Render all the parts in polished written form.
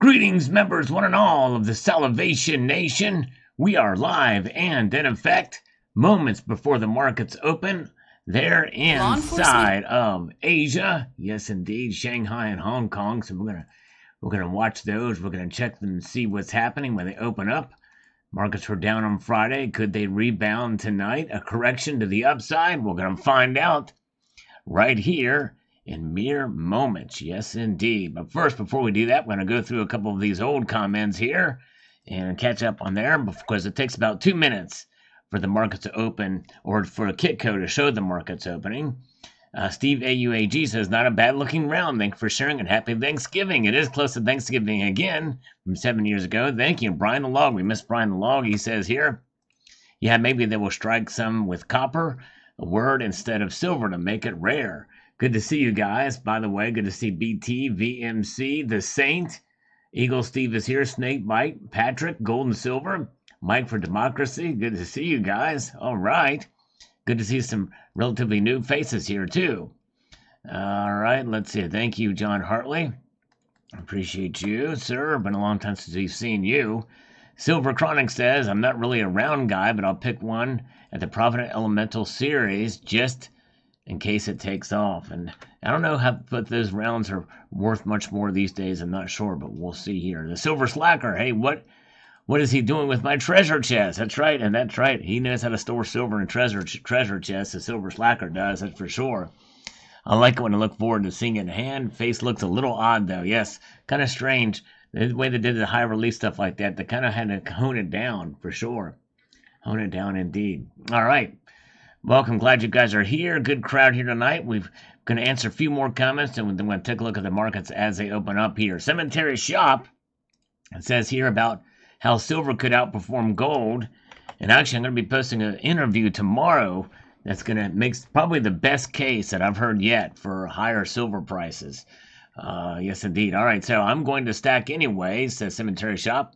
Greetings, members, one and all of the Salivation Nation. We are live and in effect moments before the markets open. They're inside of Asia. Yes, indeed, Shanghai and Hong Kong. So we're gonna watch those. We're gonna check them and see what's happening when they open up. Markets were down on Friday. Could they rebound tonight? A correction to the upside? We're gonna find out right here in mere moments. Yes, indeed. But first, before we do that, we're going to go through a couple of these old comments here and catch up on there because it takes about 2 minutes for the market to open or for Kitco to show the market's opening. Steve AUAG says, not a bad looking round. Thank you for sharing and happy Thanksgiving. It is close to Thanksgiving again from 7 years ago. Thank you. Brian the Log. We missed Brian the Log. He says here, yeah, maybe they will strike some with copper, a word instead of silver to make it rare. Good to see you guys. By the way, good to see BT, VMC, The Saint. Eagle Steve is here. Snakebite, Patrick, Gold and Silver, Mike for Democracy. Good to see you guys. All right. Good to see some relatively new faces here, too. All right. Let's see. Thank you, John Hartley. Appreciate you, sir. Been a long time since we've seen you. Silver Chronic says, I'm not really a round guy, but I'll pick one at the Provident Elemental series just in case it takes off. And I don't know but those rounds are worth much more these days. I'm not sure, but we'll see here. The Silver Slacker. Hey, what is he doing with my treasure chest? That's right, and that's right. He knows how to store silver in treasure chests. The Silver Slacker does, that's for sure. I like it when I look forward to seeing it in hand. Face looks a little odd, though. Yes, kind of strange. The way they did the high release stuff like that, they kind of had to hone it down, for sure. Hone it down, indeed. All right. Welcome. Glad you guys are here. Good crowd here tonight. We're going to answer a few more comments, and then we're going to take a look at the markets as they open up here. Cemetery Shop, it says here about how silver could outperform gold. And actually, I'm going to be posting an interview tomorrow that's going to make probably the best case that I've heard yet for higher silver prices. Yes, indeed. All right, so I'm going to stack anyway, says Cemetery Shop.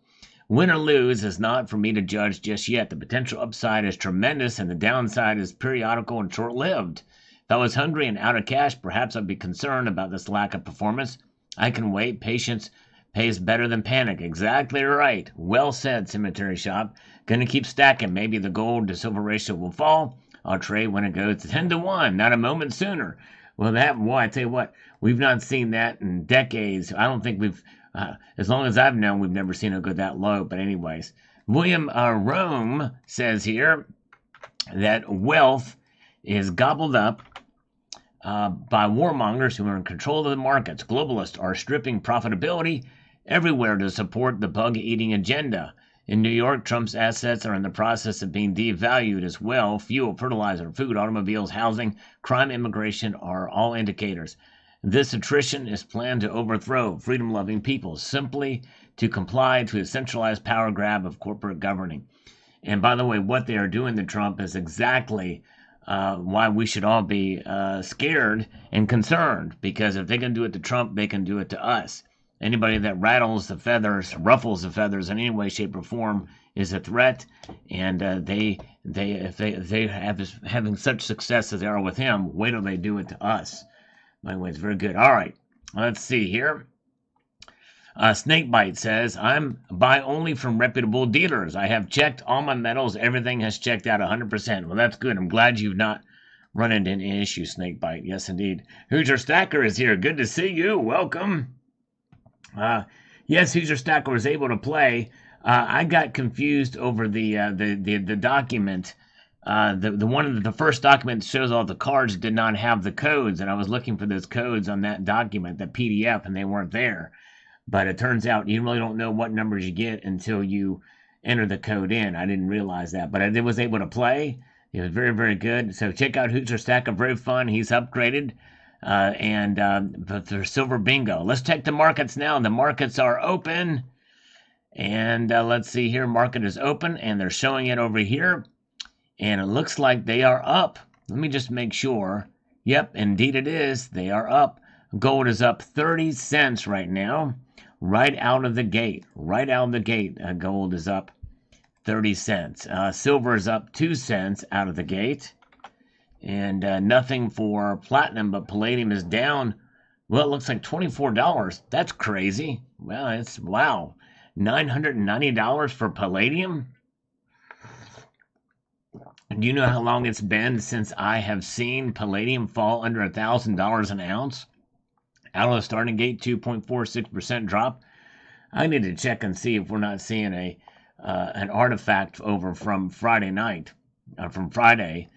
Win or lose is not for me to judge just yet. The potential upside is tremendous, and the downside is periodical and short-lived. If I was hungry and out of cash, perhaps I'd be concerned about this lack of performance. I can wait. Patience pays better than panic. Exactly right. Well said, Cemetery Shop. Gonna keep stacking. Maybe the gold to silver ratio will fall. I'll trade when it goes to 10-1, not a moment sooner. Well, I tell you what, we've not seen that in decades. I don't think we've... as long as I've known, we've never seen it go that low. But anyways, William Rome says here that wealth is gobbled up by warmongers who are in control of the markets. Globalists are stripping profitability everywhere to support the bug-eating agenda. In New York, Trump's assets are in the process of being devalued as well. Fuel, fertilizer, food, automobiles, housing, crime, immigration are all indicators. This attrition is planned to overthrow freedom-loving people simply to comply to a centralized power grab of corporate governing. And by the way, what they are doing to Trump is exactly why we should all be scared and concerned, because if they can do it to Trump, they can do it to us. Anybody that ruffles the feathers in any way, shape, or form is a threat, and if they have having such success as they are with him, wait till they do it to us. Anyway, it's very good. All right, let's see here. Snakebite says, I'm buy only from reputable dealers. I have checked all my metals. Everything has checked out 100%. Well, that's good. I'm glad you've not run into any issues, Snakebite. Yes, indeed. Hoosier Stacker is here. Good to see you. Welcome. Yes, Hoosier Stacker was able to play. I got confused over the document. The first document shows all the cards did not have the codes, and I was looking for those codes on that document, that PDF, and they weren't there. But it turns out you really don't know what numbers you get until you enter the code in. I didn't realize that, but I was able to play. It was very, very good. So check out Hoosier Stacker, very fun. He's upgraded, but for Silver Bingo. Let's check the markets now. The markets are open, and let's see here. Market is open, and they're showing it over here. And it looks like they are up. Let me just make sure. Yep, indeed it is. They are up. Gold is up 30 cents right now. Right out of the gate. Right out of the gate, gold is up 30 cents. Silver is up 2 cents out of the gate. And nothing for platinum, but palladium is down Well, it looks like $24. That's crazy. Well, it's wow. $990 for palladium? Do you know how long it's been since I have seen palladium fall under $1,000 an ounce? Out of the starting gate, 2.46% drop. I need to check and see if we're not seeing an artifact over from Friday night, from Friday.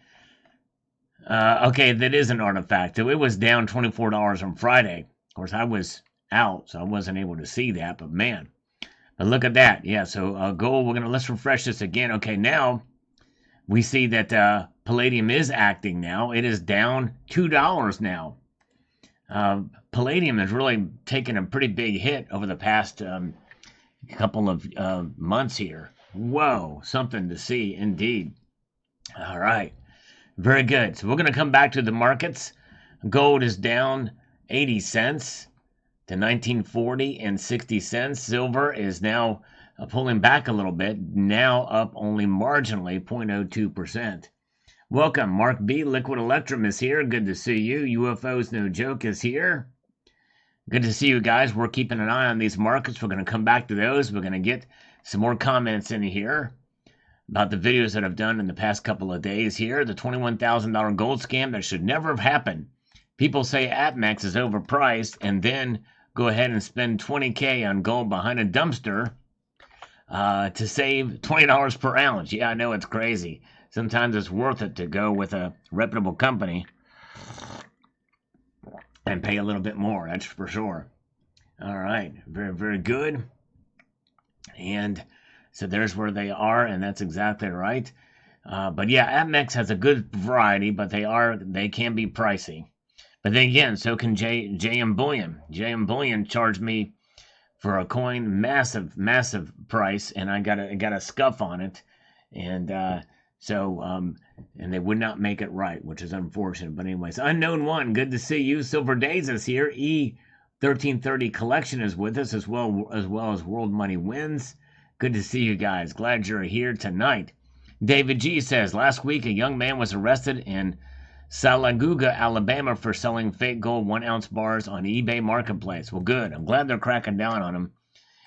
Okay, that is an artifact. So it was down $24 on Friday. Of course, I was out, so I wasn't able to see that. But man, but look at that. Yeah. So gold. Let's refresh this again. Okay, now we see that palladium is acting now. It is down $2 now. Palladium has really taken a pretty big hit over the past couple of months here. Whoa, something to see indeed. All right, very good. So we're going to come back to the markets. Gold is down 80 cents to 1940 and 60 cents. Silver is now pulling back a little bit, now up only marginally, 0.02%. Welcome, Mark B. Liquid Electrum is here. Good to see you. UFOs No Joke is here. Good to see you guys. We're keeping an eye on these markets. We're going to come back to those. We're going to get some more comments in here about the videos that I've done in the past couple of days here. The $21,000 gold scam that should never have happened. People say APMEX is overpriced and then go ahead and spend $20K on gold behind a dumpster to save $20 per ounce. Yeah, I know it's crazy. Sometimes it's worth it to go with a reputable company and pay a little bit more, that's for sure. All right, very, very good. And so there's where they are, and that's exactly right. But yeah, APMEX has a good variety, but they can be pricey. But then again, so can JM Bullion. JM Bullion charged me for a coin, massive price, and I got a scuff on it, and and they would not make it right, which is unfortunate. But anyways, Unknown One, good to see you. Silver Days is here. E1330 Collection is with us as well as World Money Wins. Good to see you guys. Glad you're here tonight. David G says, last week a young man was arrested in Salaguga, Alabama for selling fake gold 1 ounce bars on eBay Marketplace. Well, good. I'm glad they're cracking down on them.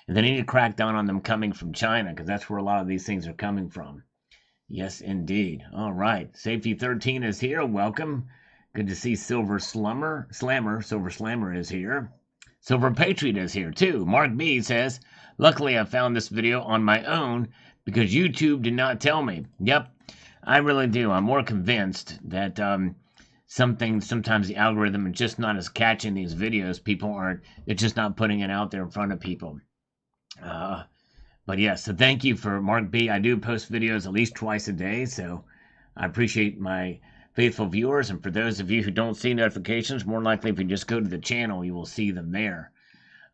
And they need to crack down on them coming from China, because that's where a lot of these things are coming from. Yes, indeed. All right. Safety 13 is here. Welcome. Good to see Silver Slammer. Silver Slammer is here. Silver Patriot is here, too. Mark B says, luckily I found this video on my own because YouTube did not tell me. Yep, I really do. I'm more convinced that sometimes the algorithm is just not as catching these videos. It's just not putting it out there in front of people. But yes, so thank you for Mark B. I do post videos at least twice a day, so I appreciate my faithful viewers. And for those of you who don't see notifications, more likely if you just go to the channel, you will see them there.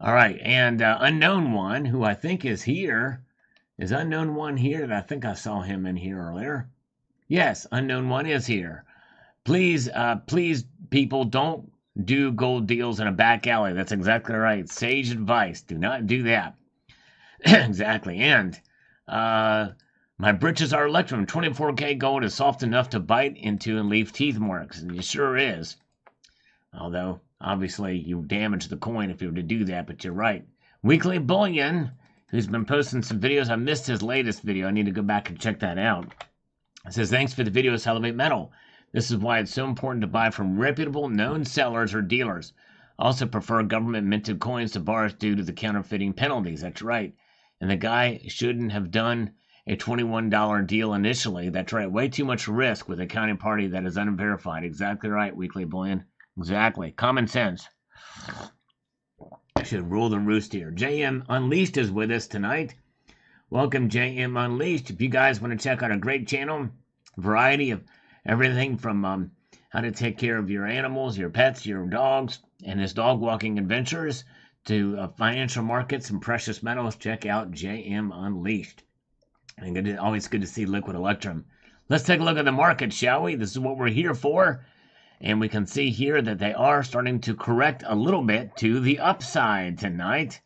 All right, and Unknown One, who I think is here. Is Unknown One here? I think I saw him in here earlier. Yes, Unknown One is here. Please, people, don't do gold deals in a back alley. That's exactly right. Sage advice. Do not do that. Exactly. And my britches are electrum. 24K gold is soft enough to bite into and leave teeth marks. And it sure is. Although, obviously, you damage the coin if you were to do that, but you're right. Weekly Bullion, who's been posting some videos. I missed his latest video. I need to go back and check that out. It says, thanks for the video, Salivate Metal. This is why it's so important to buy from reputable, known sellers or dealers. Also prefer government-minted coins to bars due to the counterfeiting penalties. That's right. And the guy shouldn't have done a $21 deal initially. That's right. Way too much risk with a counterparty that is unverified. Exactly right, Weekly Bullion. Exactly. Common sense. I should rule the roost here. JM Unleashed is with us tonight. Welcome, JM Unleashed. If you guys want to check out a great channel, variety of everything from how to take care of your animals, your pets, your dogs, and his dog walking adventures, to financial markets and precious metals, check out JM Unleashed. And always good to see Liquid Electrum. Let's take a look at the market, shall we? This is what we're here for. And we can see here that they are starting to correct a little bit to the upside tonight.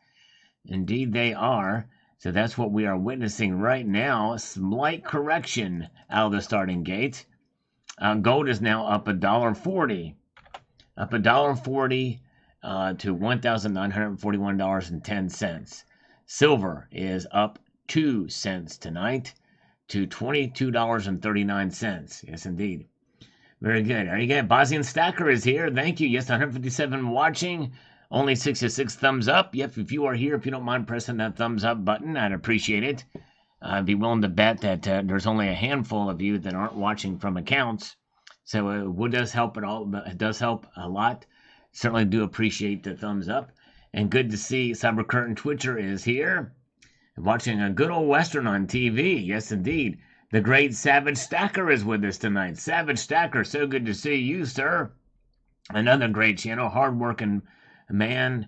Indeed, they are. So that's what we are witnessing right now. A slight correction out of the starting gate. Gold is now up $1.40. Up $1.40 to $1,941.10. Silver is up 2 cents tonight to $22.39. Yes, indeed. Very good. Are you good? Bosnian Stacker is here. Thank you. Yes, 157 watching. Only 66 thumbs up. Yep, if you are here, if you don't mind pressing that thumbs up button, I'd appreciate it. I'd be willing to bet that there's only a handful of you that aren't watching from accounts. So it does help it does help a lot. Certainly do appreciate the thumbs up. And good to see Cyber Curtain Twitcher is here. Watching a good old Western on TV. Yes, indeed. The great Savage Stacker is with us tonight. Savage Stacker, so good to see you, sir. Another great channel, hard-working man.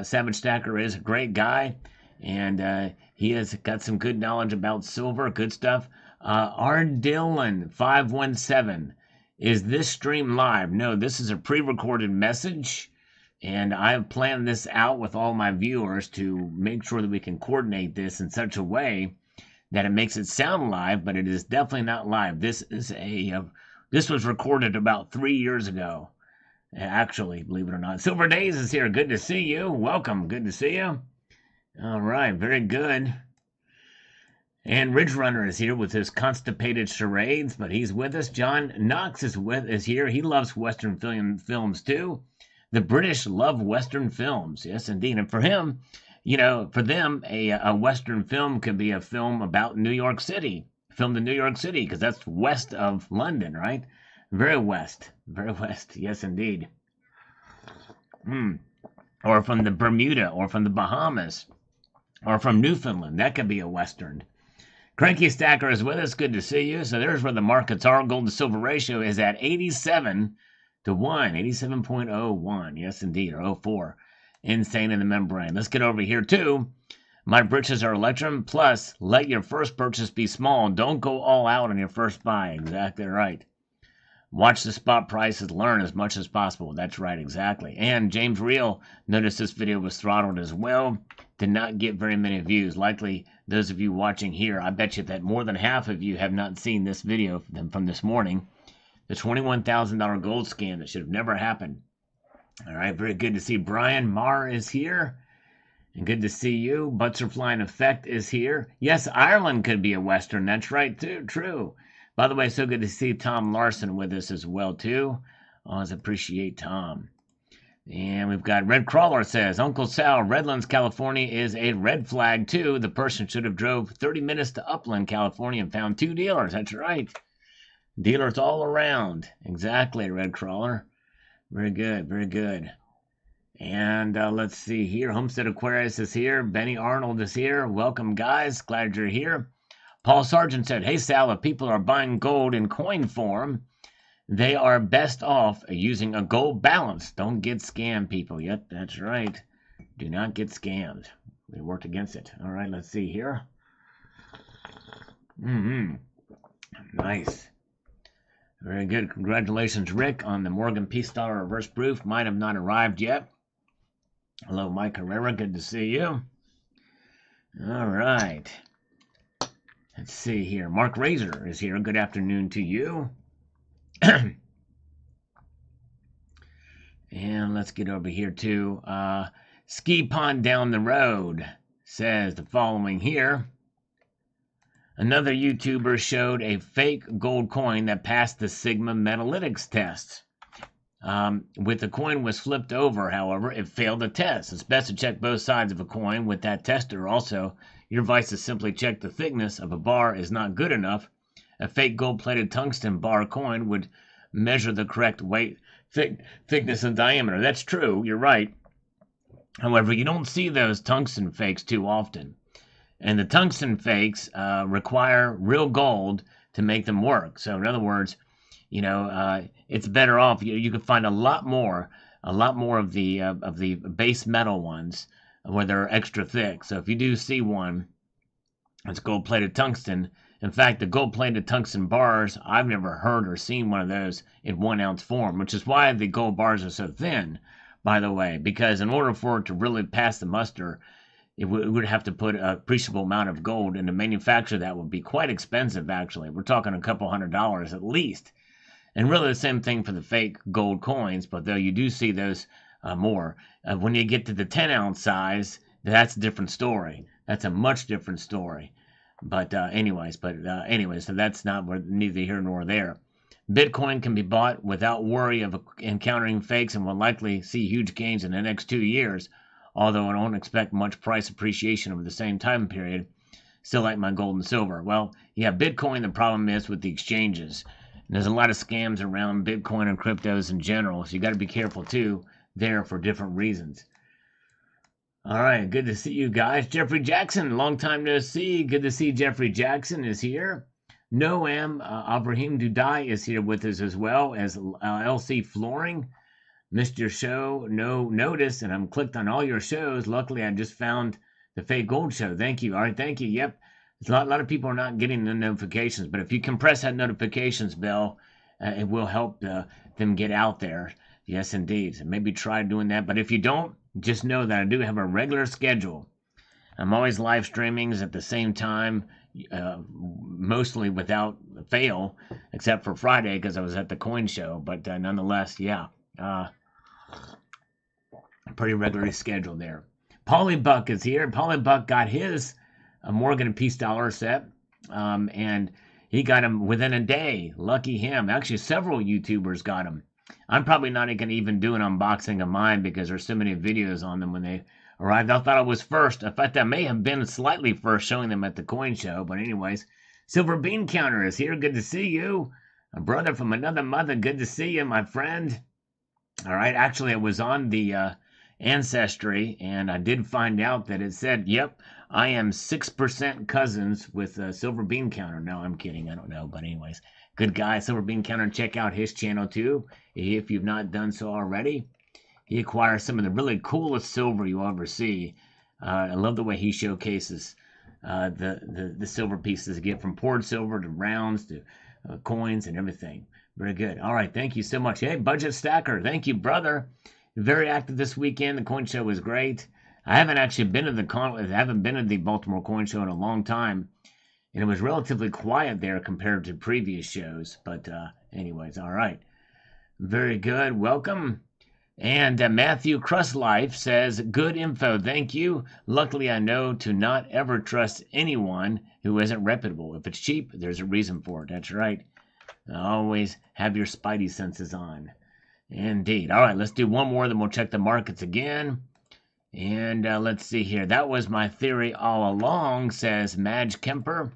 Savage Stacker is a great guy. And he has got some good knowledge about silver, good stuff. R. Dillon 517. Is this stream live? No, this is a pre-recorded message. And I've planned this out with all my viewers to make sure that we can coordinate this in such a way that it makes it sound live, but it is definitely not live. This is this was recorded about 3 years ago. Actually, believe it or not. Silver Days is here. Good to see you. Welcome. Good to see you. All right, very good. And Ridge Runner is here with his constipated charades, but he's with us. John Knox is here. He loves Western films too. The British love Western films, yes, indeed. And for him, for them, a Western film could be a film about New York City, filmed in New York City, because that's west of London, right? Very west, yes, indeed. Or from the Bermuda, or from the Bahamas, or from Newfoundland. That could be a Western. Cranky Stacker is with us. Good to see you. So there's where the markets are. Gold to silver ratio is at 87 to 1, 87.01. Yes, indeed, or 04. Insane in the membrane. Let's get over here, too. My britches are Electrum. Plus, let your first purchase be small. Don't go all out on your first buy. Exactly right. Watch the spot prices. Learn as much as possible. That's right, exactly. And James Reel noticed this video was throttled as well. Did not get very many views. Likely, those of you watching here, I bet you that more than half of you have not seen this video from this morning. The $21,000 gold scam that should have never happened. All right, very good to see Brian Marr is here. And good to see you. Butterfly Effect is here. Yes, Ireland could be a Western. That's right, too. True. By the way, so good to see Tom Larson with us as well, too. Always appreciate Tom. And we've got Red Crawler says, Uncle Sal, Redlands, California is a red flag, too. The person should have drove 30 minutes to Upland, California and found 2 dealers. That's right. Dealers all around. Exactly, Red Crawler. Very good, very good. And let's see here. Homestead Aquarius is here. Benny Arnold is here. Welcome, guys. Glad you're here. Paul Sargent said, hey, Sal, if people are buying gold in coin form, they are best off using a gold balance. Don't get scammed, people. Yep, that's right. Do not get scammed. We worked against it. All right, let's see here. Nice. Very good. Congratulations, Rick, on the Morgan Peace Dollar reverse proof. Might have not arrived yet. Hello, Mike Herrera. Good to see you. All right. Let's see here. Mark Razor is here. Good afternoon to you. And let's get over here to Ski Pond Down the Road says the following here. Another YouTuber showed a fake gold coin that passed the Sigma Metalytics test. With the coin was flipped over, however, it failed the test. It's best to check both sides of a coin with that tester. Also, your advice to simply check the thickness of a bar is not good enough. A fake gold-plated tungsten bar coin would measure the correct weight, thickness, and diameter. That's true. You're right. However, you don't see those tungsten fakes too often. And the tungsten fakes require real gold to make them work. So in other words, it's better off. You can find a lot more of the base metal ones where they're extra thick. So if you do see one, it's gold-plated tungsten. In fact, the gold-plated tungsten bars, I've never heard or seen one of those in 1 ounce form, which is why the gold bars are so thin, by the way, because in order for it to really pass the muster, it would have to put an appreciable amount of gold, and to manufacture that would be quite expensive, actually. We're talking a couple $100 at least. And really the same thing for the fake gold coins, but though you do see those more. When you get to the 10-ounce size, that's a different story. That's a much different story. But anyways, so that's not neither here nor there. Bitcoin can be bought without worry of encountering fakes and will likely see huge gains in the next 2 years, although I don't expect much price appreciation over the same time period. Still like my gold and silver. Well, yeah, Bitcoin, the problem is with the exchanges. And there's a lot of scams around Bitcoin and cryptos in general, so you got to be careful too there for different reasons. All right, good to see you guys. Jeffrey Jackson, long time no see. Good to see Jeffrey Jackson is here. Noam Abraham Dudai is here with us as well as LC Flooring. Missed your show, no notice, and I'm clicked on all your shows. Luckily, I just found the Fake Gold Show. Thank you. All right, thank you. Yep. A lot of people are not getting the notifications, but if you can press that notifications bell, it will help them get out there. Yes, indeed. So maybe try doing that. But if you don't, just know that I do have a regular schedule. I'm always live streamings at the same time, mostly without fail, except for Friday because I was at the coin show. But nonetheless, yeah, pretty regularly scheduled there. Polybuck is here. Polybuck got his Morgan and Peace dollar set, and he got him within a day. Lucky him. Actually, several YouTubers got him. I'm probably not going to even do an unboxing of mine because there's so many videos on them when they arrived. I thought I was first. In fact, I may have been slightly first showing them at the coin show. But anyways, Silver Bean Counter is here. Good to see you. A brother from another mother. Good to see you, my friend. All right. Actually, I was on the Ancestry, and I did find out that it said, yep, I am 6% cousins with Silver Bean Counter. No, I'm kidding. I don't know. But anyways, good guy, Silver Bean Counter. Check out his channel too if you've not done so already. He acquires some of the really coolest silver you'll ever see. I love the way he showcases the silver pieces you get, from poured silver to rounds to coins and everything. Very good. All right, thank you so much. Hey, Budget Stacker, thank you, brother. Very active this weekend. The coin show was great. I haven't actually been to the Baltimore Coin Show in a long time, and it was relatively quiet there compared to previous shows. But anyways, all right. Very good. Welcome. And Matthew Crustlife says, good info, thank you. Luckily, I know to not ever trust anyone who isn't reputable. If it's cheap, there's a reason for it. That's right. Always have your spidey senses on. Indeed. All right, let's do one more, then we'll check the markets again. And let's see here. That was my theory all along, says Madge Kemper.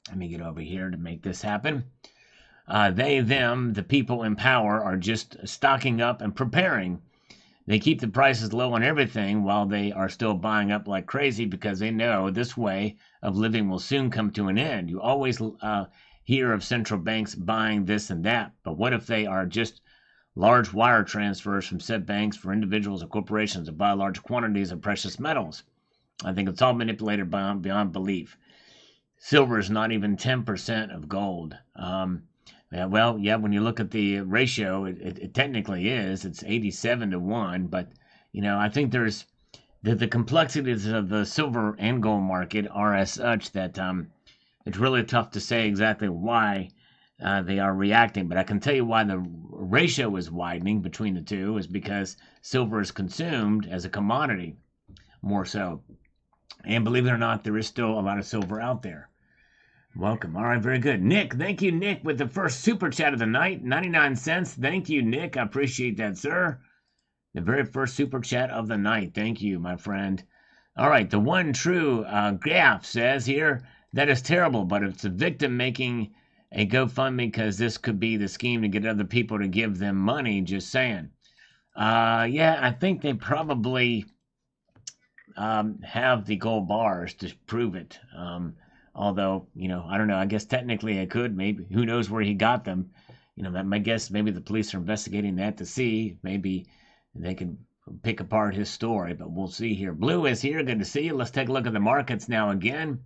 Let me get over here to make this happen. They, them, the people in power are just stocking up and preparing. They keep the prices low on everything while they are still buying up like crazy because they know this way of living will soon come to an end. You always hear of central banks buying this and that, but what if they are just large wire transfers from said banks for individuals or corporations to buy large quantities of precious metals? I think it's all manipulated beyond belief. Silver is not even 10% of gold. Yeah, well, yeah, when you look at the ratio, it technically is. It's 87 to 1. But, I think there's the complexities of the silver and gold market are as such that it's really tough to say exactly why they are reacting. But I can tell you why the ratio is widening between the two is because silver is consumed as a commodity more so. And believe it or not, there is still a lot of silver out there. Welcome. All right, very good. Nick, thank you, Nick, with the first super chat of the night. 99 cents. Thank you, Nick. I appreciate that, sir. The very first super chat of the night. Thank you, my friend. All right, the one true Gaff says here, that is terrible, but it's a victim making a GoFundMe because this could be the scheme to get other people to give them money, just saying. Yeah, I think they probably have the gold bars to prove it. Although, I don't know. I guess technically I could. Maybe. Who knows where he got them? My guess, maybe the police are investigating that to see. Maybe they can pick apart his story, but we'll see here. Blue is here. Good to see you. Let's take a look at the markets now again.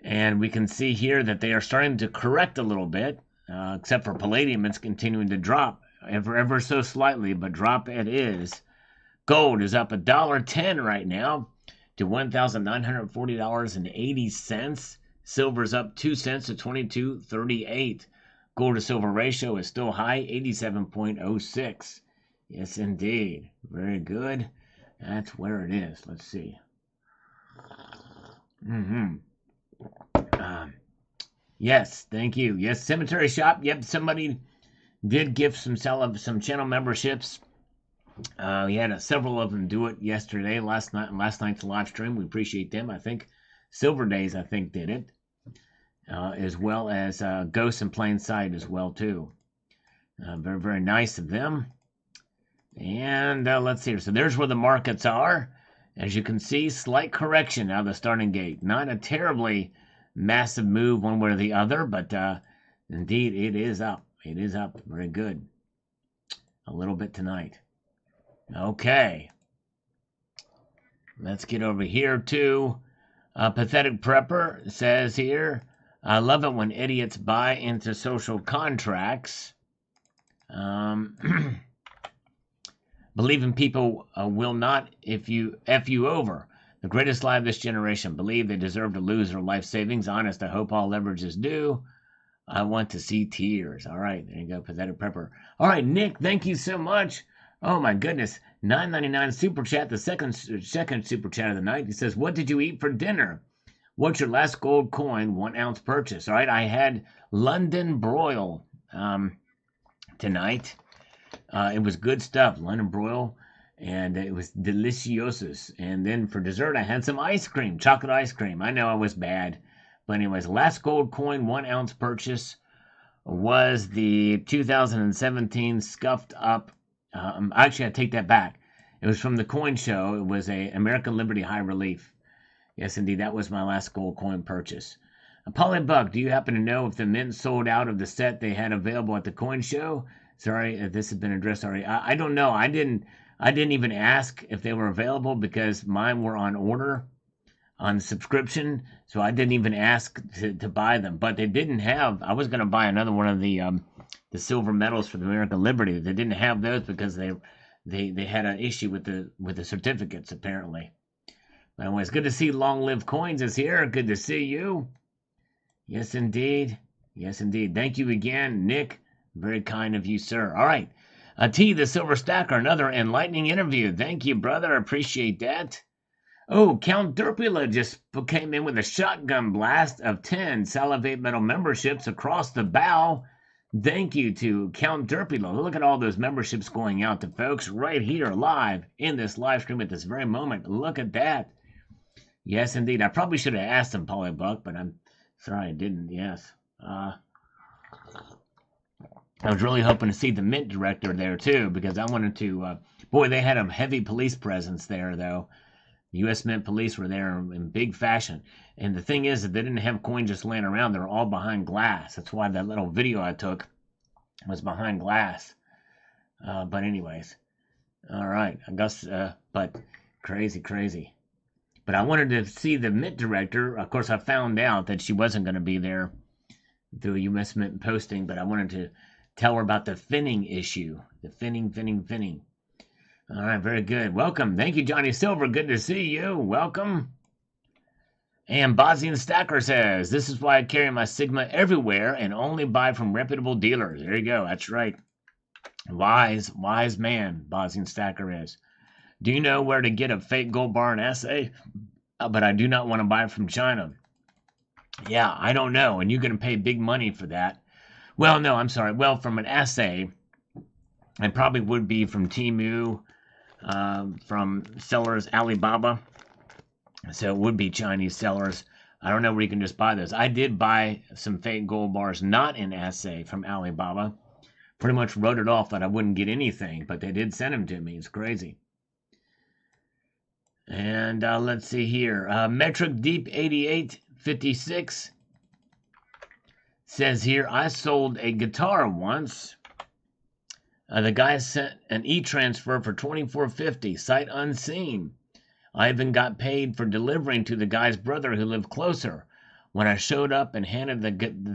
And we can see here that they are starting to correct a little bit, except for palladium. It's continuing to drop ever so slightly, but drop it is. Gold is up $1.10 right now to $1,940.80. Silver's up 2 cents to $22.38. Gold to silver ratio is still high, 87.06. Yes, indeed. Very good. That's where it is. Let's see. Mm-hmm. Yes, thank you. Yes, Cemetery Shop. Yep, somebody did gift some channel memberships. We had several of them do it yesterday, last night's live stream. We appreciate them. I think Silver Days, I think, did it, as well as Ghosts in Plain Sight as well too. Very, very nice of them. And let's see. So there's where the markets are. As you can see, slight correction out of the starting gate. Not a terribly massive move one way or the other, but indeed it is up. It is up. Very good. A little bit tonight. Okay. Let's get over here to Pathetic Prepper says here, I love it when idiots buy into social contracts. Believing people will not if you over. The greatest lie of this generation. Believe they deserve to lose their life savings. Honest, I hope all leverage is due. I want to see tears. All right, there you go, Pathetic Prepper. All right, Nick, thank you so much. Oh my goodness, $9.99 super chat. The second super chat of the night. He says, "What did you eat for dinner? What's your last gold coin 1 ounce purchase?" All right, I had London broil tonight. It was good stuff, London broil, and it was delicious. And then for dessert, I had some ice cream, chocolate ice cream. I know I was bad, but anyways, last gold coin 1 ounce purchase was the 2017 scuffed up. Actually, I take that back. It was from the coin show. It was a American Liberty High Relief. Yes, indeed, that was my last gold coin purchase. Polybuck, do you happen to know if the Mint sold out of the set they had available at the coin show? Sorry, this has been addressed already. I don't know. I didn't even ask if they were available because mine were on order, on subscription, so I didn't even ask to buy them. But they didn't have. I was going to buy another one of the silver medals for the American Liberty. They didn't have those because they had an issue with the certificates apparently. But anyways, good to see Long Live Coins is here. Good to see you. Yes, indeed. Yes, indeed. Thank you again, Nick. Very kind of you, sir. All right. T, the Silver Stacker, another enlightening interview. Thank you, brother. I appreciate that. Oh, Count Derpula just came in with a shotgun blast of 10 Salivate Metal memberships across the bow. Thank you to Count Derpula. Look at all those memberships going out to folks right here live in this live stream at this very moment. Look at that. Yes, indeed. I probably should have asked him, Polybuck, but I'm sorry I didn't. Yes. I was really hoping to see the Mint director there, too, because I wanted to... boy, they had a heavy police presence there, though. The U.S. Mint police were there in big fashion. And the thing is that they didn't have coins just laying around. They were all behind glass. That's why that little video I took was behind glass. But anyways. All right. I guess, but crazy. But I wanted to see the Mint director. Of course, I found out that she wasn't going to be there through a U.S. Mint posting, but I wanted to tell her about the finning issue. The finning. All right, very good. Welcome. Thank you, Johnny Silver. Good to see you. Welcome. And Bosnian Stacker says, "This is why I carry my Sigma everywhere and only buy from reputable dealers." There you go. That's right. Wise man, Bosnian Stacker is. "Do you know where to get a fake gold bar and assay? But I do not want to buy it from China." Yeah, I don't know. And you're going to pay big money for that. Well, no, I'm sorry. Well, from an assay, it probably would be from Temu, from sellers Alibaba. So it would be Chinese sellers. I don't know where you can just buy those. I did buy some fake gold bars, not in assay, from Alibaba. Pretty much wrote it off that I wouldn't get anything, but they did send them to me. It's crazy. And let's see here. Metric Deep 8856 says here, "I sold a guitar once. The guy sent an e-transfer for $24.50, sight unseen. I even got paid for delivering to the guy's brother who lived closer. When I showed up and handed the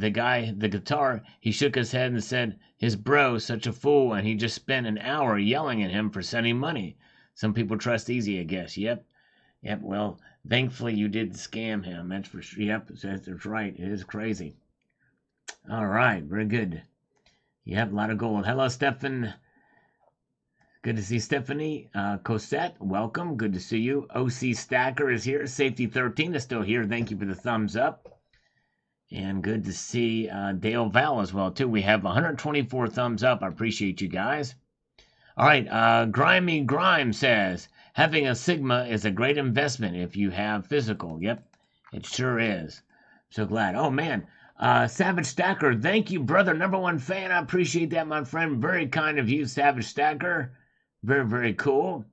guy the guitar, he shook his head and said his bro such a fool, and he just spent an hour yelling at him for sending money. Some people trust easy, I guess." Yep. Well, thankfully you did scam him. That's for sure. Yep. That's right. It is crazy. All right. Very good. Yep. A lot of gold. Hello, Stefan Good to see Stephanie Cosette. Welcome. Good to see you. OC Stacker is here. Safety 13 is still here. Thank you for the thumbs up. And good to see Dale Val as well, too. We have 124 thumbs up. I appreciate you guys. All right. Grimy Grime says, having a Sigma is a great investment if you have physical. Yep, it sure is. So glad. Oh, man. Savage Stacker, thank you, brother. #1 fan. I appreciate that, my friend. Very kind of you, Savage Stacker. Very, very cool.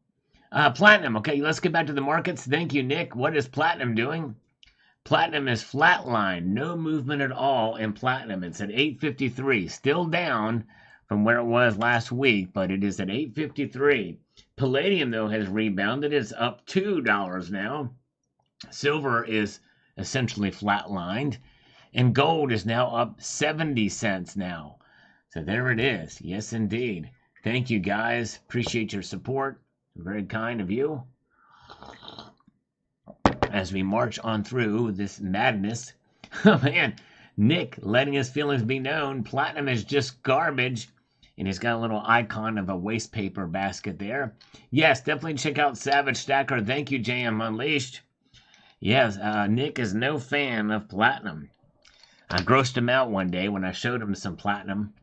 Platinum. Okay, let's get back to the markets. Thank you, Nick. What is platinum doing? Platinum is flatline. No movement at all in platinum. It's at 853. Still down from where it was last week, but it is at 853. Palladium, though, has rebounded. It's up $2 now. Silver is essentially flatlined. And gold is now up 70 cents now. So there it is. Yes, indeed. Thank you, guys. Appreciate your support. Very kind of you. As we march on through this madness. Oh, man. Nick letting his feelings be known. Platinum is just garbage. And he's got a little icon of a waste paper basket there. Yes, definitely check out Savage Stacker. Thank you, JM Unleashed. Yes, Nick is no fan of platinum. I grossed him out one day when I showed him some platinum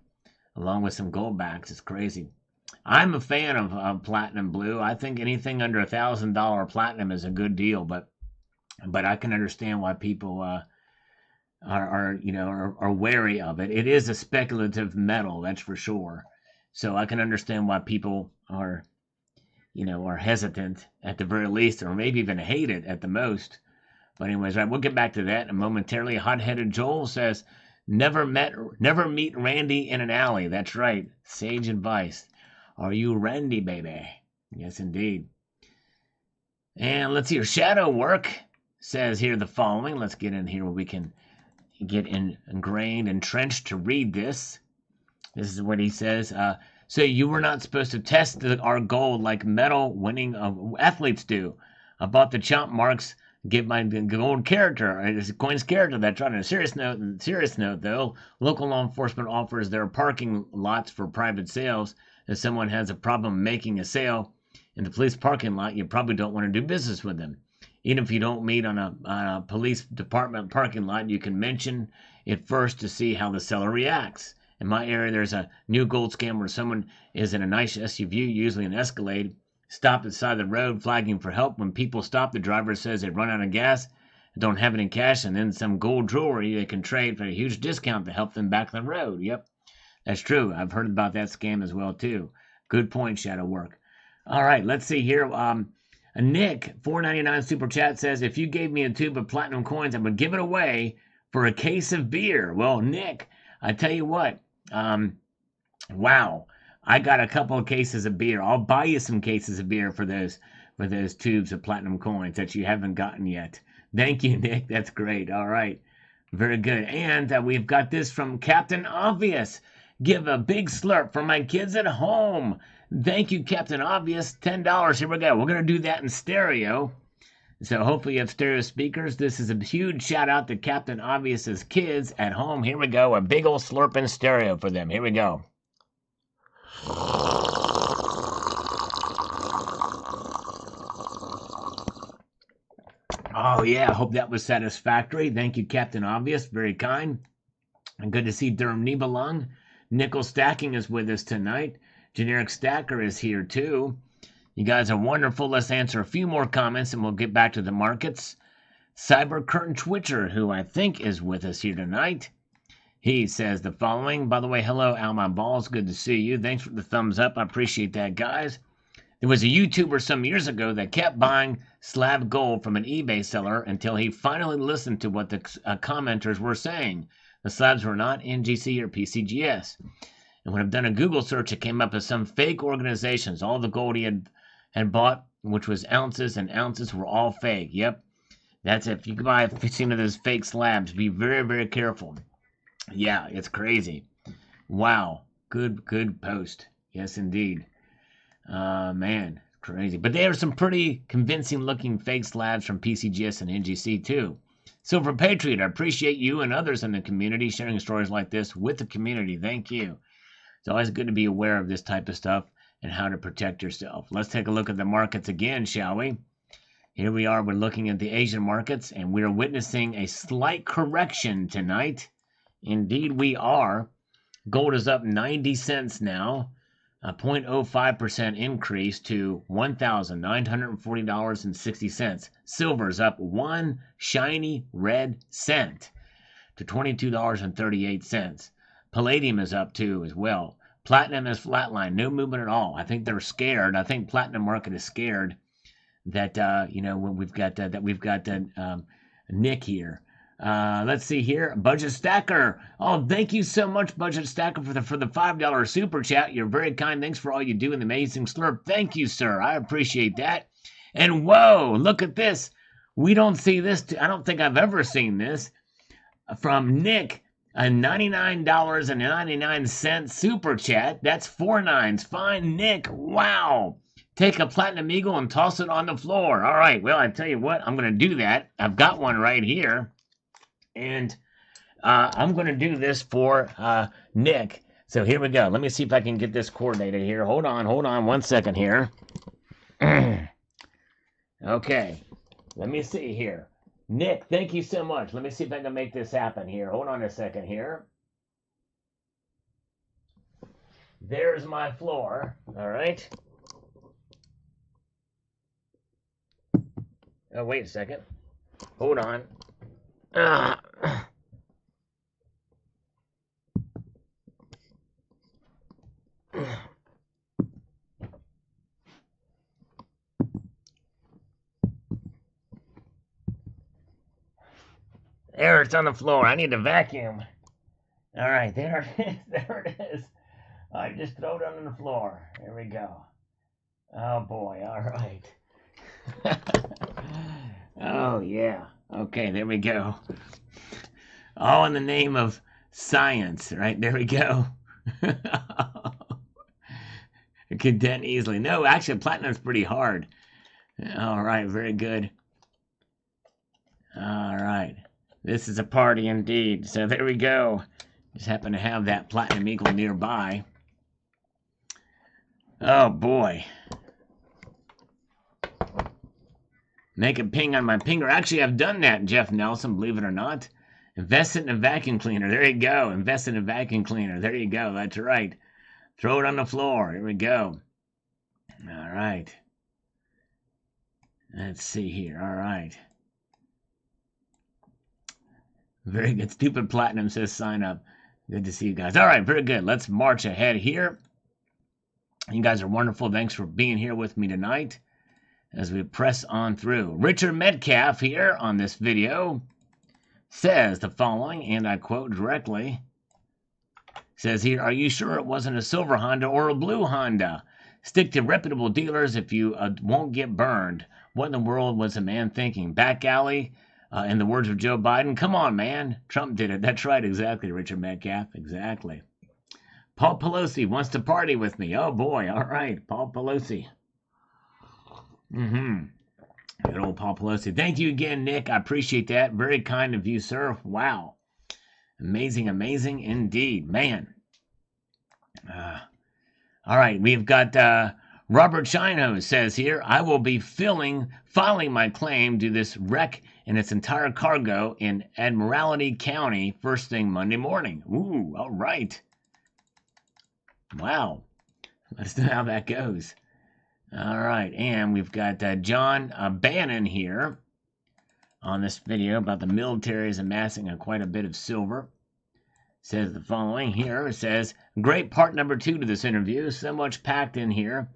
along with some gold backs. It's crazy. I'm a fan of platinum blue. I think anything under $1,000 platinum is a good deal, but I can understand why people are wary of it. It is a speculative metal, that's for sure. So I can understand why people are hesitant at the very least, or maybe even hate it at the most. But anyways, right, we'll get back to that momentarily. Hot-headed Joel says, never meet Randy in an alley. That's right. Sage advice. Are you Randy, baby? Yes, indeed. And let's see your shadow work says here the following. Let's get in here where we can get ingrained, entrenched to read this. This is what he says. So you were not supposed to test our gold like medal-winning athletes do. I bought the chomp marks. Get my gold character, it's coin's character. That's right. On a serious note, though, local law enforcement offers their parking lots for private sales. If someone has a problem making a sale in the police parking lot, you probably don't want to do business with them. Even if you don't meet on a police department parking lot, you can mention it first to see how the seller reacts. In my area, there's a new gold scam where someone is in a nice SUV, usually an Escalade, stopped at the side of the road, flagging for help. When people stop, the driver says they've run out of gas, don't have any cash, and then some gold jewelry they can trade for a huge discount to help them back on the road. Yep, that's true. I've heard about that scam as well, too. Good point, Shadow Work. All right, let's see here. Nick, $4.99 Super Chat says, if you gave me a tube of platinum coins, I would give it away for a case of beer. Well, Nick, I tell you what, wow. I got a couple of cases of beer. I'll buy you some cases of beer for those tubes of platinum coins that you haven't gotten yet. Thank you, Nick. That's great. All right. Very good. And we've got this from Captain Obvious. Give a big slurp for my kids at home. Thank you, Captain Obvious. $10. Here we go. We're going to do that in stereo. So hopefully you have stereo speakers. This is a huge shout out to Captain Obvious's kids at home. Here we go. A big old slurp in stereo for them. Here we go. Oh, yeah. I hope that was satisfactory. Thank you, Captain Obvious. Very kind. And good to see Durham Nibalong. Nickel Stacking is with us tonight. Generic Stacker is here, too. You guys are wonderful. Let's answer a few more comments, and we'll get back to the markets. Cyber Curtain Twitcher, who I think is with us here tonight. He says the following. By the way, hello, Al My Balls. Good to see you. Thanks for the thumbs up. I appreciate that, guys. There was a YouTuber some years ago that kept buying slab gold from an eBay seller until he finally listened to what the commenters were saying. The slabs were not NGC or PCGS. And when I've done a Google search, it came up as some fake organizations. All the gold he had bought, which was ounces and ounces, were all fake. Yep. That's it. If you buy 15 of those fake slabs, be very, very careful. Yeah, it's crazy. Wow. Good post. Yes, indeed. Man, crazy. But there are some pretty convincing looking fake slabs from PCGS and NGC too. Silver Patriot, I appreciate you and others in the community sharing stories like this with the community. Thank you. It's always good to be aware of this type of stuff. and how to protect yourself. Let's take a look at the markets again, shall we? Here we are, we're looking at the Asian markets, and we are witnessing a slight correction tonight. Indeed, we are. Gold is up 90 cents now, a 0.05% increase to $1,940.60. Silver's up 1 shiny red cent to $22.38. Palladium is up too as well. Platinum is flatline, no movement at all. I think they're scared. I think platinum market is scared that when we've got Nick here. Let's see here. Budget Stacker. Oh, thank you so much, Budget Stacker, for the $5 super chat. You're very kind. Thanks for all you do in the amazing slurp. Thank you, sir. I appreciate that. And whoa, look at this. We don't see this. I don't think I've ever seen this. From Nick, a $99.99 super chat. That's 4 nines. Fine, Nick. Wow. Take a platinum eagle and toss it on the floor. All right. Well, I tell you what, I'm going to do that. I've got one right here. And I'm going to do this for Nick. So here we go. Let me see if I can get this coordinated here. Hold on 1 second here. Okay. Let me see here. Nick, thank you so much. Let me see if I can make this happen here. Hold on a second here. There's my floor. All right. Oh, wait a second. Hold on. There, it's on the floor. I need to vacuum. All right, there it is. There it is. I just throw it on the floor. There we go. Oh, boy. All right. Oh, yeah. Okay, there we go. All in the name of science, right? There we go. It can dent easily. No, actually, platinum's pretty hard. All right, very good. All right. This is a party indeed. So there we go. Just happen to have that platinum eagle nearby. Oh, boy. Make a ping on my pinger. Actually, I've done that, Jeff Nelson, believe it or not. Invest it in a vacuum cleaner. There you go. Invest in a vacuum cleaner. There you go. That's right. Throw it on the floor. Here we go. All right. Let's see here. All right. Very good. Stupid Platinum says sign up. Good to see you guys. All right. Very good. Let's march ahead here. You guys are wonderful. Thanks for being here with me tonight as we press on through. Richard Metcalf here on this video says the following, and I quote directly. Says here, are you sure it wasn't a silver Honda or a blue Honda? Stick to reputable dealers if you won't get burned. What in the world was a man thinking? Back alley, in the words of Joe Biden. Come on, man. Trump did it. That's right, exactly, Richard Metcalf. Exactly. Paul Pelosi wants to party with me. Oh, boy. All right, Paul Pelosi. Good old Paul Pelosi. Thank you again, Nick. I appreciate that. Very kind of you, sir. Wow. Amazing, amazing indeed. Man. All right, we've got Robert Chino says here, I will be filing my claim to this wreck and its entire cargo in Admiralty County first thing Monday morning. Ooh, all right. Wow. Let's know how that goes. All right, and we've got John Bannon here on this video about the military is amassing quite a bit of silver. Says the following here. It says, great part number 2 to this interview. So much packed in here.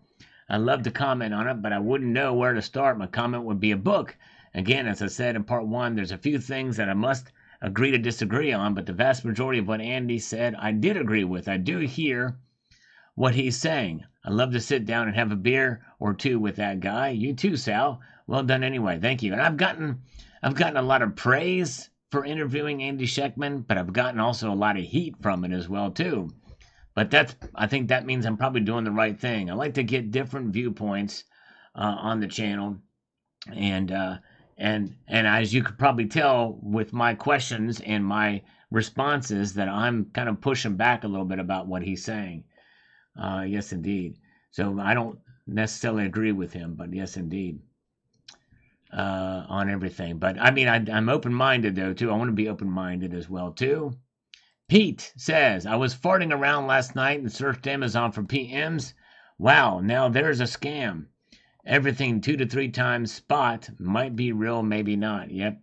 I'd love to comment on it, but I wouldn't know where to start. My comment would be a book. Again, as I said in part 1, there's a few things that I must agree to disagree on, but the vast majority of what Andy said, I did agree with. I do hear what he's saying. I love to sit down and have a beer or two with that guy. You too, Sal. Well done anyway. Thank you. And I've gotten a lot of praise for interviewing Andy Scheckman, but I've gotten also a lot of heat from it as well too. But I think that means I'm probably doing the right thing. I like to get different viewpoints on the channel, and as you could probably tell with my questions and my responses that I'm kind of pushing back a little bit about what he's saying. Yes, indeed. So I don't necessarily agree with him, but yes, indeed, on everything. But I mean, I'm open-minded though too. I want to be open-minded as well too. Pete says, I was farting around last night and searched Amazon for PMs. Wow, now there's a scam. Everything 2 to 3 times spot, might be real, maybe not. Yep.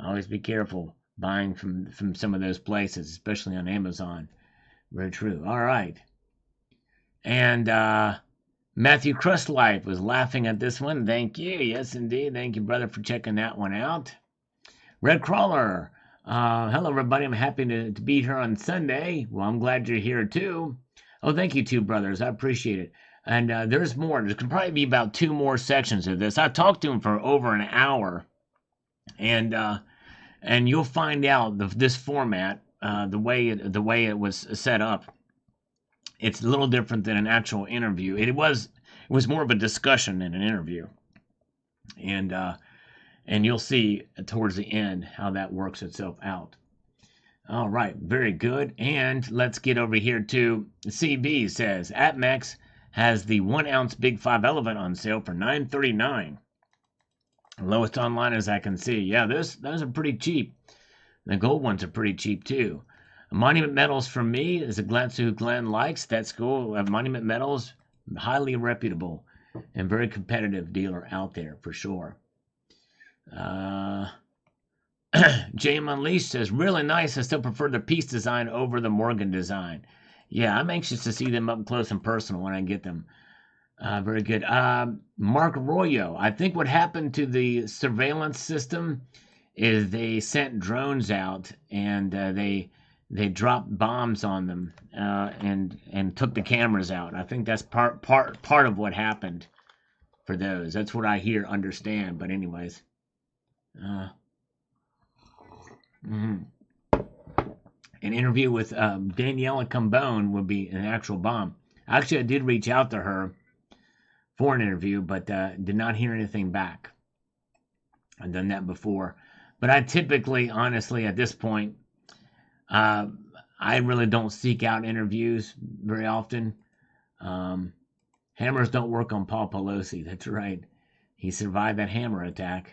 Always be careful buying from some of those places, especially on Amazon. Very true. All right. And Matthew Crustlife was laughing at this one. Thank you. Yes, indeed. Thank you, brother, for checking that one out. Red Crawler. Hello, everybody. I'm happy to be here on Sunday. Well, I'm glad you're here, too. Oh, thank you, two brothers. I appreciate it. And there's more. There could probably be about 2 more sections of this. I talked to him for over an hour. And you'll find out this format, the way it was set up. It's a little different than an actual interview. It was more of a discussion than an interview. And you'll see towards the end how that works itself out. All right, very good. And let's get over here to CB says, APMEX has the 1 ounce Big 5 Elephant on sale for $9.39. Lowest online as I can see. Yeah, those are pretty cheap. The gold ones are pretty cheap too. Monument Metals for me is a glance who Glenn likes. That's cool. Monument Metals, highly reputable and very competitive dealer out there for sure. JM Unleashed says, really nice. I still prefer the piece design over the Morgan design. Yeah, I'm anxious to see them up close and personal when I get them. Very good. Mark Arroyo, I think what happened to the surveillance system is they sent drones out and they dropped bombs on them and took the cameras out. I think that's part of what happened for those. That's what I understand. But anyways. An interview with Daniela Cambone would be an actual bomb. Actually, I did reach out to her for an interview, but did not hear anything back. I've done that before. But I typically, honestly, at this point, I really don't seek out interviews very often. Hammers don't work on Paul Pelosi. That's right. He survived that hammer attack.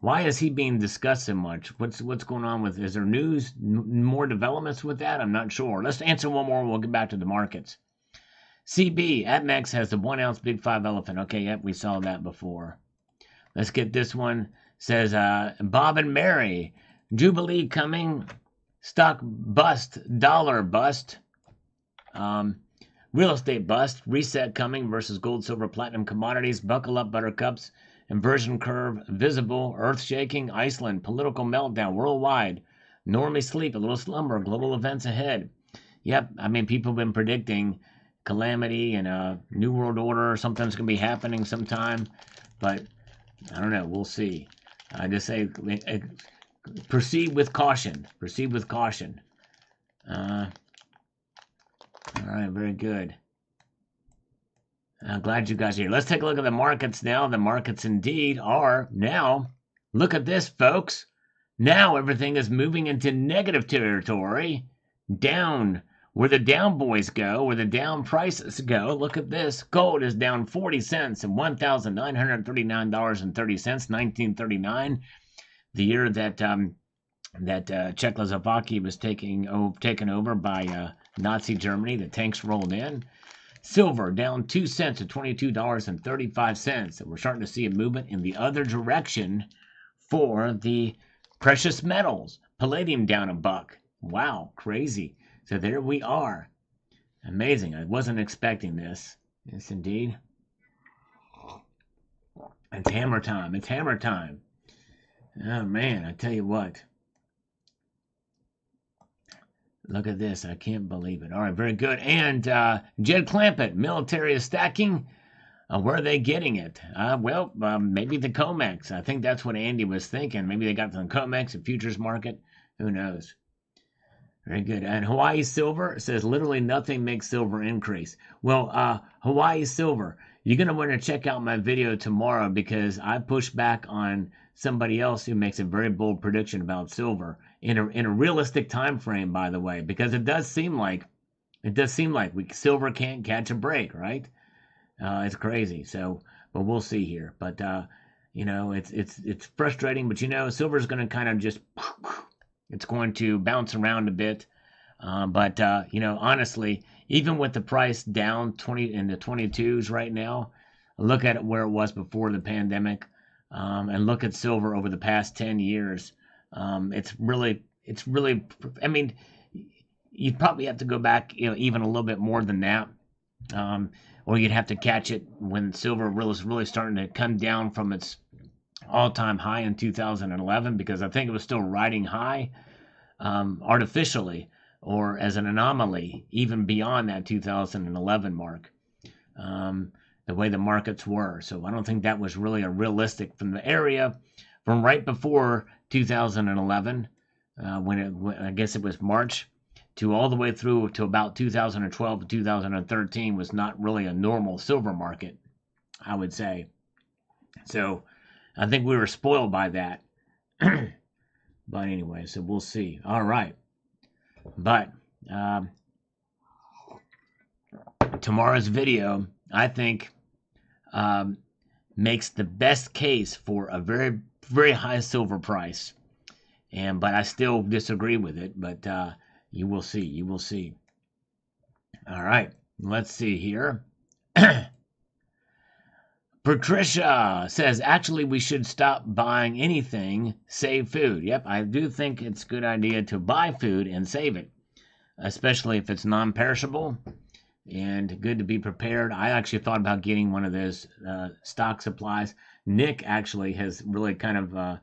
Why is he being discussed so much? What's going on with? Is there news, more developments with that? I'm not sure. Let's answer one more and we'll get back to the markets. CB, APMEX has the 1 ounce Big 5 Elephant. Okay, yep, we saw that before. Let's get this one. Says Bob and Mary, Jubilee coming, stock bust, dollar bust, real estate bust, reset coming versus gold, silver, platinum commodities, buckle up buttercups, inversion curve visible, earth shaking, Iceland, political meltdown worldwide, normally sleep, a little slumber, global events ahead. Yep, I mean, people have been predicting calamity and a new world order, something's going to be happening sometime, but I don't know, we'll see. I just say proceed with caution. Proceed with caution. All right, very good. I'm glad you guys are here. Let's take a look at the markets now. The markets indeed are now. Look at this, folks. Now everything is moving into negative territory. Down. Where the down boys go, where the down prices go. Look at this. Gold is down 40 cents at $1,939.30, 1939. The year that Czechoslovakia was taken over by Nazi Germany. The tanks rolled in. Silver down 2 cents at $22.35. And we're starting to see a movement in the other direction for the precious metals. Palladium down $1. Wow, crazy. So there we are. Amazing. I wasn't expecting this. Yes, indeed. It's hammer time. It's hammer time. Oh, man, I tell you what. Look at this. I can't believe it. All right, very good. And Jed Clampett, military is stacking. Where are they getting it? Maybe the COMEX. I think that's what Andy was thinking. Maybe they got the COMEX, the futures market. Who knows? Very good. And Hawaii Silver says literally nothing makes silver increase. Well, Hawaii Silver, you're going to want to check out my video tomorrow because I push back on somebody else who makes a very bold prediction about silver in a realistic time frame, by the way, because it does seem like silver can't catch a break, right? It's crazy. So, but we'll see here. But you know, it's frustrating. But you know, silver's going to kind of just it's going to bounce around a bit. But you know, honestly, even with the price down 20 in the 22s right now, look at it where it was before the pandemic, and look at silver over the past 10 years. It's really. I mean, you'd probably have to go back, you know, even a little bit more than that, or you'd have to catch it when silver was really starting to come down from its all-time high in 2011, because I think it was still riding high artificially or as an anomaly, even beyond that 2011 mark, the way the markets were. So I don't think that was really a realistic from the area from right before 2011, when I guess it was March, to all the way through to about 2012 to 2013 was not really a normal silver market, I would say. So I think we were spoiled by that. But anyway, so we'll see. All right. But tomorrow's video, I think, makes the best case for a very, very high silver price. But I still disagree with it. But you will see. You will see. All right. Let's see here. Patricia says, actually, we should stop buying anything, save food. Yep, I do think it's a good idea to buy food and save it, especially if it's non-perishable, and good to be prepared. I actually thought about getting one of those stock supplies. Nick actually has really kind of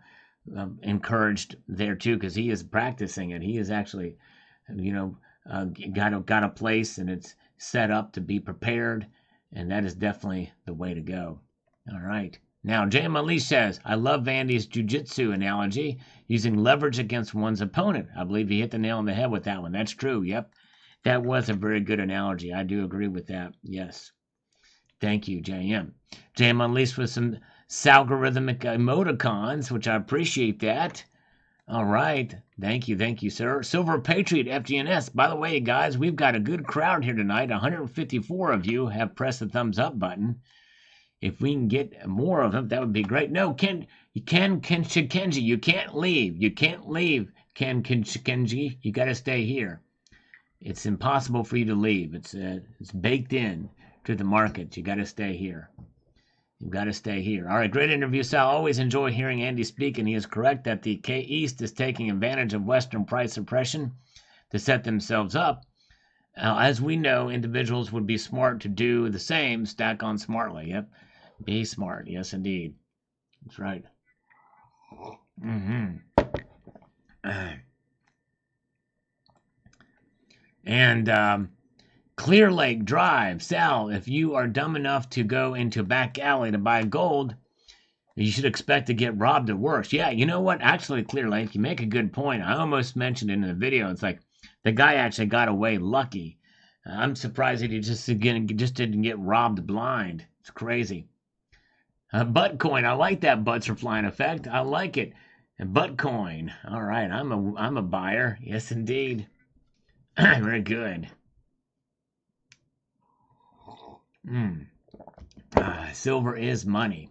encouraged there too, because he is practicing it. He is actually, you know, got a place, and it's set up to be prepared, and that is definitely the way to go. All right. Now, J.M. Ali says, I love Vandy's jiu-jitsu analogy, using leverage against one's opponent. I believe he hit the nail on the head with that one. That's true. Yep. That was a very good analogy. I do agree with that. Yes. Thank you, J.M. J.M. unleashed with some algorithmic emoticons, which I appreciate that. All right. Thank you, sir. Silver Patriot FGNS. By the way, guys, we've got a good crowd here tonight. 154 of you have pressed the thumbs up button. If we can get more of them, that would be great. No, Kenji, you can't leave. You can't leave, Kenji. You got to stay here. It's impossible for you to leave. It's baked in to the market. You got to stay here. You've got to stay here. All right, great interview, Sal. Always enjoy hearing Andy speak, and he is correct that the K East is taking advantage of Western price suppression to set themselves up. As we know, individuals would be smart to do the same, stack on smartly. Yep. Be smart. Yes, indeed. That's right. And Clear Lake Drive. Sal, if you are dumb enough to go into a back alley to buy gold, you should expect to get robbed at worst. Yeah, you know what? Actually, Clear Lake, you make a good point. I almost mentioned it in the video. It's like the guy actually got away lucky. I'm surprised that he just didn't get robbed blind. It's crazy. Butt coin. I like that butts are flying effect. I like it. And butt coin. All right. I'm a buyer. Yes, indeed. Very good. Silver is money.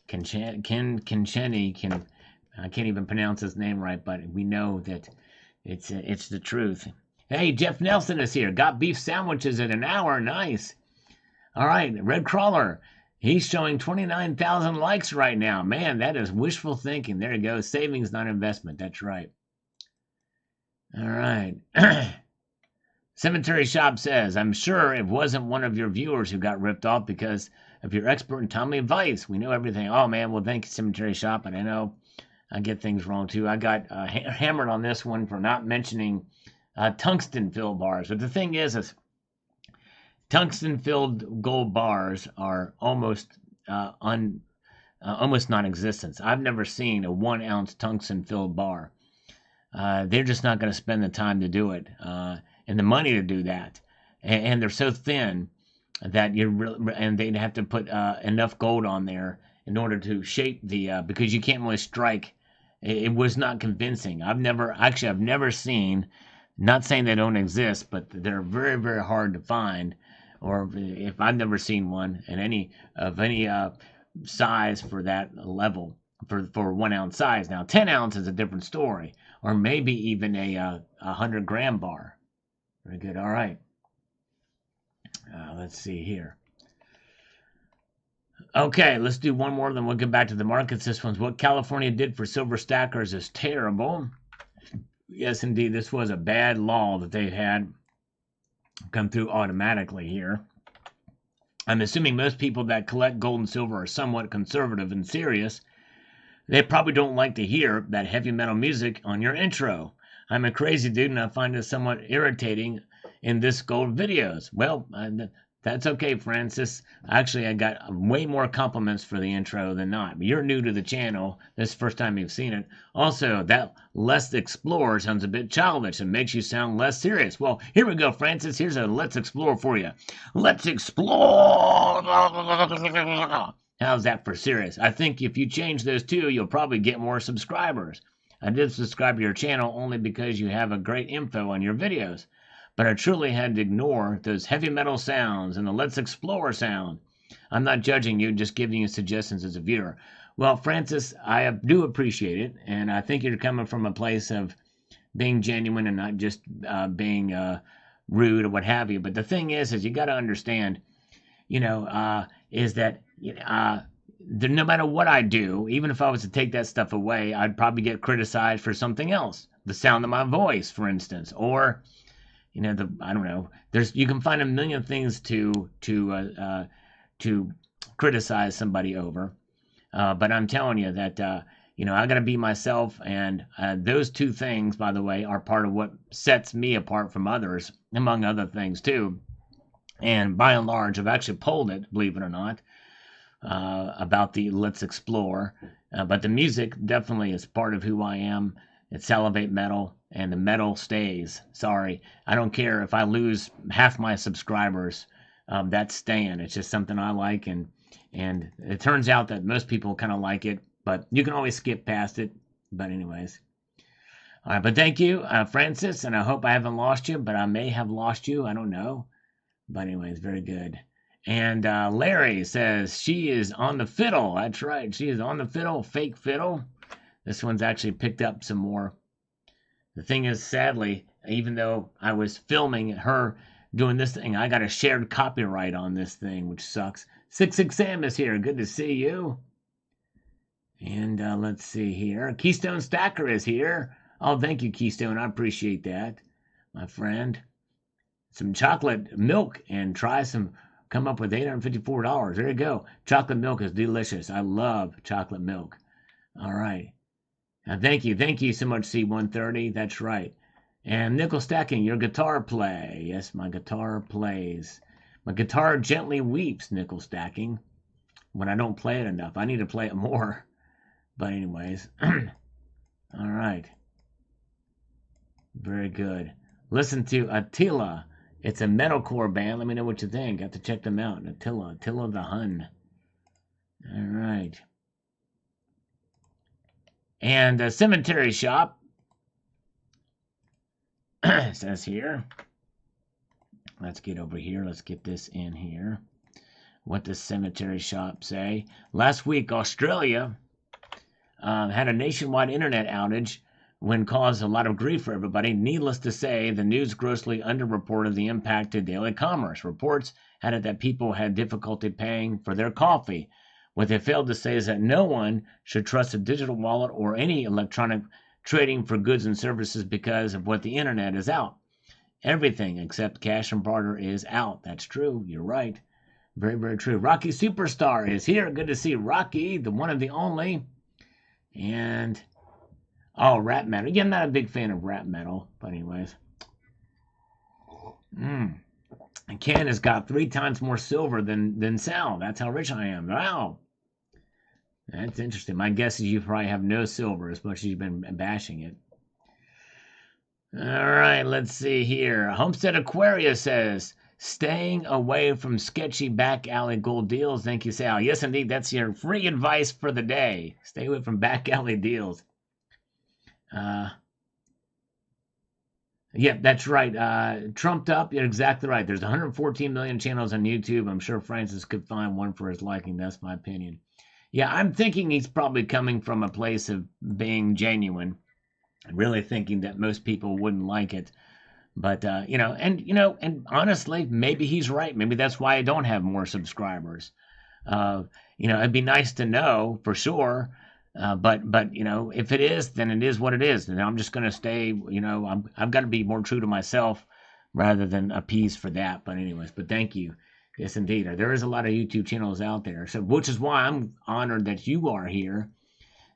Kencheni can. I can't even pronounce his name right, but we know that it's the truth. Hey, Jeff Nelson is here. Got beef sandwiches in an hour. Nice. All right, Red Crawler. He's showing 29,000 likes right now. Man, that is wishful thinking. There you go. Savings, not investment. That's right. All right. Cemetery Shop says, I'm sure it wasn't one of your viewers who got ripped off because of your expert and timely advice. We know everything. Oh, man. Well, thank you, Cemetery Shop. And I know I get things wrong, too. I got hammered on this one for not mentioning tungsten-filled bars. But the thing is tungsten-filled gold bars are almost non-existent. I've never seen a 1 ounce tungsten-filled bar. They're just not going to spend the time to do it and the money to do that. And they're so thin that and they'd have to put enough gold on there in order to shape the because you can't really strike. It was not convincing. I've never seen. Not saying they don't exist, but they're very, very hard to find or if I've never seen one in any size for that level for 1 ounce size. Now 10 ounce is a different story, or maybe even a 100-gram bar. Very good. All right. Let's see here. Okay, let's do one more, then we'll get back to the markets. This one's what California did for silver stackers is terrible. Yes, indeed, this was a bad law that they had come through automatically here. I'm assuming most people that collect gold and silver are somewhat conservative and serious. They probably don't like to hear that heavy metal music on your intro. I'm a crazy dude and I find it somewhat irritating in this gold videos. Well, that's okay, Francis. Actually, I got way more compliments for the intro than not. But you're new to the channel. This is the first time you've seen it. Also, that Let's Explore sounds a bit childish and makes you sound less serious. Well, here we go, Francis. Here's a Let's Explore for you. Let's explore. How's that for serious? I think if you change those two, you'll probably get more subscribers. I did subscribe to your channel only because you have a great info on your videos. But I truly had to ignore those heavy metal sounds and the Let's Explore sound. I'm not judging you, just giving you suggestions as a viewer. Well, Francis, I do appreciate it, and I think you're coming from a place of being genuine and not just being rude or what have you. But the thing is you got to understand, is that no matter what I do, even if I was to take that stuff away, I'd probably get criticized for something else. The sound of my voice, for instance, or I don't know. You can find a million things to criticize somebody over, but I'm telling you that I got to be myself, and those two things, by the way, are part of what sets me apart from others, among other things too. And by and large, I've actually polled it, believe it or not, about the Let's Explore. But the music definitely is part of who I am. It's Salivate Metal, and the metal stays. Sorry, I don't care if I lose half my subscribers. That's staying. It's just something I like, and it turns out that most people kind of like it, but you can always skip past it. But anyways, all right. But thank you, Francis, and I hope I haven't lost you, but I may have lost you. I don't know. But anyways, very good. And Larry says she is on the fiddle. That's right. She is on the fiddle, fake fiddle. This one's actually picked up some more. The thing is, sadly, even though I was filming her doing this thing, I got a shared copyright on this thing, which sucks. 66 Sam is here. Good to see you. And let's see here. Keystone Stacker is here. Oh, thank you, Keystone. I appreciate that, my friend. Some chocolate milk and come up with $854. There you go. Chocolate milk is delicious. I love chocolate milk. All right. Thank you so much, C130. That's right. And Nickel Stacking, your guitar play. Yes, my guitar plays. My guitar gently weeps, Nickel Stacking, when I don't play it enough. I need to play it more. But anyways. All right. Very good. Listen to Attila. It's a metalcore band. Let me know what you think. Got to check them out. Attila the Hun. All right. And a cemetery shop says here. Let's get over here. Let's get this in here. What does cemetery shop say? Last week, Australia had a nationwide internet outage when caused a lot of grief for everybody. Needless to say, the news grossly underreported the impact to daily commerce. Reports had it that people had difficulty paying for their coffee. What they failed to say is that no one should trust a digital wallet or any electronic trading for goods and services because of what the internet is out. Everything except cash and barter is out. That's true. You're right. Very, very true. Rocky Superstar is here. Good to see Rocky, the one and the only. And, rap metal. Yeah, I'm not a big fan of rap metal, but anyways. And Ken has got 3 times more silver than Sal. That's how rich I am. Wow. That's interesting. My guess is you probably have no silver as much as you've been bashing it. All right, let's see here. Homestead Aquarius says, staying away from sketchy back alley gold deals. Thank you, Sal. Yes, indeed. That's your free advice for the day. Stay away from back alley deals. Yeah, that's right. Trumped up. You're exactly right. There's 114 million channels on YouTube. I'm sure Francis could find one for his liking. That's my opinion. Yeah, I'm thinking he's probably coming from a place of being genuine, really thinking that most people wouldn't like it. But and honestly, maybe he's right. Maybe that's why I don't have more subscribers. Uh, it'd be nice to know for sure. But if it is, then it is what it is. And I'm just gonna stay. I've got to be more true to myself rather than appease for that. But anyways, but thank you. Yes, indeed. There is a lot of YouTube channels out there, so which is why I'm honored that you are here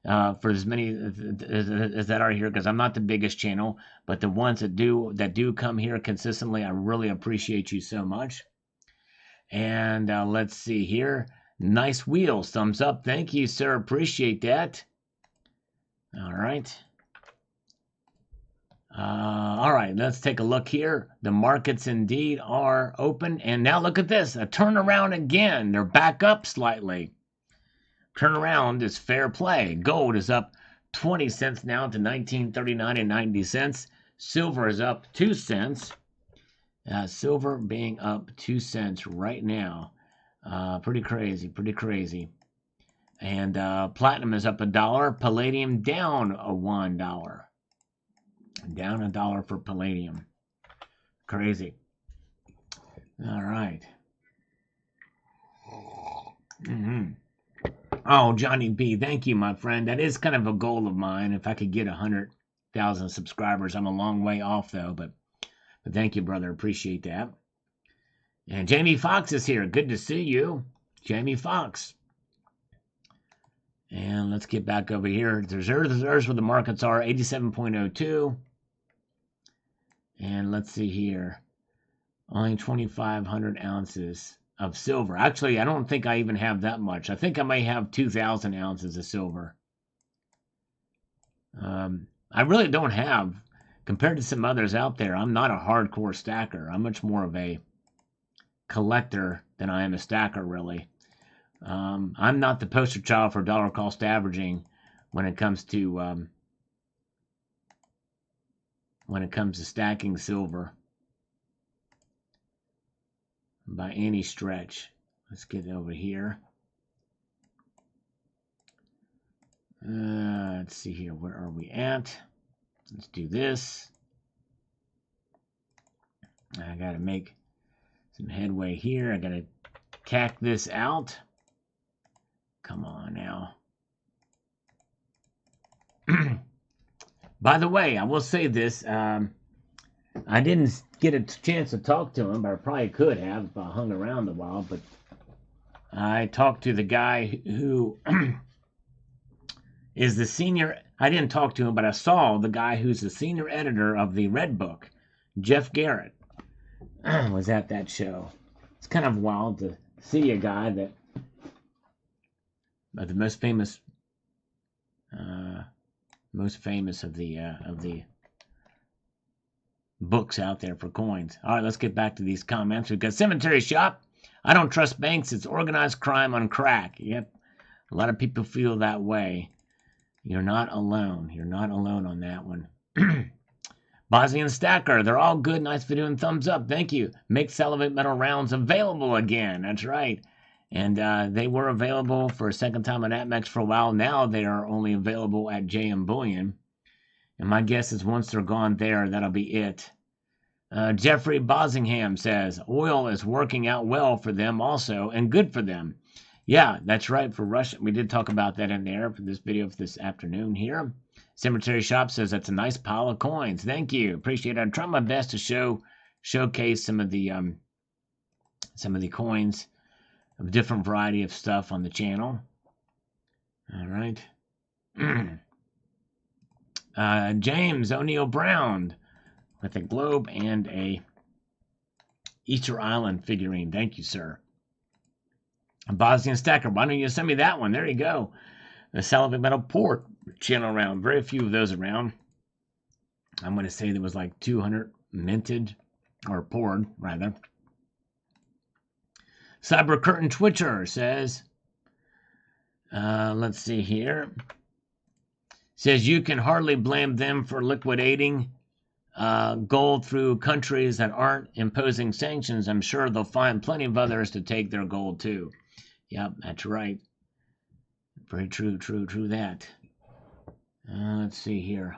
for as many as that are here, because I'm not the biggest channel, but the ones that do come here consistently, I really appreciate you so much. And let's see here. Nice wheels, thumbs up. Thank you, sir. Appreciate that. All right. All right, let's take a look here. The markets indeed are open. And now look at this, a turnaround again. They're back up slightly. Turnaround is fair play. Gold is up 20 cents now to 1939 and 90 cents. Silver is up 2 cents. Silver being up 2 cents right now. Pretty crazy. And platinum is up $1. Palladium down $1. Down $1 for palladium. Crazy. All right. Oh, Johnny B, thank you, my friend. That is kind of a goal of mine. If I could get 100,000 subscribers, I'm a long way off though. But thank you, brother. Appreciate that. And Jamie Fox is here. Good to see you, Jamie Fox. And let's get back over here. There's where the markets are, 87.02. And let's see here. Only 2,500 ounces of silver. Actually, I don't think I even have that much. I think I may have 2,000 ounces of silver. I really don't have, compared to some others out there, I'm not a hardcore stacker. I'm much more of a collector than I am a stacker, really. I'm not the poster child for dollar cost averaging when it comes to stacking silver by any stretch. Let's get over here. Let's see here. Where are we at? Let's do this. I got to make some headway here. I got to cack this out. Come on now. By the way, I will say this. I didn't get a chance to talk to him, but I probably could have if I hung around a while. But I talked to the guy who is the senior. I didn't talk to him, but I saw the guy who's the senior editor of the Red Book, Jeff Garrett, was at that show. It's kind of wild to see a guy that, the most famous of the books out there for coins. All right, let's get back to these comments. We've got Cemetery Shop. I don't trust banks. It's organized crime on crack. Yep, a lot of people feel that way. You're not alone. You're not alone on that one. Bosnian Stacker, they're all good. Nice video and thumbs up. Thank you. Make Salivate Metal rounds available again. That's right. And they were available for a second time on ATMEX for a while. Now they are only available at JM Bullion. And my guess is once they're gone there, that'll be it. Jeffrey Bosingham says, oil is working out well for them also, and good for them. Yeah, that's right, for Russia. We did talk about that in there for this video for this afternoon here. Cemetery Shop says that's a nice pile of coins. Thank you. Appreciate it. I'm trying my best to showcase some of the coins of different variety of stuff on the channel. All right. James O'Neill Brown with a globe and a Easter Island figurine. Thank you, sir. A Bosnian Stacker. Why don't you send me that one? There you go. The Salivate Metal Port channel around. Very few of those around. I'm going to say there was like 200 minted, or poured, rather. Cyber Curtain Twitcher says, let's see here. Says you can hardly blame them for liquidating gold through countries that aren't imposing sanctions, I'm sure they'll find plenty of others to take their gold too. Yep, that's right. Very true that. Let's see here.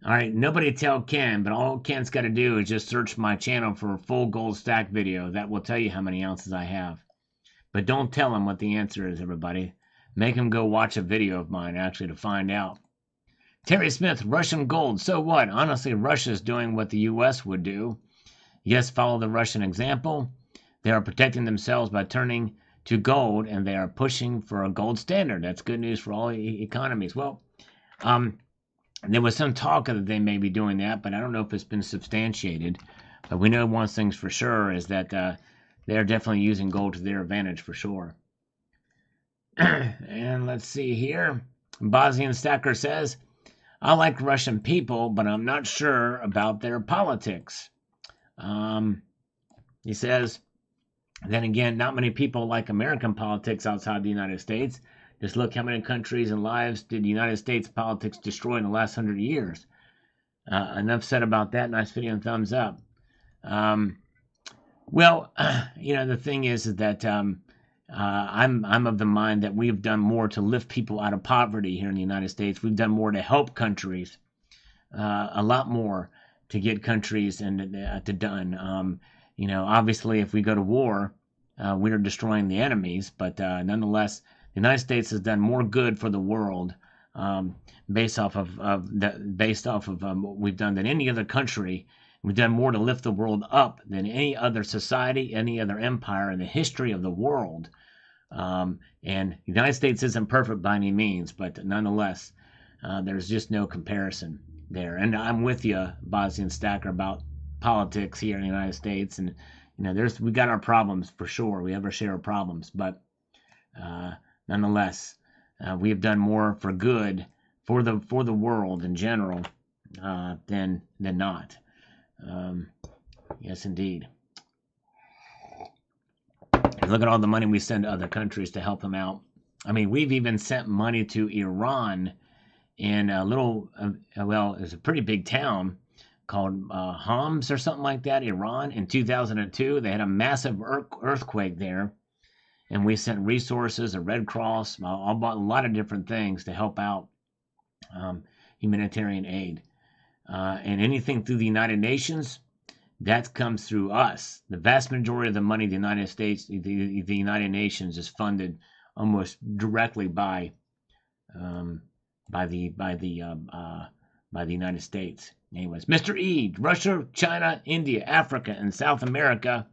All right, nobody tell Ken, but all Ken's got to do is just search my channel for a full gold stack video. That will tell you how many ounces I have. But don't tell him what the answer is, everybody. Make him go watch a video of mine, actually, to find out. Terry Smith, Russian gold. So what? Honestly, Russia's doing what the U.S. would do. Yes, follow the Russian example. They are protecting themselves by turning to gold, and they are pushing for a gold standard. That's good news for all economies. Well, there was some talk that they may be doing that, but I don't know if it's been substantiated. But we know one thing's for sure is that they're definitely using gold to their advantage for sure. And let's see here. Bosnian Stacker says, I like Russian people, but I'm not sure about their politics. He says, then again, not many people like American politics outside the United States. Just look how many countries and lives did United States politics destroy in the last 100 years. Enough said about that. Nice video and thumbs up. Well, the thing is that I'm of the mind that we've done more to lift people out of poverty here in the United States. We've done more to help countries, a lot more to get countries to done. Obviously, if we go to war, we are destroying the enemies. But nonetheless, the United States has done more good for the world based off of what we've done than any other country. We've done more to lift the world up than any other society, any other empire in the history of the world. And the United States isn't perfect by any means, but nonetheless, there's just no comparison there. And I'm with you, Bosnian Stacker, about politics here in the United States. And we got our problems for sure. We have our share of problems, but nonetheless, we have done more for good for the world in general than not. Yes, indeed. Look at all the money we send to other countries to help them out. I mean, we've even sent money to Iran in a little, it's a pretty big town called Homs or something like that, Iran. In 2002, they had a massive earthquake there, and we sent resources, a Red Cross, a lot of different things to help out humanitarian aid. And anything through the United Nations, that comes through us. The vast majority of the money the United States, the United Nations, is funded almost directly by the United States. Anyways, Mr. E, Russia, China, India, Africa, and South America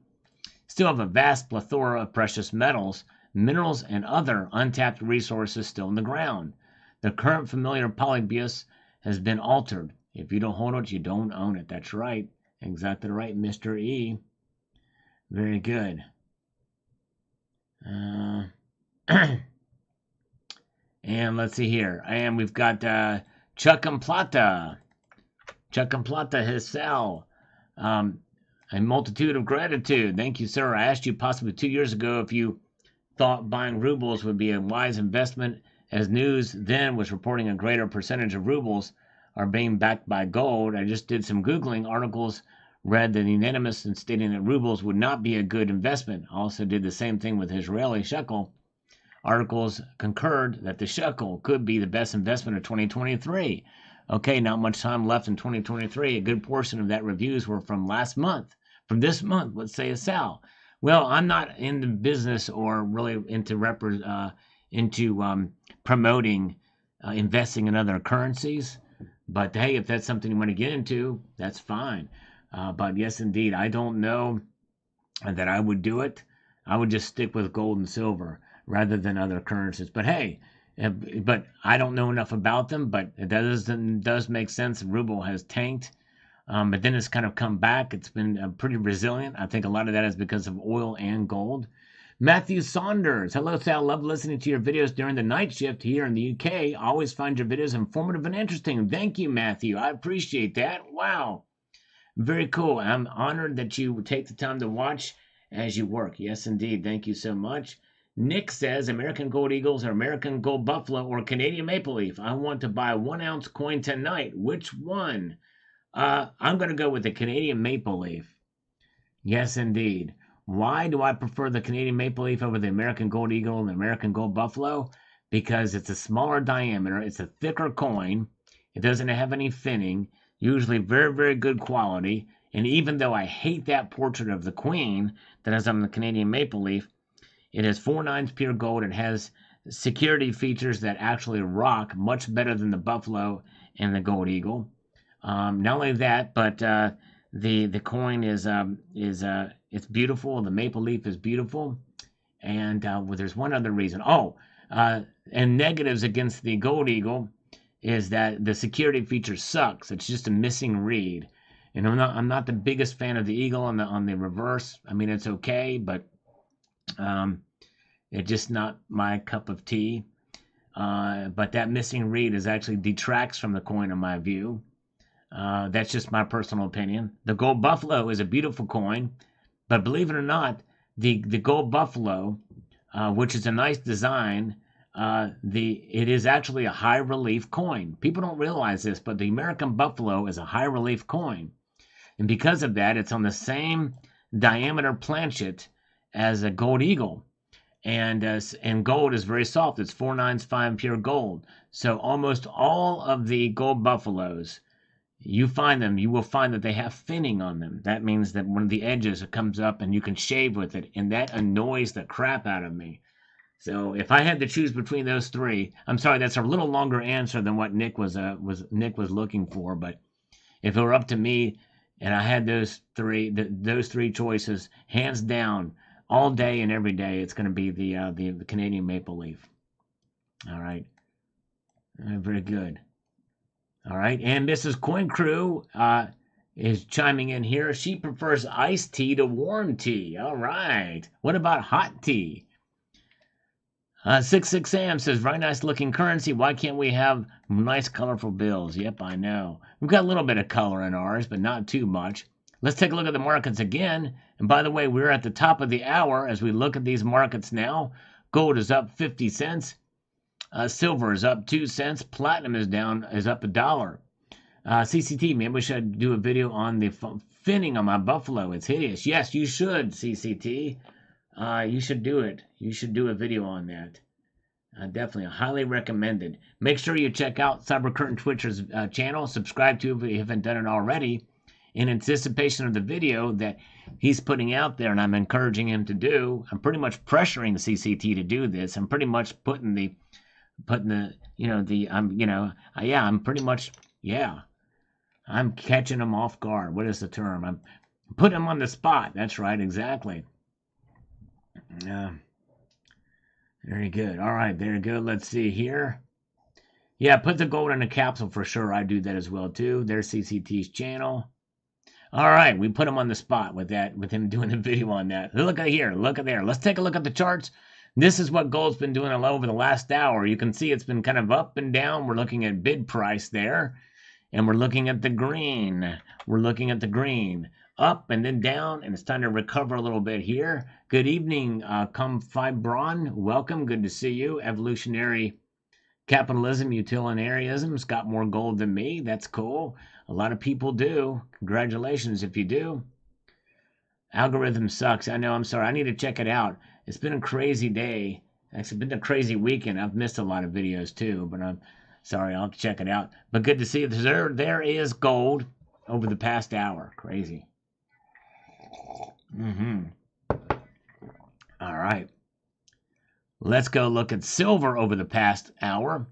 still have a vast plethora of precious metals, minerals, and other untapped resources still in the ground. The current familiar polybius has been altered. If you don't hold it, you don't own it. That's right. Exactly right, Mr. E. Very good. And let's see here. And we've got Chuck and Plata. Chuck and Plata, his cell. A multitude of gratitude. Thank you, sir. I asked you possibly 2 years ago if you thought buying rubles would be a wise investment, as news then was reporting a greater percentage of rubles are being backed by gold. I just did some Googling. Articles read that unanimous in stating that rubles would not be a good investment. I also did the same thing with Israeli shekel. Articles concurred that the shekel could be the best investment of 2023. Okay, not much time left in 2023. A good portion of that reviews were from last month. From this month, let's say a Sal. Well, I'm not in the business or really into promoting investing in other currencies. But hey, if that's something you want to get into, that's fine. But yes, indeed, I don't know that I would do it. I would just stick with gold and silver rather than other currencies. But hey, but I don't know enough about them. But it does make sense. The ruble has tanked, but then it's kind of come back. It's been pretty resilient. I think a lot of that is because of oil and gold. Matthew Saunders. Hello, Sal. Love listening to your videos during the night shift here in the UK. I always find your videos informative and interesting. Thank you, Matthew. I appreciate that. Wow. Very cool. I'm honored that you take the time to watch as you work. Yes, indeed. Thank you so much. Nick says American Gold Eagles or American Gold Buffalo or Canadian Maple Leaf. I want to buy 1 ounce coin tonight. Which one? I'm going to go with the Canadian Maple Leaf. Yes, indeed. Why do I prefer the Canadian Maple Leaf over the American Gold Eagle and the American Gold Buffalo? Because it's a smaller diameter, it's a thicker coin, it doesn't have any finning, usually very, very good quality. And even though I hate that portrait of the Queen that is on the Canadian Maple Leaf, it has 4/9 pure gold. It has security features that actually rock much better than the Buffalo and the Gold Eagle. Not only that, but the coin is it's beautiful. The maple leaf is beautiful, and well, there's one other reason. And negatives against the Gold Eagle is that the security feature sucks. It's just a missing reed, and I'm not the biggest fan of the Eagle on the reverse. I mean, it's okay, but it's just not my cup of tea. But that missing reed is actually detracts from the coin in my view. That's just my personal opinion. The Gold Buffalo is a beautiful coin, but believe it or not, the Gold Buffalo, which is a nice design, it is actually a high relief coin. People don't realize this, but the American Buffalo is a high relief coin, and because of that, it's on the same diameter planchet as a Gold Eagle. And gold is very soft. It's 4/9 fine pure gold. So almost all of the Gold Buffaloes, you will find that they have finning on them. That means that one of the edges, it comes up and you can shave with it, and that annoys the crap out of me. So if I had to choose between those three, I'm sorry, that's a little longer answer than what Nick was looking for. But if it were up to me, and I had those three choices, hands down, all day and every day, it's going to be the Canadian Maple Leaf. All right, very good. All right, and Mrs. Coin Crew is chiming in here. She prefers iced tea to warm tea. All right. What about hot tea? 66 Sam says, very nice looking currency. Why can't we have nice colorful bills? Yep, I know. We've got a little bit of color in ours, but not too much. Let's take a look at the markets again. And by the way, we're at the top of the hour as we look at these markets now. Gold is up 50 cents. Silver is up 2 cents. Platinum is up $1. CCT, maybe we should do a video on the finning on my Buffalo. It's hideous. Yes, you should, CCT. You should do it. You should do a video on that. Definitely, highly recommended. Make sure you check out Cyber Curtain Twitcher's channel. Subscribe to it if you haven't done it already. In anticipation of the video that he's putting out there, and I'm encouraging him to do. I'm pretty much pressuring CCT to do this. I'm pretty much I'm catching him off guard. What is the term? I'm putting him on the spot. That's right, exactly. Very good. All right, very good. Let's see here. Yeah, put the gold in a capsule for sure. I do that as well too. There's CCT's channel. All right, we put him on the spot with him doing a video on that. Look at here, look at there. Let's take a look at the charts. This is what gold's been doing all over the last hour. You can see it's been kind of up and down. We're looking at bid price there, and we're looking at the green. We're looking at the green. Up and then down, and it's time to recover a little bit here. Good evening, Fibron. Welcome, good to see you. Evolutionary capitalism, utilitarianism's got more gold than me. That's cool. A lot of people do. Congratulations if you do. Algorithm sucks. I know, I'm sorry. I need to check it out. It's been a crazy day. It's been a crazy weekend. I've missed a lot of videos too, but I'm sorry. I'll check it out. But good to see it. There is gold over the past hour. Crazy. All right. Let's go look at silver over the past hour.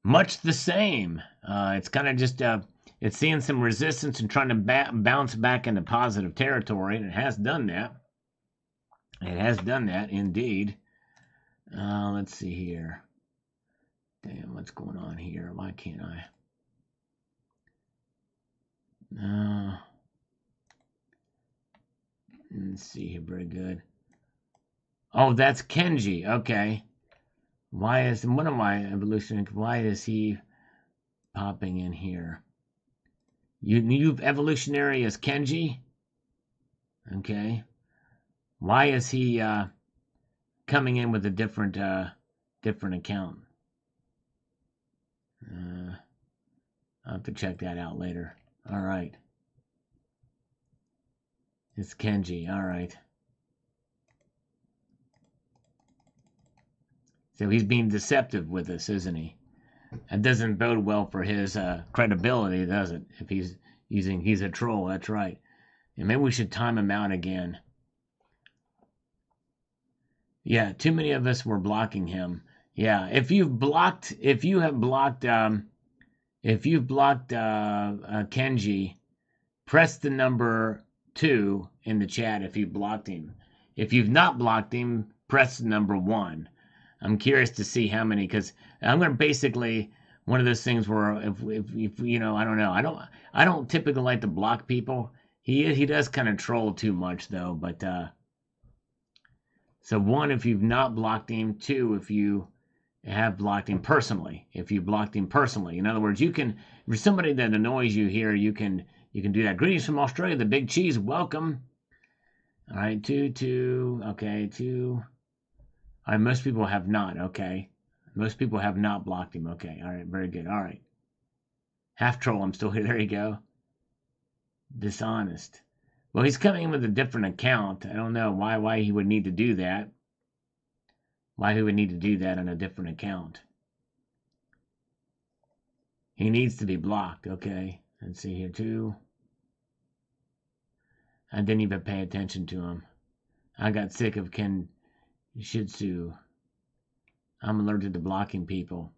Much the same. It's kind of just it's seeing some resistance and trying to bounce back into positive territory, and it has done that. It has done that, indeed. Let's see here. Damn, what's going on here? Why can't I? Let's see here. Very good. Oh, that's Kenji. Okay. Why is one of my evolution? Why is he popping in here? You've evolutionary as Kenji. Okay. Why is he coming in with a different account. I'll have to check that out later. All right. It's Kenji. All right. So he's being deceptive with us, isn't he? That doesn't bode well for his credibility, does it? If he's a troll, that's right. And maybe we should time him out again. Yeah, too many of us were blocking him. Yeah, if you've blocked Kenji, press the number 2 in the chat if you blocked him. If you've not blocked him, press the number 1. I'm curious to see how many, because I'm going to basically, one of those things where if you know, I don't know. I don't typically like to block people. He does kind of troll too much though, but so 1 if you've not blocked him, 2 if you have blocked him personally. If you blocked him personally, in other words, you can, if there's somebody that annoys you here, you can do that. Greetings from Australia, the Big Cheese. Welcome. All right, 2. Okay, 2. All right, most people have not. Okay, most people have not blocked him. Okay, all right, very good. All right, half troll. I'm still here. There you go. Dishonest. Well, he's coming in with a different account. I don't know why he would need to do that. Why he would need to do that on a different account. He needs to be blocked. Okay, let's see here, 2. I didn't even pay attention to him. I got sick of Ken Shitsu. I'm allergic to blocking people.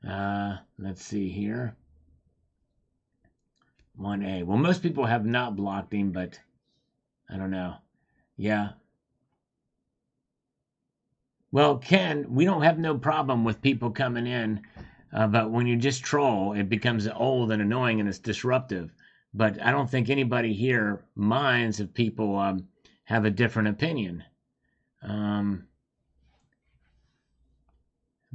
Let's see here. 1A. Well, most people have not blocked him, but I don't know. Yeah. Well, Ken, we don't have no problem with people coming in, but when you just troll, it becomes old and annoying and it's disruptive. But I don't think anybody here minds if people have a different opinion.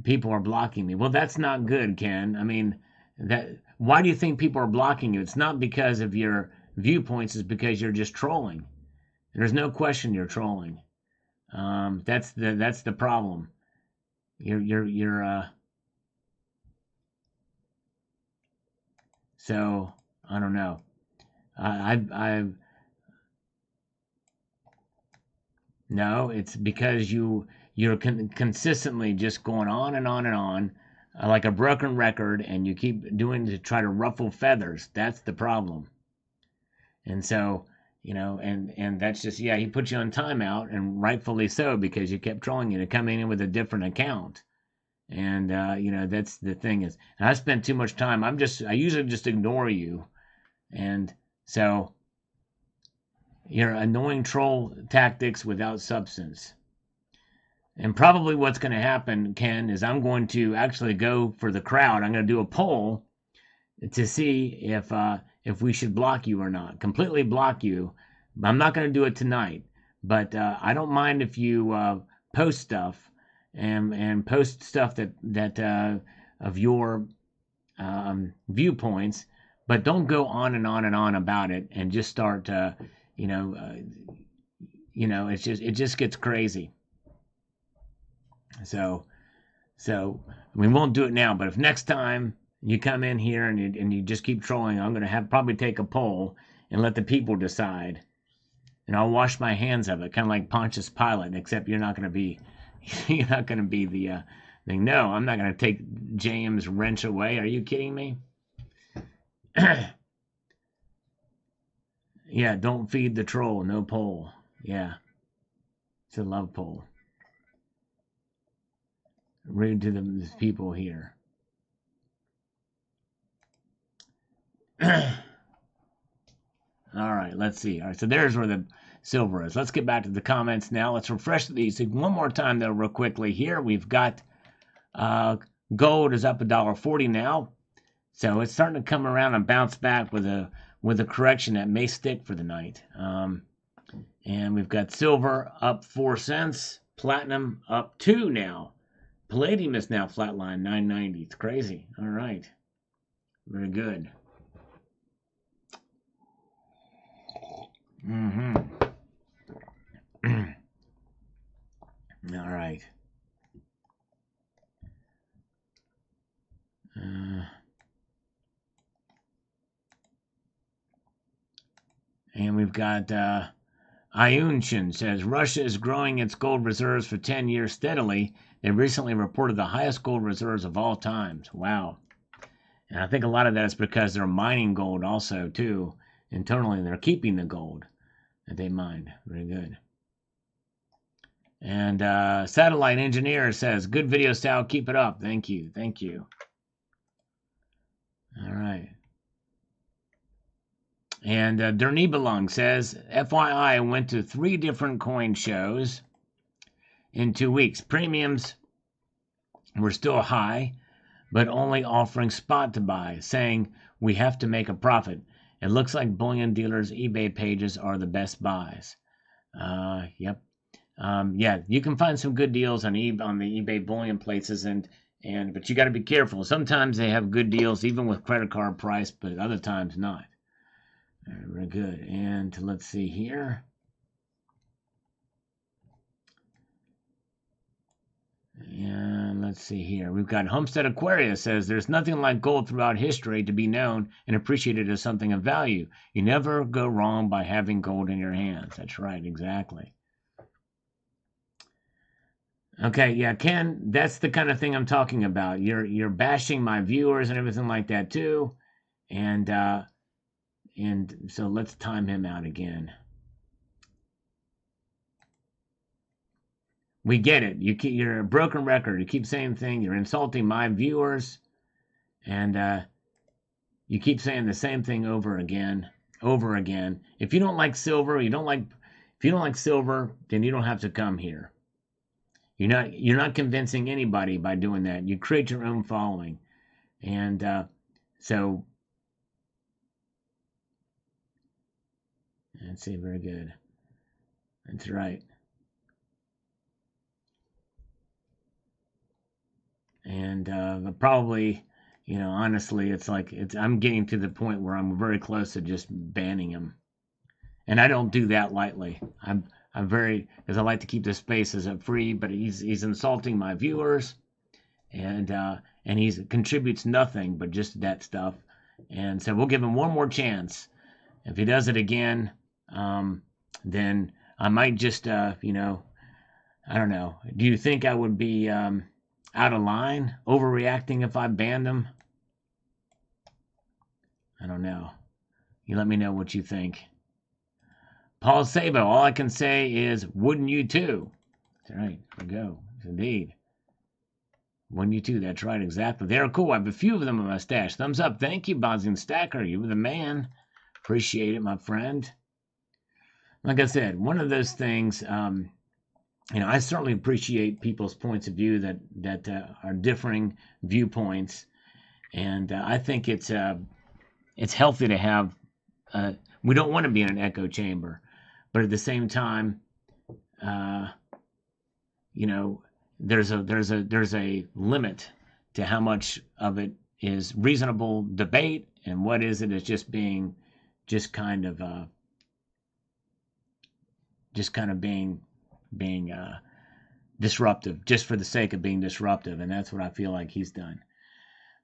People are blocking me. Well, that's not good, Ken. I mean, why do you think people are blocking you? It's not because of your viewpoints, it's because you're just trolling. There's no question you're trolling. That's the problem. So I don't know. No, it's because you're consistently just going on and on and on, like a broken record, and you keep doing to try to ruffle feathers. That's the problem. And so, you know, and that's just, yeah, he put you on timeout, and rightfully so, because you kept trolling you to come in with a different account. And you know, that's the thing is, and I spent too much time. I usually just ignore you, and so you're annoying troll tactics without substance. And probably what's going to happen, Ken, is I'm going to actually go for the crowd. I'm going to do a poll to see if we should block you or not. Completely block you. I'm not going to do it tonight, but I don't mind if you post stuff and post stuff that of your viewpoints, but don't go on and on and on about it and just start it just gets crazy. So we won't do it now, but if next time you come in here and you just keep trolling, I'm going to probably take a poll and let the people decide. And I'll wash my hands of it, kind of like Pontius Pilate, except you're not going to be the thing. No, I'm not going to take James' wrench away. Are you kidding me? Yeah, don't feed the troll. No poll. Yeah. It's a love poll. Rude to the people here. All right, let's see. All right, so there's where the silver is. Let's get back to the comments now. Let's refresh these one more time, though, real quickly. Here we've got gold is up $1.40 now. So it's starting to come around and bounce back with a correction that may stick for the night. And we've got silver up 4 cents, platinum up 2 now. Palladium is now flatline, 990. It's crazy. All right. Very good. All right. And we've got Ayunshin says Russia is growing its gold reserves for 10 years steadily. They recently reported the highest gold reserves of all times. Wow. And I think a lot of that is because they're mining gold also, too. Internally, they're keeping the gold that they mined. Very good. And Satellite Engineer says, good video style. Keep it up. Thank you. Thank you. All right. And Dernibelung says, FYI, I went to 3 different coin shows in 2 weeks. Premiums were still high, but only offering spot to buy, saying we have to make a profit. It looks like bullion dealers' eBay pages are the best buys. Yep. Yeah, you can find some good deals on the eBay bullion places, but you got to be careful. Sometimes they have good deals even with credit card price, but other times not. All right, very good. And let's see here. And let's see here. We've got Homestead Aquarius says there's nothing like gold throughout history to be known and appreciated as something of value. You never go wrong by having gold in your hands. That's right, exactly. Okay, yeah, Ken, that's the kind of thing I'm talking about. You're bashing my viewers and everything like that too. And so let's time him out again. We get it. You're a broken record. You keep saying things. You're insulting my viewers, and you keep saying the same thing over again. If you don't like silver, if you don't like silver, then you don't have to come here. You're not convincing anybody by doing that. You create your own following, and so. Let's see, very good. That's right. And probably, honestly, I'm getting to the point where I'm very close to just banning him. And I don't do that lightly. I'm very, because I like to keep the spaces free, but he's insulting my viewers, and he contributes nothing but just that stuff. And so we'll give him one more chance. If he does it again, then I might just, I don't know. Do you think I would be out of line, overreacting if I banned him? I don't know. You let me know what you think. Paul Sabo, all I can say is, wouldn't you too? That's right. There we go. Indeed. Wouldn't you too? That's right. Exactly. They're cool. I have a few of them in my stash. Thumbs up. Thank you, Bosnian Stacker. You were the man. Appreciate it, my friend. Like I said, one of those things, I certainly appreciate people's points of view that are differing viewpoints, and I think it's healthy to have. We don't want to be in an echo chamber, but at the same time, there's a limit to how much of it is reasonable debate, and what is it is just being being disruptive, just for the sake of being disruptive, and that's what I feel like he's done.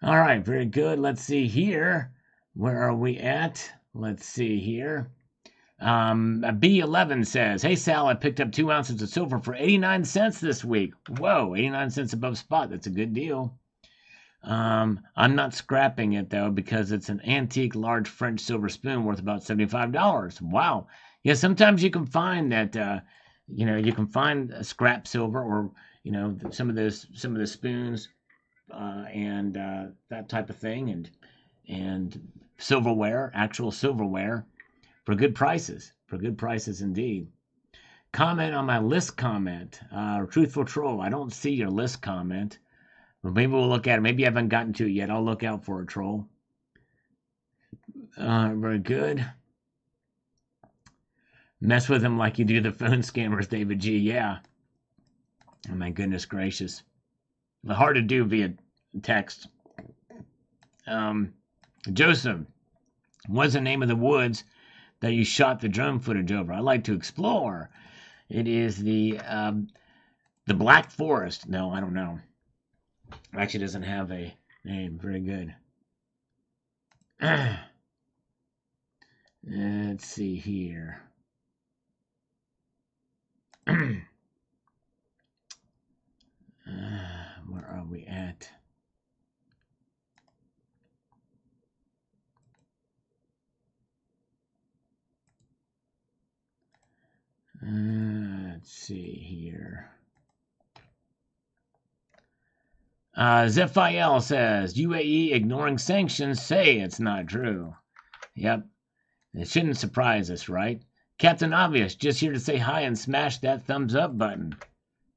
All right, very good. Let's see here. Where are we at? Let's see here. B11 says, hey, Sal, I picked up 2 ounces of silver for 89 cents this week. Whoa, 89 cents above spot. That's a good deal. I'm not scrapping it, though, because it's an antique large French silver spoon worth about $75. Wow. Yeah, sometimes you can find that, you can find scrap silver or, some of the spoons and that type of thing and silverware, actual silverware for good prices indeed. Comment on my list comment, Truthful Troll. I don't see your list comment. Well, maybe we'll look at it. Maybe I haven't gotten to it yet. I'll look out for a troll. Very good. Mess with him like you do the phone scammers, David G. Yeah. Oh, my goodness gracious. Hard to do via text. Joseph, what's the name of the woods that you shot the drone footage over? I like to explore. It is the The Black Forest. No, I don't know. Actually doesn't have a name. Very good. Let's see here. Where are we at? Let's see here. Zephiel says, UAE ignoring sanctions, say it's not true. Yep. It shouldn't surprise us, right? Captain Obvious, just here to say hi and smash that thumbs up button.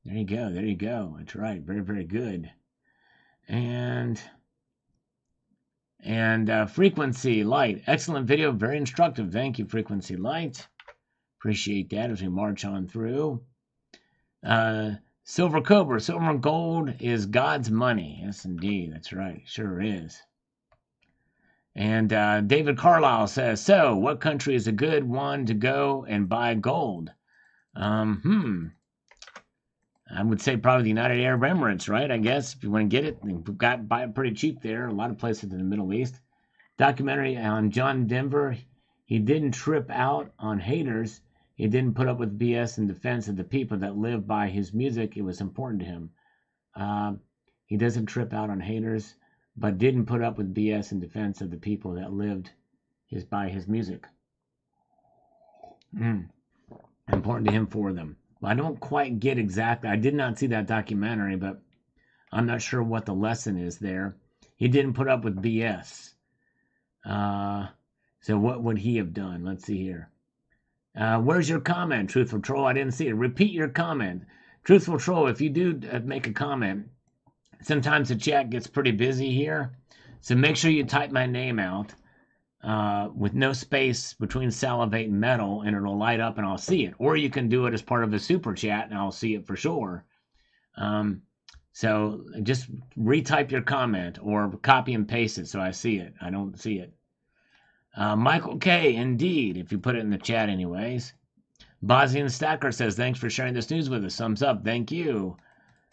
There you go. There you go. That's right. Very, very good. And Frequency Light. Excellent video. Very instructive. Thank you, Frequency Light. Appreciate that as we march on through. Silver Cobra. Silver and gold is God's money. Yes, indeed. That's right. Sure is. And David Carlisle says, so what country is a good one to go and buy gold? I would say probably the United Arab Emirates, right? I guess if you want to get it, you've got buy it pretty cheap there. A lot of places in the Middle East. Documentary on John Denver. He didn't trip out on haters. He didn't put up with BS in defense of the people that live by his music. It was important to him. He doesn't trip out on haters, but didn't put up with BS in defense of the people that lived by his music. Important to him for them. I don't quite get exactly. I did not see that documentary, but I'm not sure what the lesson is there. He didn't put up with BS. So what would he have done? Let's see here. Where's your comment, Truthful Troll? I didn't see it. Repeat your comment. Truthful Troll, if you do make a comment, sometimes the chat gets pretty busy here. So make sure you type my name out. With no space between salivate and metal, and it'll light up and I'll see it. Or you can do it as part of a super chat and I'll see it for sure. So just retype your comment or copy and paste it so I see it. I don't see it. Michael K, indeed, if you put it in the chat anyways. Bosnian Stacker says, thanks for sharing this news with us. Thumbs up. Thank you.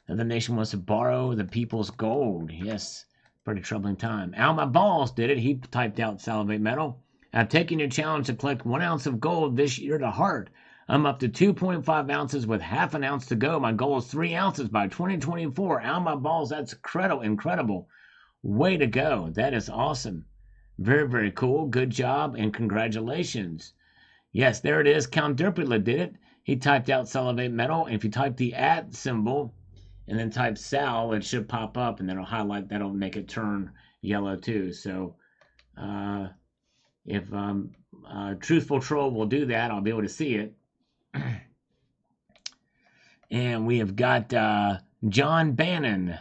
The nation wants to borrow the people's gold. Yes. Pretty troubling time. Alma Balls did it. He typed out salivate metal. I've taken your challenge to collect 1 ounce of gold this year to heart. I'm up to 2.5 ounces with half an ounce to go. My goal is 3 ounces by 2024. Alma Balls, that's incredible. Way to go. That is awesome. Very, very cool. Good job and congratulations. Yes, there it is. Counterfeit did it. He typed out salivate metal. And if you type the @ symbol, and then type Sal, it should pop up, and that'll highlight, that'll make it turn yellow too. So if Truthful Troll will do that, I'll be able to see it. And we have got John Bannon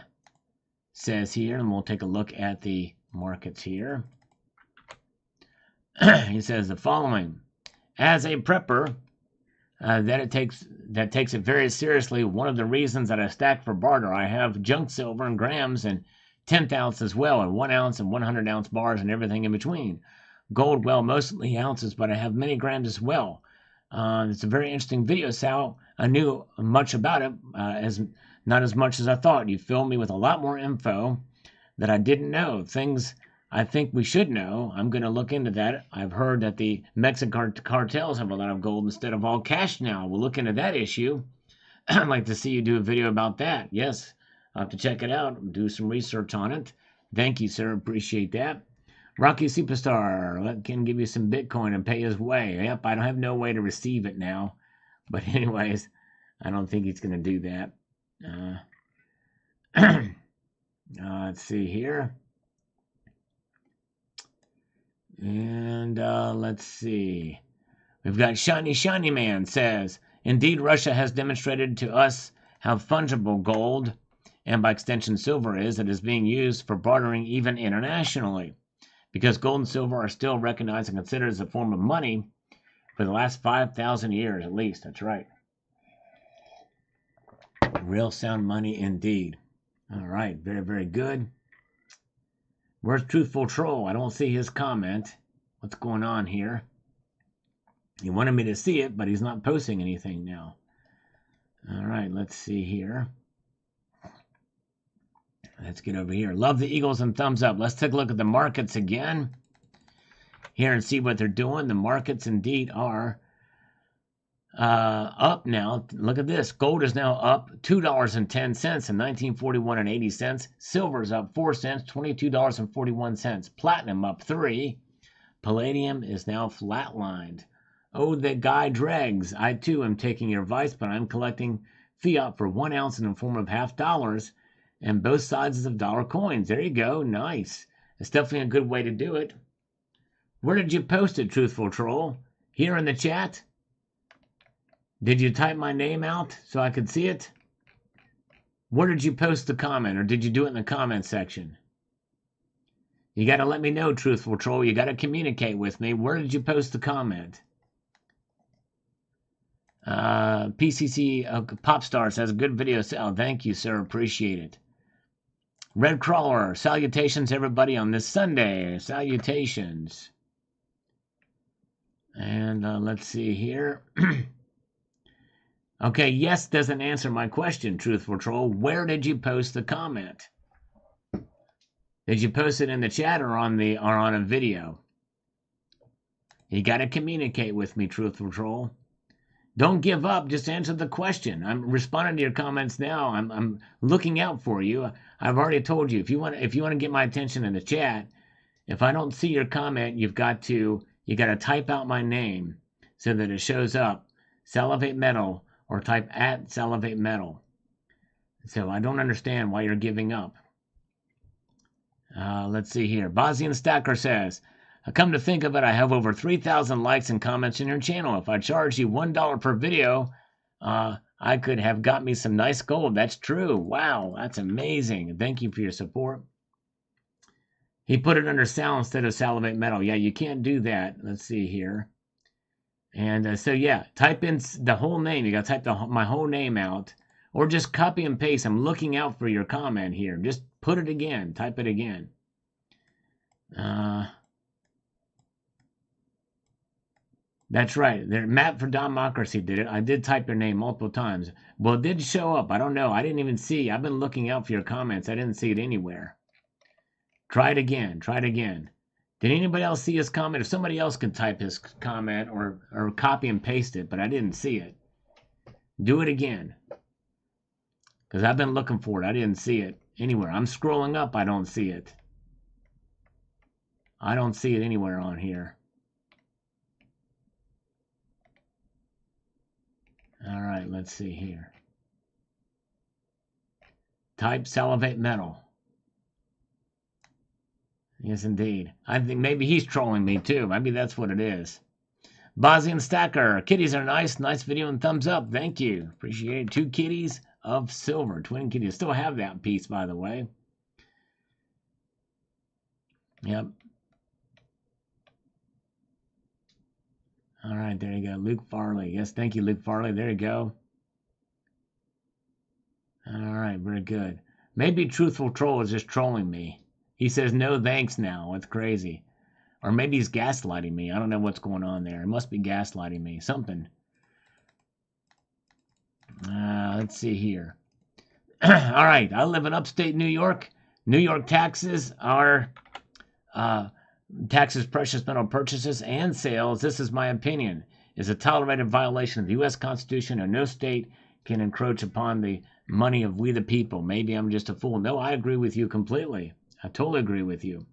says here, and we'll take a look at the markets here. He says the following: as a prepper, that takes it very seriously. One of the reasons that I stack for barter, I have junk silver in grams and 10th ounce as well, and 1 ounce and 100 ounce bars and everything in between. Gold, well, mostly ounces, but I have many grams as well. It's a very interesting video, Sal. I knew much about it, not as much as I thought. You filled me with a lot more info that I didn't know. Things I think we should know. I'm going to look into that. I've heard that the Mexican cartels have a lot of gold instead of all cash now. We'll look into that issue. I'd like to see you do a video about that. Yes, I'll have to check it out, do some research on it. Thank you, sir. Appreciate that. Rocky Superstar can give you some Bitcoin and pay his way. Yep, I don't have no way to receive it now. But anyways, I don't think he's going to do that. Let's see here. And let's see. We've got Shiny Man says, indeed, Russia has demonstrated to us how fungible gold, and by extension silver is, that is being used for bartering even internationally. Because gold and silver are still recognized and considered as a form of money for the last 5,000 years at least. That's right. Real sound money indeed. All right, very, very good. Where's Truthful Troll? I don't see his comment. What's going on here? He wanted me to see it, but he's not posting anything now. All right, let's see here. Let's get over here. Love the Eagles and thumbs up. Let's take a look at the markets again here and see what they're doing. The markets indeed are up now. Look at this. Gold is now up $2.10 in 1941 and 80 cents. Silver is up 4 cents, $22.41. Platinum up 3. Palladium is now flatlined. Oh, the guy dregs. I too am taking your advice, but I'm collecting fiat for 1 ounce in the form of $half and both sides of dollar coins. There you go. Nice. It's definitely a good way to do it. Where did you post it, Truthful Troll? Here in the chat? Did you type my name out so I could see it? Where did you post the comment, or did you do it in the comment section? You got to let me know, Truthful Troll. You got to communicate with me. Where did you post the comment? PCC Popstar says, good video. Oh, thank you, sir. Appreciate it. Red Crawler, salutations, everybody, on this Sunday. Salutations. And let's see here. Okay, yes doesn't answer my question, Truthful Troll. Where did you post the comment? Did you post it in the chat or on a video? You got to communicate with me, Truthful Troll. Don't give up. Just answer the question. I'm responding to your comments now. I'm looking out for you. I've already told you, if you want to get my attention in the chat, if I don't see your comment, you got to type out my name so that it shows up. Salivate Metal, or type at Salivate Metal. So I don't understand why you're giving up. Let's see here. Bosnian Stacker says, come to think of it, I have over 3,000 likes and comments on your channel. If I charge you $1 per video, I could have got me some nice gold. That's true. Wow, that's amazing. Thank you for your support. He put it under sal instead of Salivate Metal. Yeah, you can't do that. Let's see here. And so, yeah, type in the whole name. You got to type my whole name out. Or just copy and paste. I'm looking out for your comment here. Just put it again. Type it again. That's right. Map for Democracy did it. I did type your name multiple times. Well, it did show up. I don't know. I didn't even see. I've been looking out for your comments. I didn't see it anywhere. Try it again. Try it again. Did anybody else see his comment? If somebody else can type his comment or copy and paste it, but I didn't see it. Do it again. Because I've been looking for it. I didn't see it anywhere. I'm scrolling up. I don't see it. I don't see it anywhere on here. All right, let's see here. Type Salivate Metal. Yes, indeed. I think maybe he's trolling me, too. Maybe that's what it is. Bosnian Stacker. Kitties are nice. Nice video and thumbs up. Thank you. Appreciate it. 2 kitties of silver. Twin kitties. Still have that piece, by the way. Yep. All right, there you go. Luke Farley. Yes, thank you, Luke Farley. There you go. All right, very good. Maybe Truthful Troll is just trolling me. He says no thanks now. It's crazy. Or maybe he's gaslighting me. I don't know what's going on there. It must be gaslighting me. Something. Let's see here. All right. I live in upstate New York. New York taxes are taxes precious metal purchases and sales. This is my opinion. Is a tolerated violation of the U.S. Constitution, and no state can encroach upon the money of we the people. Maybe I'm just a fool. No, I agree with you completely. I totally agree with you.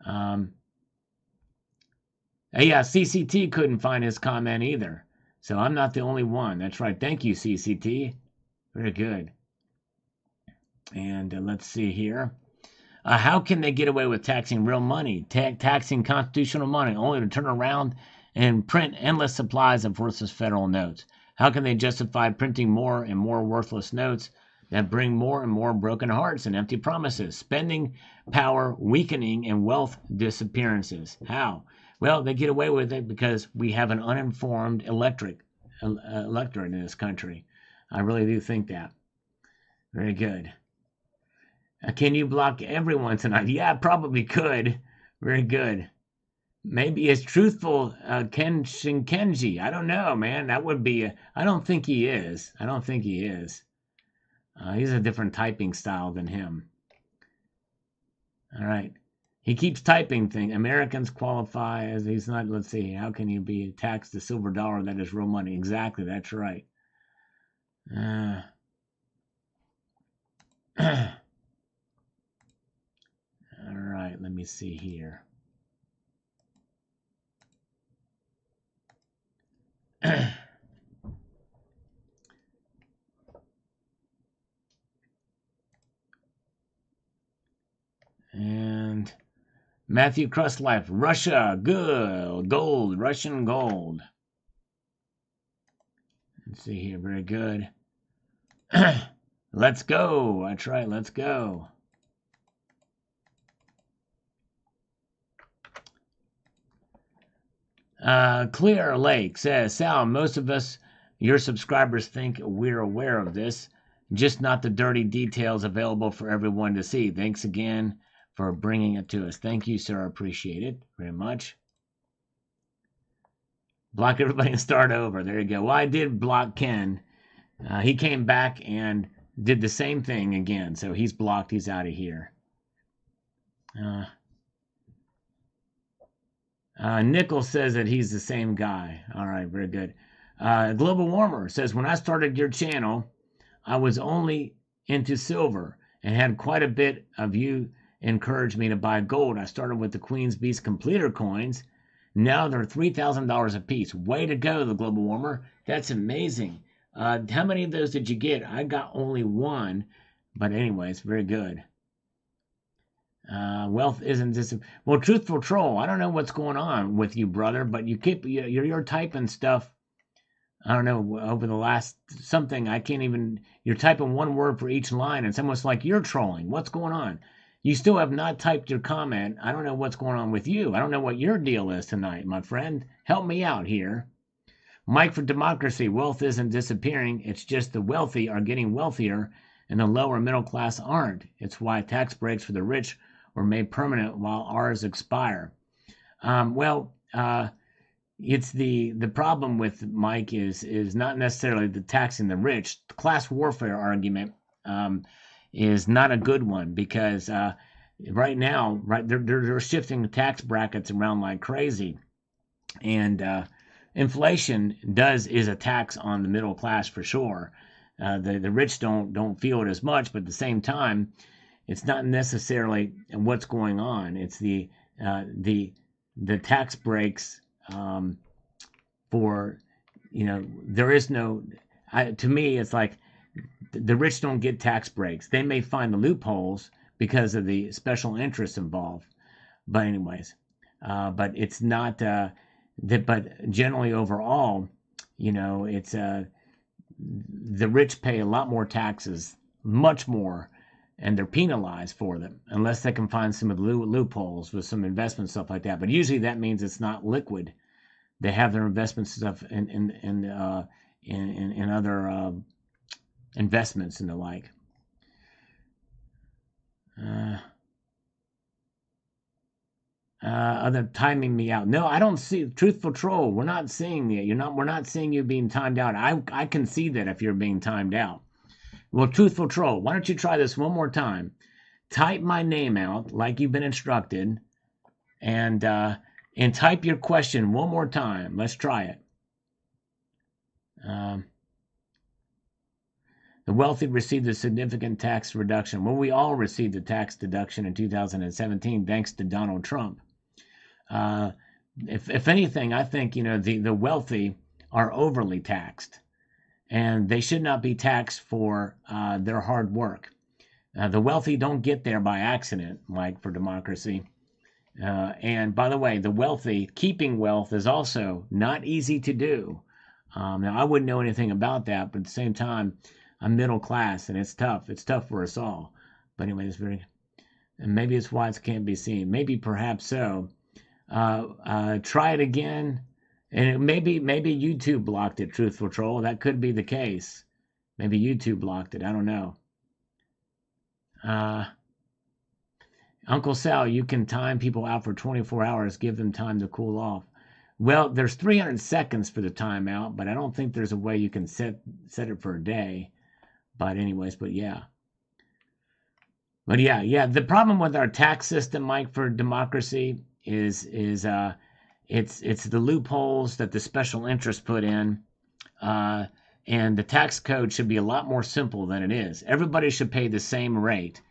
Yeah, CCT couldn't find his comment either. So I'm not the only one. That's right. Thank you, CCT. Very good. And let's see here. How can they get away with taxing real money, taxing constitutional money, only to turn around and print endless supplies of worthless federal notes? How can they justify printing more and more worthless notes that bring more and more broken hearts and empty promises, spending power weakening, and wealth disappearances? How? Well, they get away with it because we have an uninformed electorate in this country. I really do think that. Very good. Can you block everyone tonight? Yeah, I probably could. Very good. Maybe it's truthful Ken Shinkenji. I don't know, man. That would be. I don't think he is. I don't think he is. He's a different typing style than him. All right. He keeps typing things. Americans qualify as he's not. Let's see. How can you be taxed the silver dollar that is real money? Exactly. That's right. All right. Let me see here. And Matthew Crustlife, Russia, good, gold, Russian gold. Let's see here, very good. Let's go. That's right, let's go. Clear Lake says, Sal, most of us, your subscribers, think we're aware of this, just not the dirty details available for everyone to see. Thanks again for bringing it to us. Thank you, sir. Appreciate it very much. Block everybody and start over. There you go. Well, I did block Ken. He came back and did the same thing again. So he's blocked. He's out of here. Nickel says that he's the same guy. All right, very good. Global Warmer says, when I started your channel, I was only into silver and had quite a bit of you encouraged me to buy gold. I started with the Queen's Beast Completer coins. Now they're $3,000 a piece. Way to go, the Global Warmer. That's amazing. How many of those did you get? I got only one, but anyways, very good. Wealth isn't just well, truthful troll. I don't know what's going on with you, brother, but you're typing stuff. I don't know, over the last something. I can't even. You're typing one word for each line. It's almost like you're trolling. What's going on? You still have not typed your comment. I don't know what's going on with you. I don't know what your deal is tonight, my friend. Help me out here. Mike for Democracy. Wealth isn't disappearing. It's just the wealthy are getting wealthier and the lower middle class aren't. It's why tax breaks for the rich were made permanent while ours expire. It's the problem with Mike is not necessarily the taxing the rich. The class warfare argument is not a good one because right now, they're shifting the tax brackets around like crazy, and inflation is a tax on the middle class for sure. The rich don't feel it as much, but at the same time, it's not necessarily what's going on. It's the tax breaks for, there is no. To me, it's like the rich don't get tax breaks. They may find the loopholes because of the special interests involved. But anyways, but it's not that. But generally overall, it's the rich pay a lot more taxes, much more, and they're penalized for them unless they can find some of the loopholes with some investment stuff like that. But usually that means it's not liquid. They have their investment stuff in other investments and the like. Other timing me out. No, I don't see truthful troll. We're not seeing it. We're not seeing you being timed out. I can see that if you're being timed out. Well, truthful troll, why don't you try this one more time? Type my name out like you've been instructed, and type your question one more time. Let's try it. The wealthy received a significant tax reduction. Well, we all received a tax deduction in 2017 thanks to Donald Trump. If anything, I think the wealthy are overly taxed. And they should not be taxed for their hard work. The wealthy don't get there by accident, like for Democracy. And by the way, the wealthy, keeping wealth is also not easy to do. Now, I wouldn't know anything about that, but at the same time, I'm middle class, and it's tough. It's tough for us all. But anyway, and maybe it's why it can't be seen. Maybe, perhaps so. Try it again. And maybe YouTube blocked it, Truthful Troll. That could be the case. Maybe YouTube blocked it. I don't know. Uncle Sal, you can time people out for 24 hours, give them time to cool off. Well, there's 300 seconds for the timeout, but I don't think there's a way you can set it for a day. But anyways, but yeah. But yeah. The problem with our tax system, Mike, for democracy is it's the loopholes that the special interests put in. And the tax code should be a lot more simple than it is. Everybody should pay the same rate.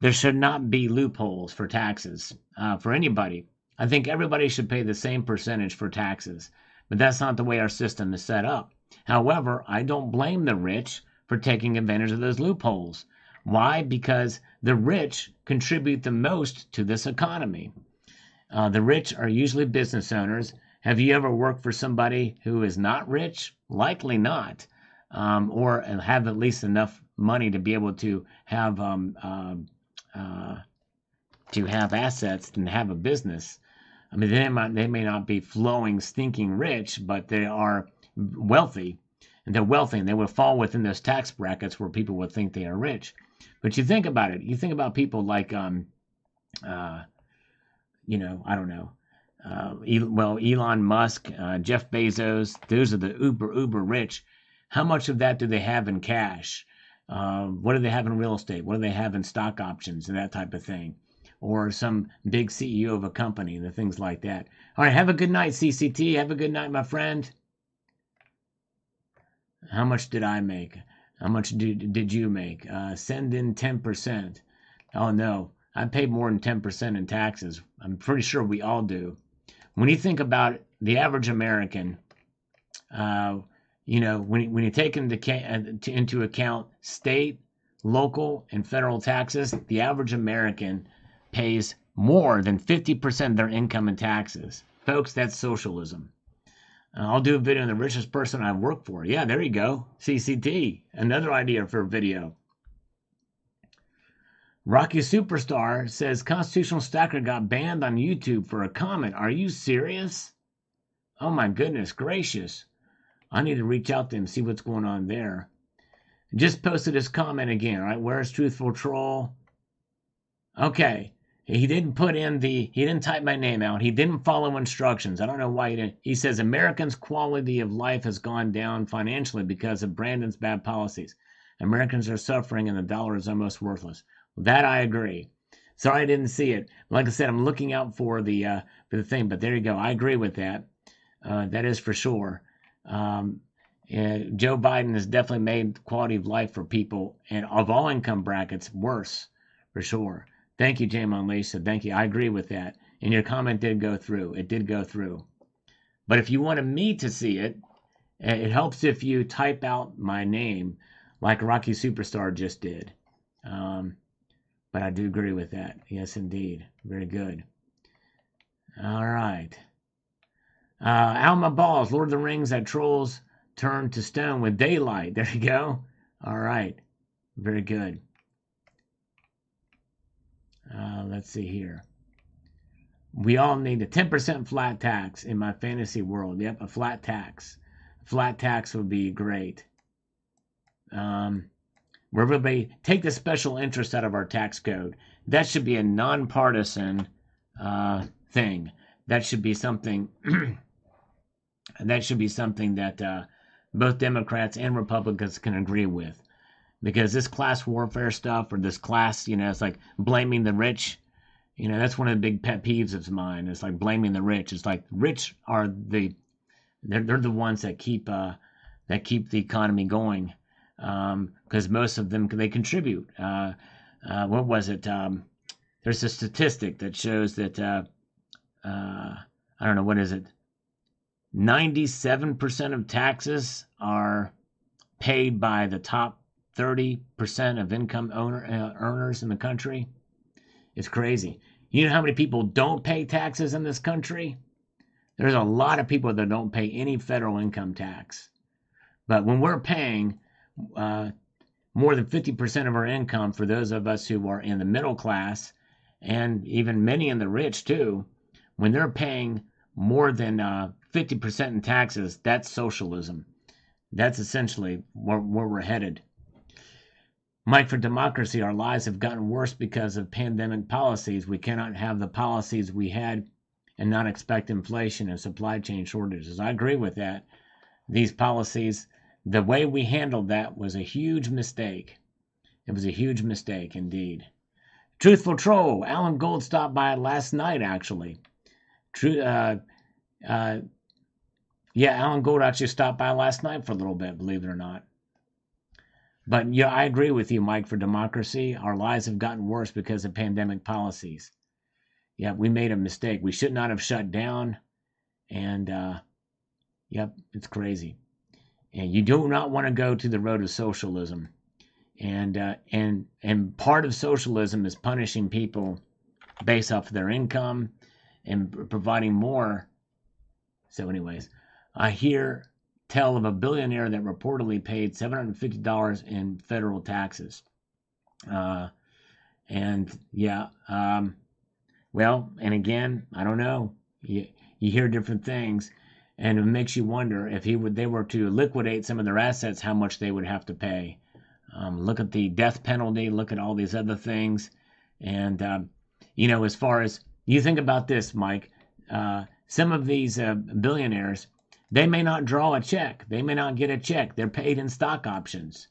There should not be loopholes for taxes for anybody. I think everybody should pay the same percentage for taxes, but that's not the way our system is set up. However, I don't blame the rich for taking advantage of those loopholes. Why? Because the rich contribute the most to this economy. The rich are usually business owners. Have you ever worked for somebody who is not rich? Likely not, or have at least enough money to be able to have assets and have a business. I mean, they may not be flowing, stinking rich, but they are wealthy, and they're wealthy, and they would fall within those tax brackets where people would think they are rich. But you think about it. You think about people like, I don't know. Elon Musk, Jeff Bezos, those are the uber rich. How much of that do they have in cash? What do they have in real estate? What do they have in stock options and that type of thing? Or some big CEO of a company, the things like that. All right, have a good night, CCT. Have a good night, my friend. How much did I make? How much did you make? Send in 10%. Oh, no. I paid more than 10% in taxes. I'm pretty sure we all do. When you think about the average American, when you take into account state, local, and federal taxes, the average American pays more than 50% of their income in taxes. Folks, that's socialism. I'll do a video on the richest person I work for. Yeah, there you go. CCT. Another idea for a video. Rocky Superstar says Constitutional Stacker got banned on YouTube for a comment. Are you serious? Oh my goodness gracious. I need to reach out to him, see what's going on there. Just posted his comment again, right? Where's Truthful Troll? Okay. He didn't type my name out. He didn't follow instructions. I don't know why he didn't. He says Americans' quality of life has gone down financially because of Brandon's bad policies. Americans are suffering and the dollar is almost worthless. Well, that I agree. Sorry I didn't see it. Like I said, I'm looking out for the thing, but there you go. I agree with that. That is for sure. Joe Biden has definitely made quality of life for people and of all income brackets worse, for sure. Thank you, Jamon Lisa. Thank you. I agree with that. And your comment did go through. It did go through. But if you wanted me to see it, it helps if you type out my name like Rocky Superstar just did. But I do agree with that. Yes, indeed. Very good. All right. Out my balls. Lord of the Rings, that trolls turn to stone with daylight. There you go. All right. Very good. Let's see here. We all need a 10% flat tax in my fantasy world. Yep, a flat tax. Flat tax would be great. Where everybody take the special interest out of our tax code. That should be a nonpartisan thing. That should be something. That should be something that both Democrats and Republicans can agree with. Because this class warfare stuff, or this class, it's like blaming the rich. That's one of the big pet peeves of mine. It's like blaming the rich. It's like rich are they're the ones that keep the economy going. Because most of them, they contribute. What was it? There's a statistic that shows that I don't know, what is it? 97% of taxes are paid by the top 30% of income earners in the country. It's crazy. You know how many people don't pay taxes in this country? There's a lot of people that don't pay any federal income tax. But when we're paying more than 50% of our income for those of us who are in the middle class, and even many in the rich too, when they're paying more than 50% in taxes, that's socialism. That's essentially where we're headed. Mike for Democracy, our lives have gotten worse because of pandemic policies. We cannot have the policies we had and not expect inflation and supply chain shortages. I agree with that. These policies, the way we handled that was a huge mistake. It was a huge mistake indeed. Truthful Troll, Alan Gold stopped by last night, actually. Yeah, Alan Gold actually stopped by last night for a little bit, believe it or not. But yeah, I agree with you, Mike, for Democracy. Our lives have gotten worse because of pandemic policies. Yeah, we made a mistake. We should not have shut down. And, yep, it's crazy. And you do not want to go to the road of socialism. And part of socialism is punishing people based off of their income and providing more. So anyways, I hear tell of a billionaire that reportedly paid $750 in federal taxes. And yeah, well, and again, I don't know. You hear different things, and it makes you wonder if they were to liquidate some of their assets, how much they would have to pay. Look at the death penalty. Look at all these other things, and as far as you think about this, Mike, some of these billionaires, they may not draw a check. They may not get a check. They're paid in stock options.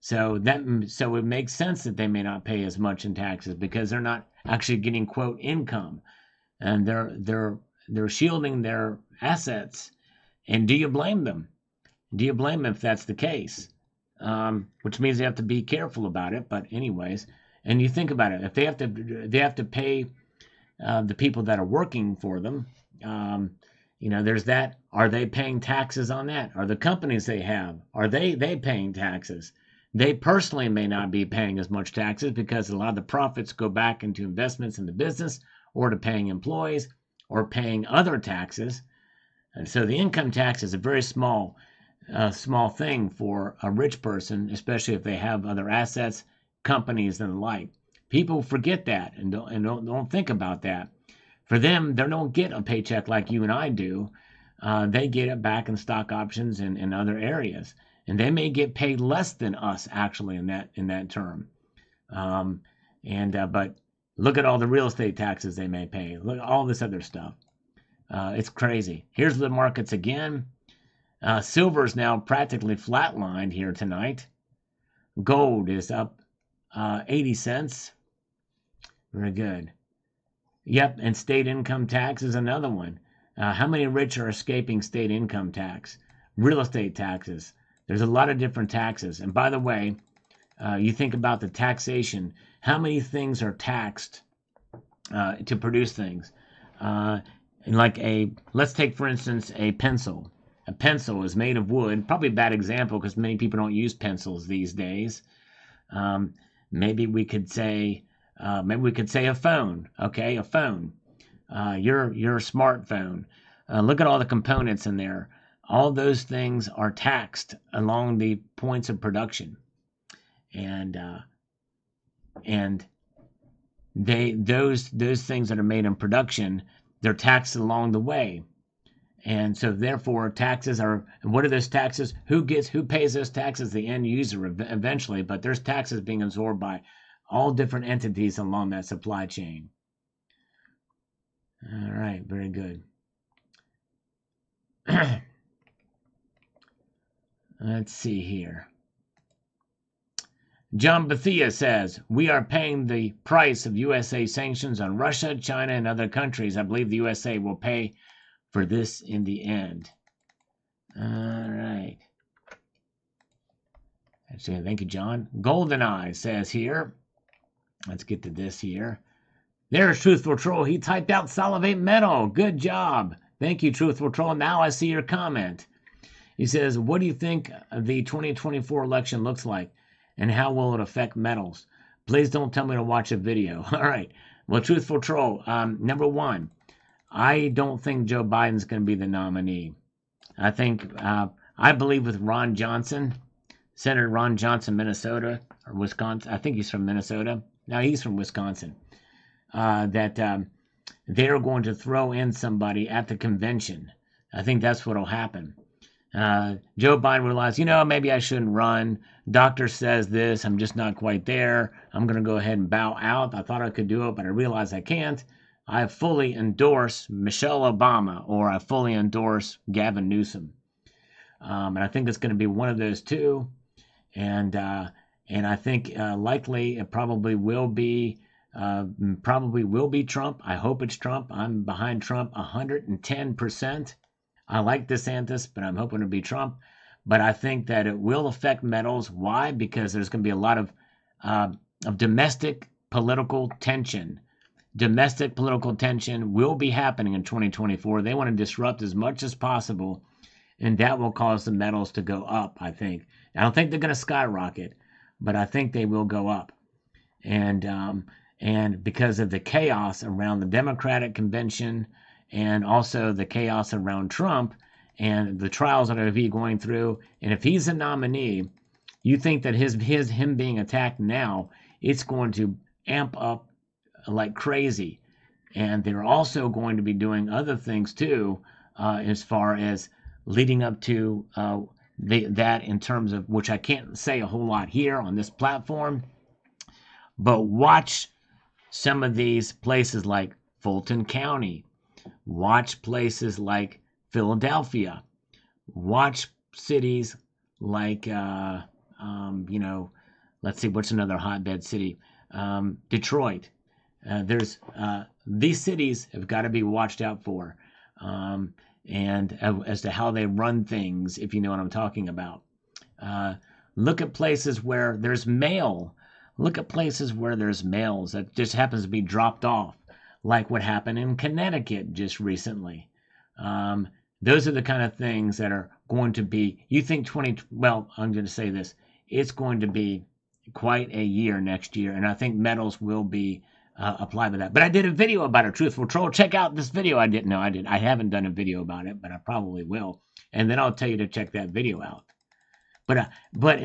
So it makes sense that they may not pay as much in taxes because they're not actually getting quote income, and they're shielding their assets. And do you blame them? Do you blame them if that's the case? Which means they have to be careful about it. But anyways, and you think about it, if they have to pay the people that are working for them. There's that. Are they paying taxes on that? Are the companies they have, are they paying taxes? They personally may not be paying as much taxes because a lot of the profits go back into investments in the business or to paying employees or paying other taxes. And so the income tax is a very small thing for a rich person, especially if they have other assets, companies, and the like. People forget that and don't think about that. For them, they don't get a paycheck like you and I do. They get it back in stock options and in other areas, and they may get paid less than us actually in that term. But look at all the real estate taxes they may pay. Look at all this other stuff. It's crazy. Here's the markets again. Silver's now practically flatlined here tonight. Gold is up 80 cents. Very good. Yep, and state income tax is another one. How many rich are escaping state income tax? Real estate taxes. There's a lot of different taxes. And by the way, you think about the taxation. How many things are taxed to produce things? Let's take, for instance, a pencil. A pencil is made of wood. Probably a bad example because many people don't use pencils these days. Maybe we could say a phone. Okay, a phone. Your smartphone. Look at all the components in there. All those things are taxed along the points of production, and those things that are made in production, they're taxed along the way. And so therefore taxes are, what are those taxes? Who pays those taxes? The end user eventually, but there's taxes being absorbed by all different entities along that supply chain. All right, very good. Let's see here. John Bethia says, we are paying the price of USA sanctions on Russia, China, and other countries. I believe the USA will pay for this in the end. All right. Actually, thank you, John. GoldenEye says here, let's get to this here. There's Truthful Troll. He typed out salivate metal. Good job. Thank you, Truthful Troll. Now I see your comment. He says, what do you think the 2024 election looks like, and how will it affect metals? Please don't tell me to watch a video. All right. Well, Truthful Troll, number one, I don't think Joe Biden's going to be the nominee. I believe with Ron Johnson, Senator Ron Johnson, Minnesota, or Wisconsin. I think he's from Minnesota. No, he's from Wisconsin. That they're going to throw in somebody at the convention. I think that's what will happen. Joe Biden realized, maybe I shouldn't run. Doctor says this. I'm just not quite there. I'm going to go ahead and bow out. I thought I could do it, but I realized I can't. I fully endorse Michelle Obama, or I fully endorse Gavin Newsom. And I think it's going to be one of those two. And I think likely it probably will be Trump. I hope it's Trump. I'm behind Trump 110%. I like DeSantis, but I'm hoping to be Trump. But I think that it will affect metals. Why? Because there's going to be a lot of domestic political tension. Domestic political tension will be happening in 2024. They want to disrupt as much as possible, and that will cause the metals to go up, I think. I don't think they're going to skyrocket, but I think they will go up. And because of the chaos around the Democratic convention, and also the chaos around Trump and the trials that are going through. And if he's a nominee, you think that him being attacked now, it's going to amp up like crazy. And they're also going to be doing other things too, as far as leading up to that, in terms of, which I can't say a whole lot here on this platform, but watch some of these places like Fulton County. Watch places like Philadelphia. Watch cities like, let's see, what's another hotbed city? Detroit. These cities have got to be watched out for, and as to how they run things, if you know what I'm talking about. Look at places where there's mail. Look at places where there's mails that just happens to be dropped off, like what happened in Connecticut just recently. Those are the kind of things that are going to be, you think well, I'm going to say this, it's going to be quite a year next year, and I think metals will be applied to that. But I did a video about a truthful troll. Check out this video. I haven't done a video about it, but I probably will. And then I'll tell you to check that video out. But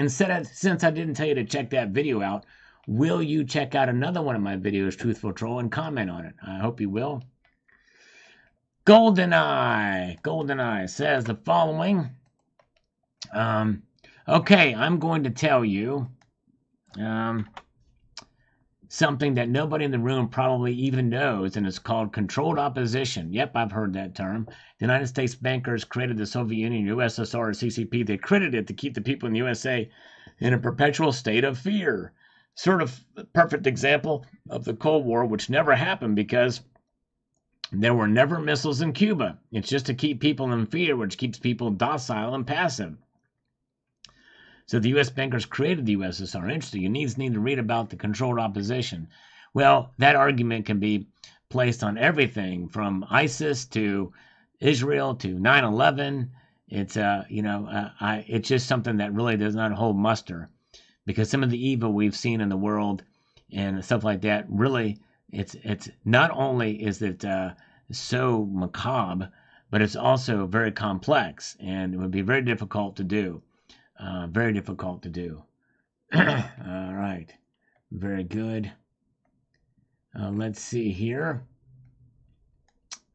since I didn't tell you to check that video out, will you check out another one of my videos, Truthful Troll, and comment on it? I hope you will. GoldenEye says the following. Okay, I'm going to tell you something that nobody in the room probably even knows, and it's called controlled opposition. Yep, I've heard that term. The United States bankers created the Soviet Union, USSR, and CCP. They created it to keep the people in the USA in a perpetual state of fear. Sort of perfect example of the Cold War, which never happened because there were never missiles in Cuba. It's just to keep people in fear, which keeps people docile and passive. So the U.S. bankers created the USSR. Interesting. You need to read about the controlled opposition. Well, that argument can be placed on everything from ISIS to Israel to 9/11. It's it's just something that really does not hold muster, because some of the evil we've seen in the world and stuff like that, really, it's not only is it so macabre, but it's also very complex, and it would be very difficult to do. Very difficult to do. All right. Very good. Let's see here.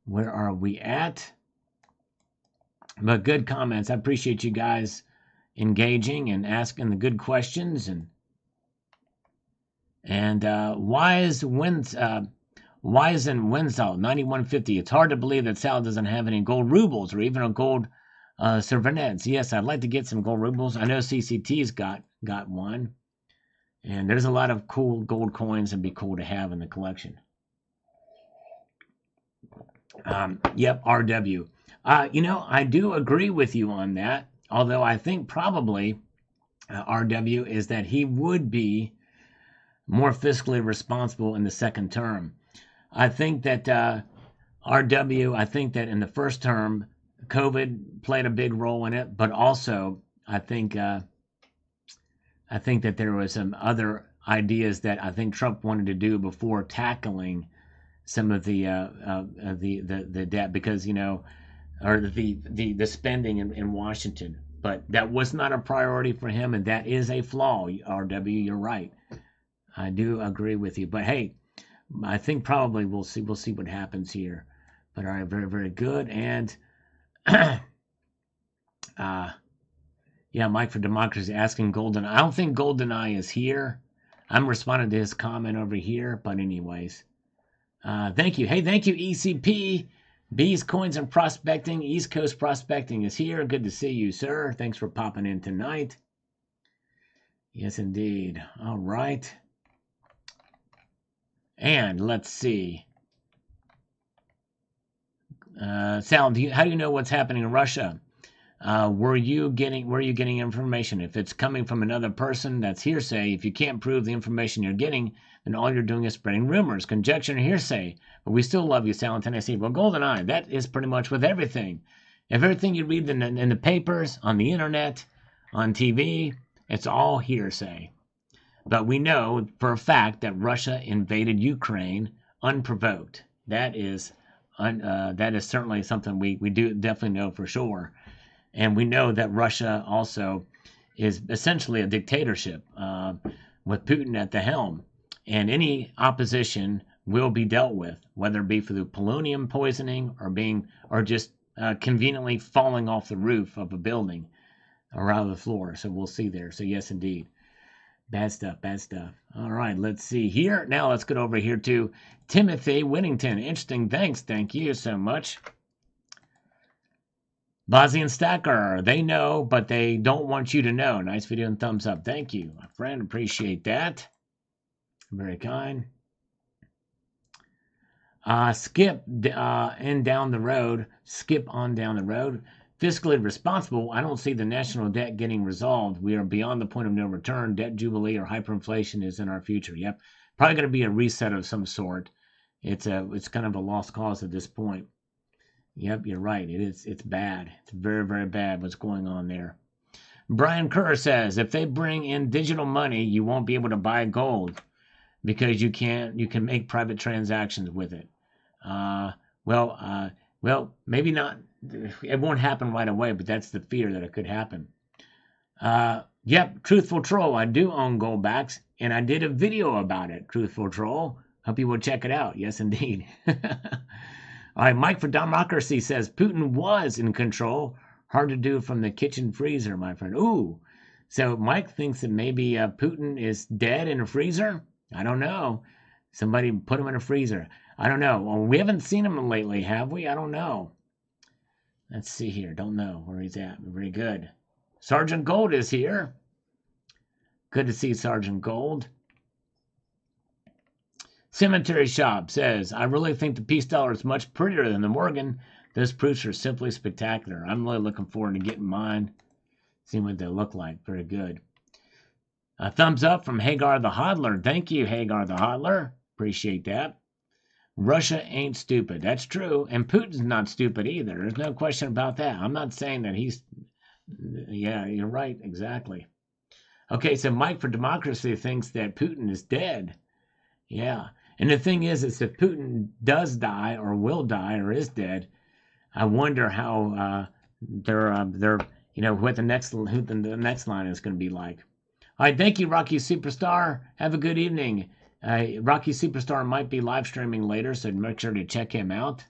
Where are we at? But good comments. I appreciate you guys engaging and asking the good questions. And why is in Winsall 9150? It's hard to believe that Sal doesn't have any gold rubles or even a gold Cervanets. Yes, I'd like to get some gold rubles. I know CCT's got one. And there's a lot of cool gold coins that'd be cool to have in the collection. Yep, RW. I do agree with you on that. Although I think probably RW is that he would be more fiscally responsible in the second term. I think that RW, I think that in the first term, COVID played a big role in it, but also I think that there was some other ideas that I think Trump wanted to do before tackling some of the debt, because or the spending in Washington. But that was not a priority for him, and that is a flaw. RW, you're right. I do agree with you. But hey, I think probably we'll see what happens here. But all right, very, very good. And Yeah, Mike for Democracy asking Golden. I don't think GoldenEye is here. I'm responding to his comment over here. But anyways, thank you. Hey, thank you, ECP. Bees, Coins, and Prospecting. East Coast Prospecting is here. Good to see you, sir. Thanks for popping in tonight. Yes, indeed. All right. And let's see. Sal, how do you know what's happening in Russia? Where are you getting information? If it's coming from another person, that's hearsay. If you can't prove the information you're getting, then all you're doing is spreading rumors, conjecture, and hearsay. But we still love you, Sal in Tennessee. Well, GoldenEye, that is pretty much with everything. If everything you read in the papers, on the internet, on TV, it's all hearsay. But we know for a fact that Russia invaded Ukraine unprovoked. That is certainly something we do definitely know for sure. And we know that Russia also is essentially a dictatorship with Putin at the helm. And any opposition will be dealt with, whether it be through polonium poisoning or just conveniently falling off the roof of a building or out of the floor. So we'll see there. So yes, indeed. Bad stuff, bad stuff. All right, let's see here. Now let's get over here to Timothy Whittington. Interesting. Thank you so much. Bozzy and Stacker, they know, but they don't want you to know. Nice video and thumbs up. Thank you, my friend. Appreciate that. Very kind. Skip on down the road. Fiscally responsible. I don't see the national debt getting resolved. We are beyond the point of no return. Debt jubilee or hyperinflation is in our future. Yep. Probably going to be a reset of some sort. It's kind of a lost cause at this point. Yep, you're right. It's bad. It's very, very bad what's going on there. Brian Kerr says, if they bring in digital money, you won't be able to buy gold because you can make private transactions with it. Well, maybe not. It won't happen right away, but that's the fear that it could happen. Yep, Truthful Troll. I do own gold backs, and I did a video about it, Truthful Troll. Hope you will check it out. Yes, indeed. All right, Mike for Democracy says, Putin was in control. Hard to do from the kitchen freezer, my friend. Ooh, so Mike thinks that maybe Putin is dead in a freezer? I don't know. Somebody put him in a freezer. I don't know. Well, we haven't seen him lately, have we? I don't know. Let's see here. Don't know where he's at. Very good. Sergeant Gold is here. Good to see Sergeant Gold. Cemetery Shop says, I really think the peace dollar is much prettier than the Morgan. Those proofs are simply spectacular. I'm really looking forward to getting mine, seeing what they look like. Very good. A thumbs up from Hagar the Hodler. Thank you, Hagar the Hodler. Appreciate that. Russia ain't stupid. That's true. And Putin's not stupid either. There's no question about that. I'm not saying that he's... Yeah, you're right. Exactly. Okay, so Mike for Democracy thinks that Putin is dead. Yeah. And the thing is if Putin does die or will die or is dead, I wonder how what the next line is going to be like. All right, thank you, Rocky Superstar. Have a good evening. Rocky Superstar might be live streaming later, so make sure to check him out.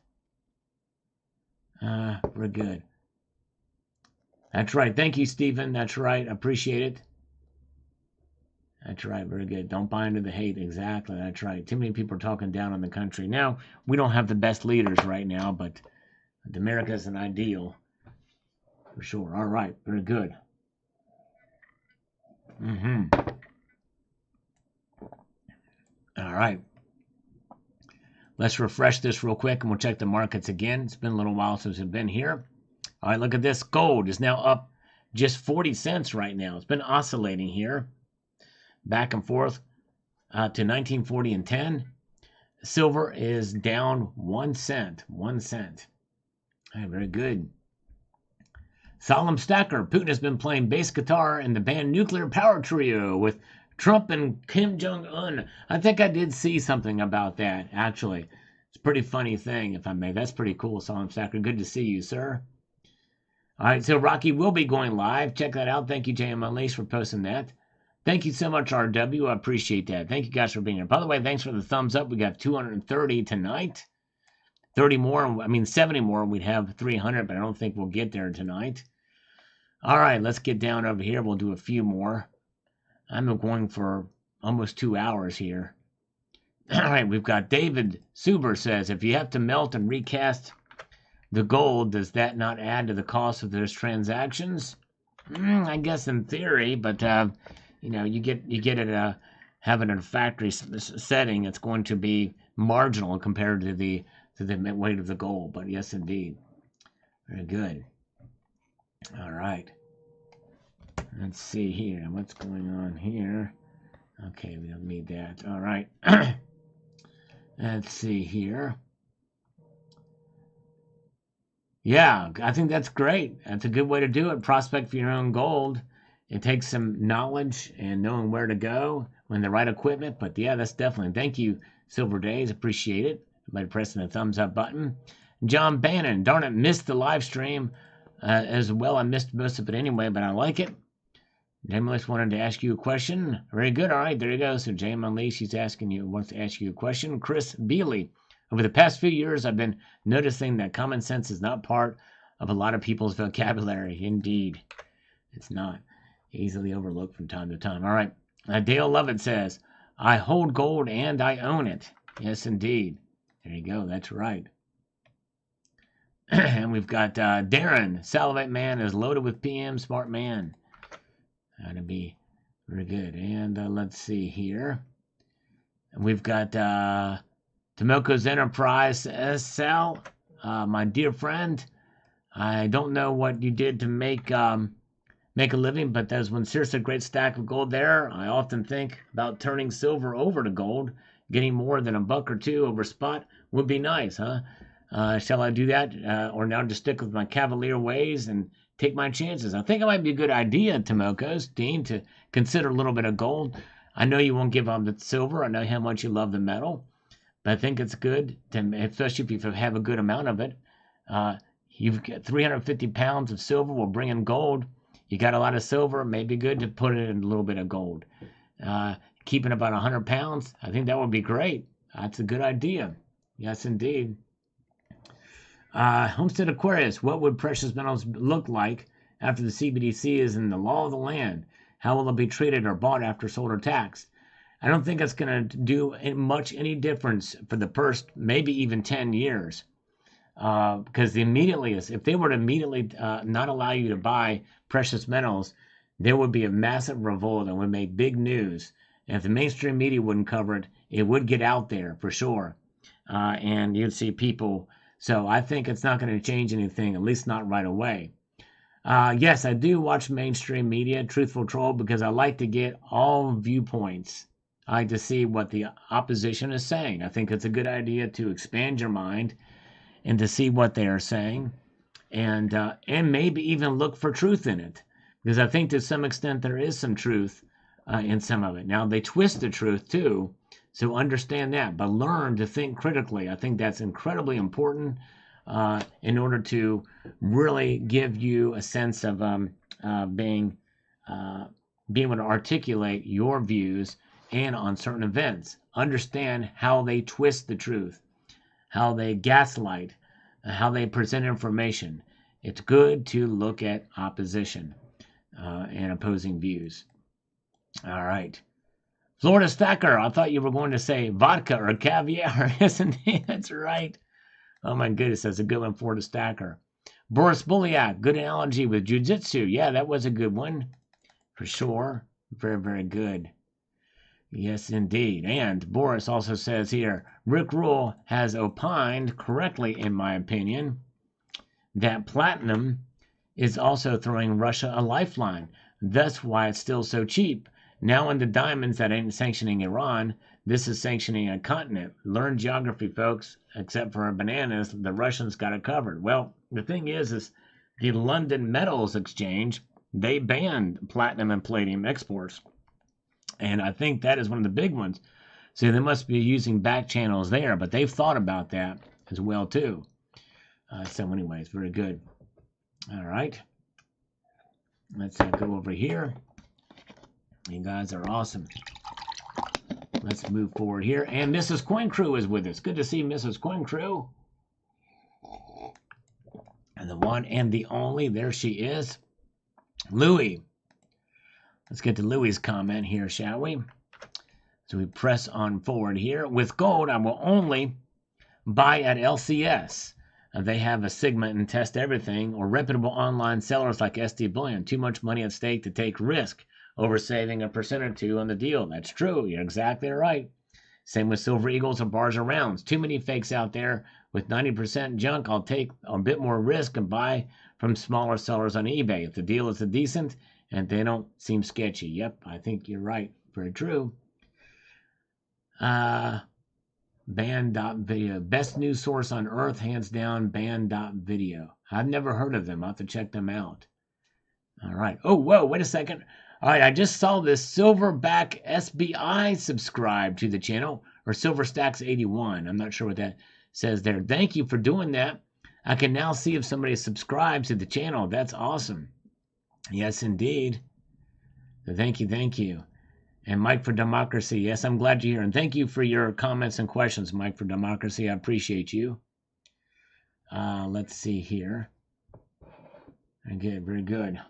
We're good. That's right. Thank you, Stephen. That's right. Appreciate it. That's right. Very good. Don't buy into the hate. Exactly. That's right. Too many people are talking down on the country. Now, we don't have the best leaders right now, but America is an ideal. For sure. All right. Very good. All right. Let's refresh this real quick, and we'll check the markets again. It's been a little while since we've been here. All right, look at this. Gold is now up just 40 cents right now. It's been oscillating here, back and forth to 1940 and 10. Silver is down 1 cent. 1 cent. All right, very good. Solemn Stacker. Putin has been playing bass guitar in the band Nuclear Power Trio with Trump and Kim Jong-un. I think I did see something about that, actually. It's a pretty funny thing, if I may. That's pretty cool, Solemn Stacker. Good to see you, sir. All right, so Rocky will be going live. Check that out. Thank you, JM Unleashed, for posting that. Thank you so much, RW. I appreciate that. Thank you guys for being here. By the way, thanks for the thumbs up. We got 230 tonight. 30 more, 70 more, we'd have 300, but I don't think we'll get there tonight. All right, let's get down over here. We'll do a few more. I'm going for almost 2 hours here. All right, we've got David Suber says, if you have to melt and recast the gold, does that not add to the cost of those transactions? I guess in theory, but you know, you get it having a factory setting, it's going to be marginal compared to the weight of the gold. But yes, indeed, very good. All right, let's see here. What's going on here? Okay, we don't need that. All right. Let's see here. Yeah, I think that's great. That's a good way to do it. Prospect for your own gold. It takes some knowledge and knowing where to go when the right equipment. But yeah, that's definitely. Thank you, Silver Days. Appreciate it. By pressing the thumbs up button. John Bannon. Darn it, missed the live stream as well. I missed most of it anyway, but I like it. James wanted to ask you a question. Very good. All right, there you go. So James Unleashed, wants to ask you a question. Chris Bealey. Over the past few years, I've been noticing that common sense is not part of a lot of people's vocabulary. Indeed, it's not. Easily overlooked from time to time. All right. Dale Lovett says, I hold gold and I own it. Yes, indeed. There you go. That's right. And we've got Darren. Salivate Man is loaded with PM. Smart man. That'd be very good. And let's see here. We've got Tomoko's Enterprise Sal. My dear friend, I don't know what you did to make a living, but there's one seriously great stack of gold there. I often think about turning silver over to gold. Getting more than $1 or $2 over spot would be nice, huh? Shall I do that, or now just stick with my cavalier ways and take my chances? I think it might be a good idea, Tomoko's Dean, to consider a little bit of gold. I know you won't give up the silver. I know how much you love the metal, but I think it's good, especially if you have a good amount of it. You've got 350 pounds of silver. We'll bring in gold. You got a lot of silver. It may be good to put it in a little bit of gold. Keeping about 100 pounds, I think that would be great. That's a good idea. Yes, indeed. Homestead Aquarius, what would precious metals look like after the CBDC is in the law of the land? How will it be treated or bought after sold or taxed? I don't think it's going to do any difference for the first maybe even 10 years. Because if they were to immediately not allow you to buy precious metals, there would be a massive revolt and would make big news. And if the mainstream media wouldn't cover it, it would get out there for sure. And you'd see people. So I think it's not going to change anything, at least not right away. Yes, I do watch mainstream media, Truthful Troll, because I like to get all viewpoints. I like to see what the opposition is saying. I think it's a good idea to expand your mind and to see what they are saying, and maybe even look for truth in it, because I think to some extent there is some truth in some of it. Now, they twist the truth too, so understand that, but learn to think critically. I think that's incredibly important in order to really give you a sense of being able to articulate your views and on certain events. Understand how they twist the truth, how they gaslight, how they present information. It's good to look at opposition and opposing views. All right. Florida Stacker, I thought you were going to say vodka or caviar. Yes, indeed, that's right. Oh my goodness, that's a good one, Florida Stacker. Boris Bulliak, good analogy with jiu-jitsu. Yeah, that was a good one, for sure. Very, very good. Yes, indeed. And Boris also says here, Rick Rule has opined correctly, in my opinion, that platinum is also throwing Russia a lifeline. That's why it's still so cheap. Now in the diamonds, that ain't sanctioning Iran. This is sanctioning a continent. Learn geography, folks. Except for bananas, the Russians got it covered. Well, the thing is the London Metals Exchange, they banned platinum and palladium exports. And I think that is one of the big ones. So they must be using back channels there, but they've thought about that as well, too. So anyways, very good. All right. Let's go over here. You guys are awesome. Let's move forward here. And Mrs. Coin Crew is with us. Good to see Mrs. Coin Crew. And the one and the only. There she is. Louis. Let's get to Louis's comment here, shall we? So we press on forward here. With gold, I will only buy at LCS. They have a segment and test everything, or reputable online sellers like SD Bullion. Too much money at stake to take risk over saving a % or two on the deal. That's true. You're exactly right. Same with Silver Eagles or bars or rounds. Too many fakes out there with 90% junk. I'll take a bit more risk and buy from smaller sellers on eBay. If the deal is decent and they don't seem sketchy. Yep, I think you're right. Very true. Band.video. Best news source on earth, hands down, band.video. I've never heard of them. I'll have to check them out. All right. Oh, whoa, wait a second. All right, I just saw this Silverback SBI subscribe to the channel, or Silver Stacks 81. I'm not sure what that says there. Thank you for doing that. I can now see if somebody subscribes to the channel. That's awesome. Yes, indeed. Thank you, thank you. And Mike for Democracy. Yes, I'm glad you're here. And thank you for your comments and questions, Mike for Democracy. I appreciate you. Let's see here. Okay, very good.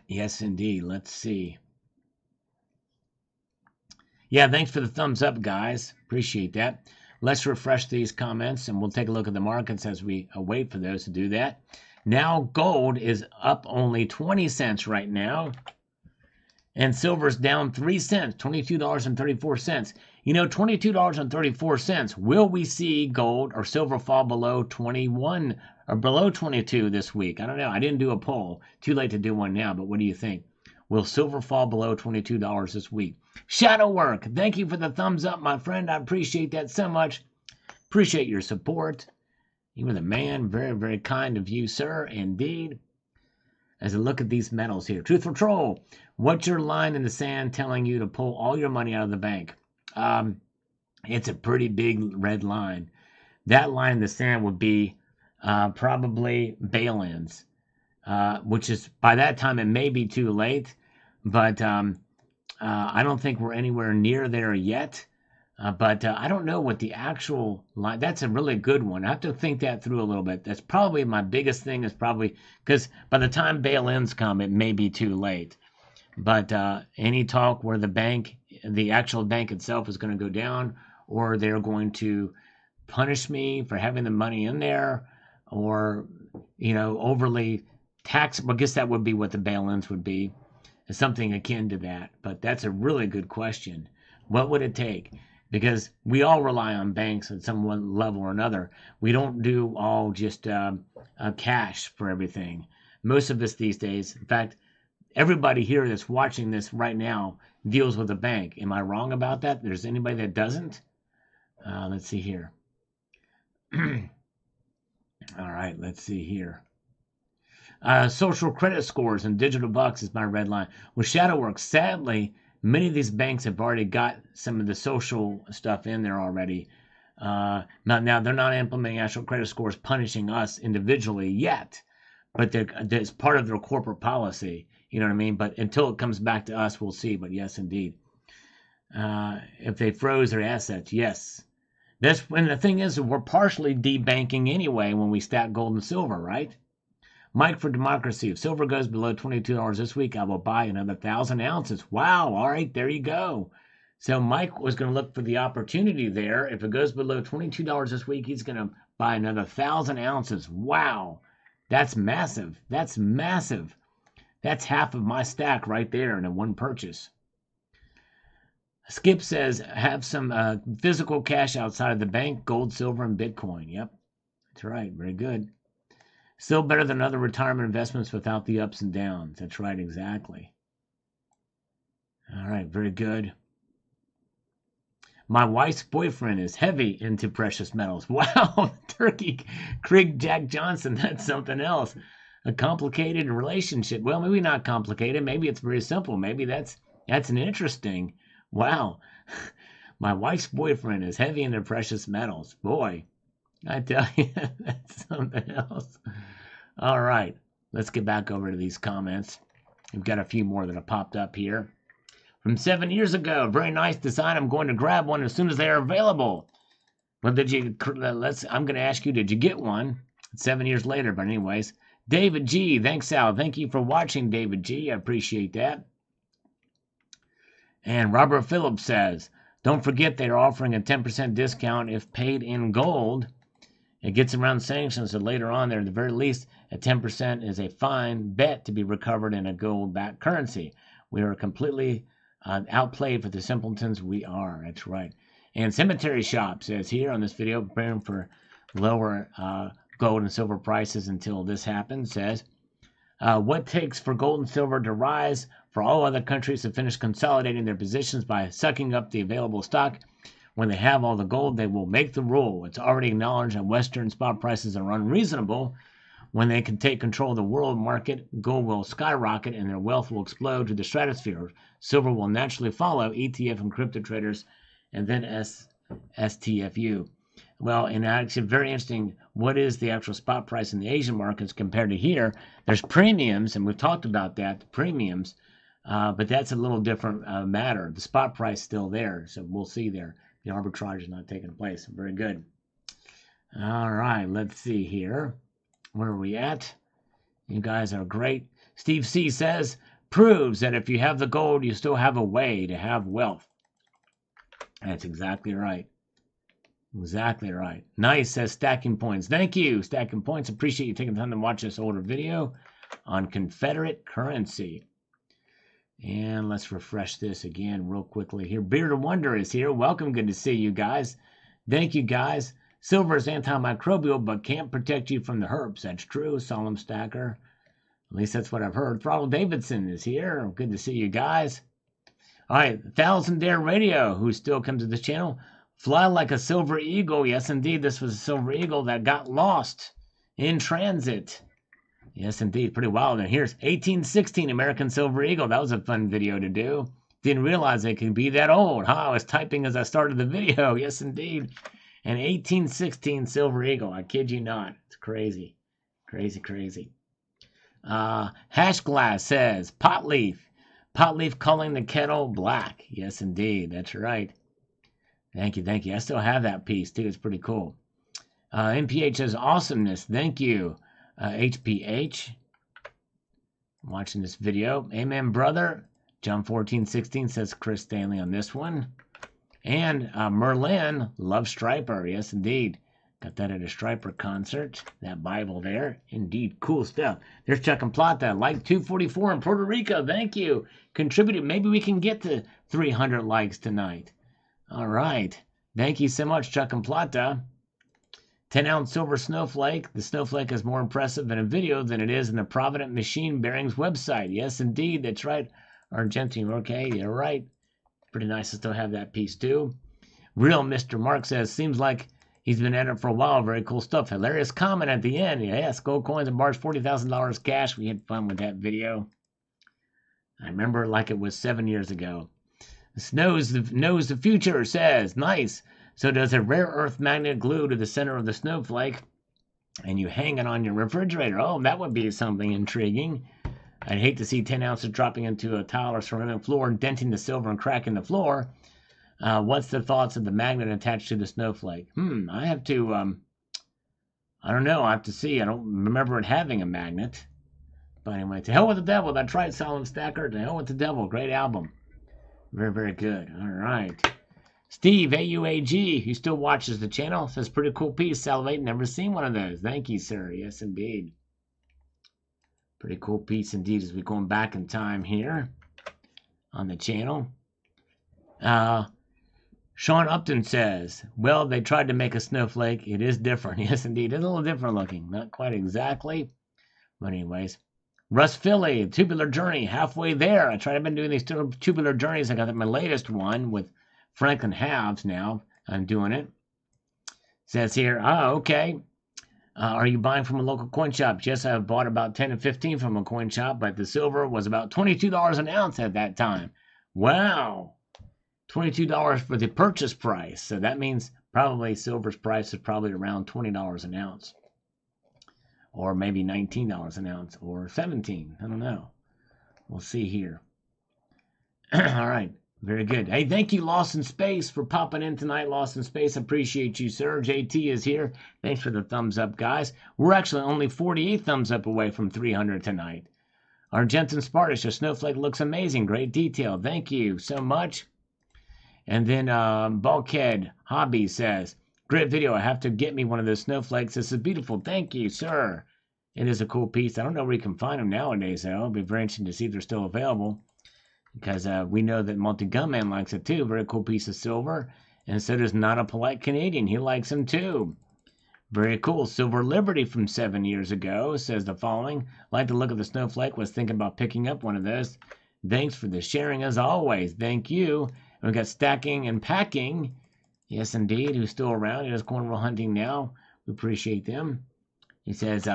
Yes, indeed. Let's see. Yeah, thanks for the thumbs up, guys. Appreciate that. Let's refresh these comments, and we'll take a look at the markets as we wait for those to do that. Now gold is up only 20 cents right now. And silver's down 3 cents, $22.34. You know, $22.34. Will we see gold or silver fall below 21 or below 22 this week? I don't know. I didn't do a poll. Too late to do one now, but what do you think? Will silver fall below $22 this week? Shadow Work, thank you for the thumbs up, my friend. I appreciate that so much. Appreciate your support. You were the man. Very, very kind of you, sir. Indeed. As I look at these metals here. Truthful Troll, what's your line in the sand telling you to pull all your money out of the bank? It's a pretty big red line. That line in the sand would be probably bail-ins, which is, by that time, it may be too late. But I don't think we're anywhere near there yet. But I don't know what the actual line. That's a really good one. I have to think that through a little bit. That's probably my biggest thing, is probably because by the time bail-ins come, it may be too late. But any talk where the actual bank itself is going to go down, or they're going to punish me for having the money in there, or, you know, overly tax. Well, I guess that would be what the bail-ins would be, something akin to that. But that's a really good question. What would it take? Because we all rely on banks at some one level or another. We don't do all just cash for everything. Most of us these days, in fact, everybody here that's watching this right now deals with a bank. Am I wrong about that? There's anybody that doesn't? Let's see here. All right, let's see here. Social credit scores and digital bucks is my red line. With Shadowworks, sadly, many of these banks have already got some of the social stuff in there already. Now they're not implementing actual credit scores punishing us individually yet, but it's part of their corporate policy. You know what I mean? But until it comes back to us, we'll see. But yes, indeed. If they froze their assets, yes. That's when the thing is, we're partially debanking anyway when we stack gold and silver, right? Mike for Democracy. If silver goes below $22 this week, I will buy another 1,000 ounces. Wow. All right. There you go. So Mike was going to look for the opportunity there. If it goes below $22 this week, he's going to buy another 1,000 ounces. Wow. That's massive. That's massive. That's half of my stack right there in a one purchase. Skip says, have some physical cash outside of the bank, gold, silver, and Bitcoin. Yep. That's right. Very good. Still better than other retirement investments without the ups and downs. That's right, exactly. All right, very good. My wife's boyfriend is heavy into precious metals. Wow, Turkey Craig Jack Johnson, that's something else. A complicated relationship. Well, maybe not complicated. Maybe it's very simple. Maybe that's an interesting. Wow, my wife's boyfriend is heavy into precious metals. Boy, I tell you, that's something else. All right, let's get back over to these comments. We've got a few more that have popped up here. From 7 years ago, very nice design. I'm going to grab one as soon as they are available. Well, I'm going to ask you, did you get one? It's 7 years later, but anyways. David G, thanks, Al. Thank you for watching, David G. I appreciate that. And Robert Phillips says, don't forget they are offering a 10% discount if paid in gold. It gets around sanctions, so later on there, at the very least, a 10% is a fine bet to be recovered in a gold-backed currency. We are completely outplayed for the simpletons we are. That's right. And Cemetery Shop says here on this video, preparing for lower gold and silver prices until this happens, says, what takes for gold and silver to rise for all other countries to finish consolidating their positions by sucking up the available stock? When they have all the gold, they will make the rule. It's already acknowledged that Western spot prices are unreasonable. When they can take control of the world market, gold will skyrocket and their wealth will explode to the stratosphere. Silver will naturally follow ETF and crypto traders, and then STFU. Well, and actually very interesting, what is the actual spot price in the Asian markets compared to here? There's premiums, and we've talked about that, the premiums, but that's a little different matter. The spot price is still there, so we'll see there. The arbitrage is not taking place. Very good. All right, let's see here. Where are we at? You guys are great. Steve C says, proves that if you have the gold, you still have a way to have wealth. That's exactly right. Exactly right. Nice, says Stacking Points. Thank you, Stacking Points. Appreciate you taking the time to watch this older video on Confederate currency. And let's refresh this again real quickly here. Bearded Wonder is here. Welcome. Good to see you guys. Thank you, guys. Silver is antimicrobial, but can't protect you from the herpes. That's true, Solemn Stacker. At least that's what I've heard. Throttle Davidson is here. Good to see you guys. All right, 1000 Dare Radio, who still comes to this channel. Fly like a silver eagle. Yes, indeed, this was a silver eagle that got lost in transit. Yes, indeed. Pretty wild. And here's 1816 American Silver Eagle. That was a fun video to do. Didn't realize it could be that old. Huh? I was typing as I started the video. Yes, indeed. And 1816 Silver Eagle. I kid you not. It's crazy. Crazy, crazy. Hash Glass says, pot leaf. Pot leaf calling the kettle black. Yes, indeed. That's right. Thank you, thank you. I still have that piece, too. It's pretty cool. MPH says, awesomeness. Thank you. HPH, I'm watching this video. Amen, brother. John 14:16 says Chris Stanley on this one. And Merlin, love Striper. Yes, indeed. Got that at a Striper concert. That Bible there. Indeed, cool stuff. There's Chuck and Plata. Like 244 in Puerto Rico. Thank you. Contributed. Maybe we can get to 300 likes tonight. All right. Thank you so much, Chuck and Plata. 10-ounce silver snowflake. The snowflake is more impressive in a video than it is in the Provident Machine Bearings website. Yes, indeed. That's right. Argentine. Okay, you're right. Pretty nice to still have that piece, too. Real Mr. Mark says, seems like he's been at it for a while. Very cool stuff. Hilarious comment at the end. Yes, gold coins and bars, $40,000 cash. We had fun with that video. I remember like it was 7 years ago. Knows the future says, nice. So does a rare earth magnet glue to the center of the snowflake, and you hang it on your refrigerator. Oh, that would be something intriguing. I'd hate to see 10 ounces dropping into a tile or ceramic floor, denting the silver and cracking the floor. What's the thoughts of the magnet attached to the snowflake? I have to, I don't know. I have to see. I don't remember it having a magnet. But anyway, to hell with the devil. That's right, Solemn Stacker. To hell with the devil. Great album. Very, very good. All right. Steve, AUAG, who still watches the channel, says, pretty cool piece. Salivate, never seen one of those. Thank you, sir. Yes, indeed. Pretty cool piece indeed as we're going back in time here on the channel. Sean Upton says, well, they tried to make a snowflake. It is different. Yes, indeed. It's a little different looking. Not quite exactly. But anyways. Russ Philly, Tubular Journey, halfway there. I've been doing these tubular journeys. I got my latest one with Franklin Halves now. I'm doing it. Says here, okay. Are you buying from a local coin shop? Yes, I've bought about 10 and 15 from a coin shop, but the silver was about $22 an ounce at that time. Wow. $22 for the purchase price. So that means probably silver's price is probably around $20 an ounce. Or maybe $19 an ounce or $17. I don't know. We'll see here. All right. Very good. Hey, thank you, Lost in Space, for popping in tonight. Lost in Space, appreciate you, sir. JT is here. Thanks for the thumbs up, guys. We're actually only 48 thumbs up away from 300 tonight. Argentin Spartish, a snowflake looks amazing. Great detail. Thank you so much. And then Bulkhead Hobby says, great video. I have to get me one of those snowflakes. This is beautiful. Thank you, sir. It is a cool piece. I don't know where you can find them nowadays, though. It'll be very interesting to see if they're still available. Because we know that Multi Gunman likes it too. Very cool piece of silver. And so does Not a Polite Canadian. He likes them too. Very cool. Silver Liberty from 7 years ago says the following. Like the look of the snowflake. Was thinking about picking up one of those. Thanks for the sharing as always. Thank you. And we got Stacking and Packing. Yes, indeed. Who's still around. He does cornrow hunting now. We appreciate them. He says,